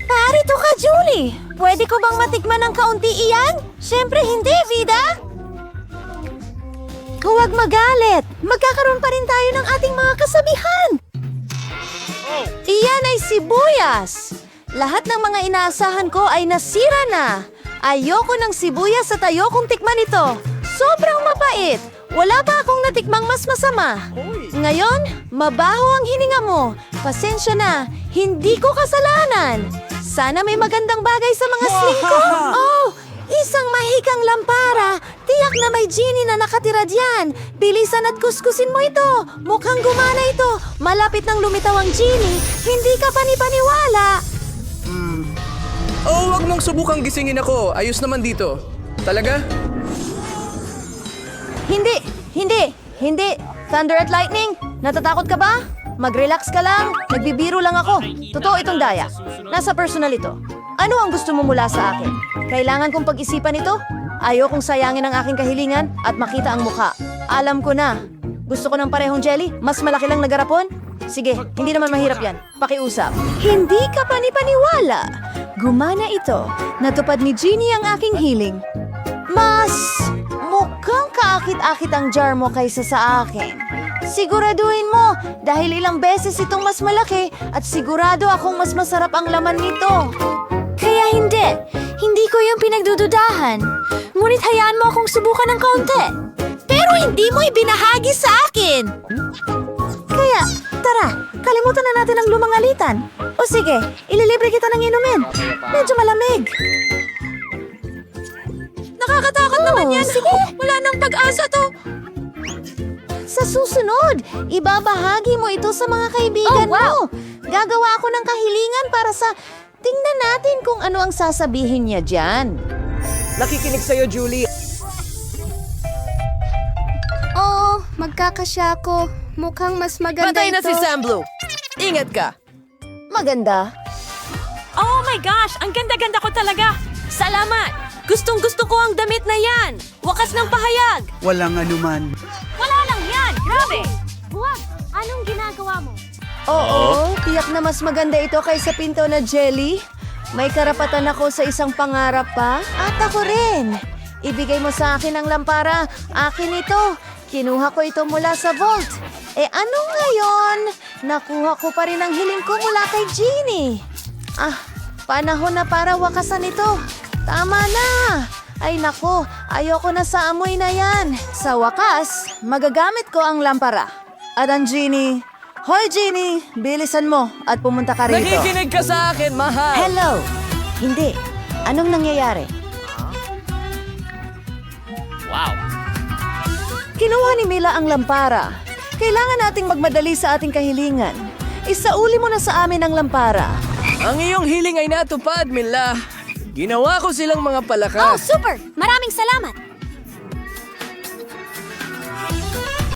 Parito ka, Julie. Pwede ko bang matikman ng kaunti iyan? Siyempre hindi, Vida. Huwag magalit. Magkakaroon pa rin tayo ng ating mga kasabihan. Iyan ay sibuyas. Lahat ng mga inaasahan ko ay nasira na. Ayoko ng sibuyas at ayokong tikman ito. Sobrang mapait. Wala pa akong natikmang mas masama. Ngayon, mabaho ang hininga mo. Pasensya na, hindi ko kasalanan. Sana may magandang bagay sa mga sling ko. Oh, isang mahikang lampara. Tiyak na may genie na nakatira diyan. Bilisan at kuskusin mo ito. Mukhang gumana ito. Malapit nang lumitaw ang genie. Hindi ka panipaniwala. Oh, wag mong subukang gisingin ako. Ayos naman dito. Talaga? Hindi. Thunder at lightning, natatakot ka ba? Mag-relax ka lang, nagbibiro lang ako. Totoo itong daya. Nasa personal ito. Ano ang gusto mo mula sa akin? Kailangan kong pag-isipan ito? Ayokong sayangin ang aking kahilingan at makita ang mukha. Alam ko na. Gusto ko ng parehong jelly? Mas malaki lang na garapon? Sige, hindi naman mahirap yan. Pakiusap. Hindi ka panipaniwala. Gumana ito. Natupad ni Genie ang aking hiling. Mas mukhang kaakit-akit ang jar mo kaysa sa akin. Siguraduhin mo dahil ilang beses itong mas malaki at sigurado akong mas masarap ang laman nito. Kaya hindi. Hindi ko yung pinagdududahan. Ngunit hayaan mo akong subukan ng kaunti. Pero hindi mo ibinahagi sa akin! Kaya, tara, kalimutan na natin ang lumang alitan. O sige, ililibre kita ng inumin. Medyo malamig. Nakakatakot naman yan. Sige. Wala nang pag-asa to. Sa susunod, ibabahagi mo ito sa mga kaibigan mo. Gagawa ako ng kahilingan para sa... Tingnan natin kung ano ang sasabihin niya dyan. Nakikinig sa'yo, Julie. Oo, magkakasya ko. Mukhang mas maganda Patay na ito. si Sam Blue. Ingat ka. Maganda. Oh my gosh! Ang ganda-ganda ko talaga! Salamat! Gustong-gusto ko ang damit na yan! Wakas ng pahayag! Walang anuman. Wala lang yan! Grabe! Huwag! Anong ginagawa mo? Oo, tiyak na mas maganda ito kaysa pinto na jelly. May karapatan ako sa isang pangarap pa. At ako rin. Ibigay mo sa akin ang lampara. Akin ito. Kinuha ko ito mula sa vault. Ano ngayon? Nakuha ko pa rin ang hiling ko mula kay Jeannie. Panahon na para wakasan ito. Tama na. Ay nako, ayoko na sa amoy na yan. Sa wakas, magagamit ko ang lampara. At ang Jeannie. Hoy Jeannie, bilisan mo at pumunta ka rito. Nakikinig ka sa akin, mahal. Hello. Hindi. Anong nangyayari? Wow. Kinuha ni Mila ang lampara. Kailangan nating magmadali sa ating kahilingan. Isauli mo na sa amin ang lampara. Ang iyong hiling ay natupad, Mila. Ginawa ko silang mga Oh, palaka. super! Maraming salamat!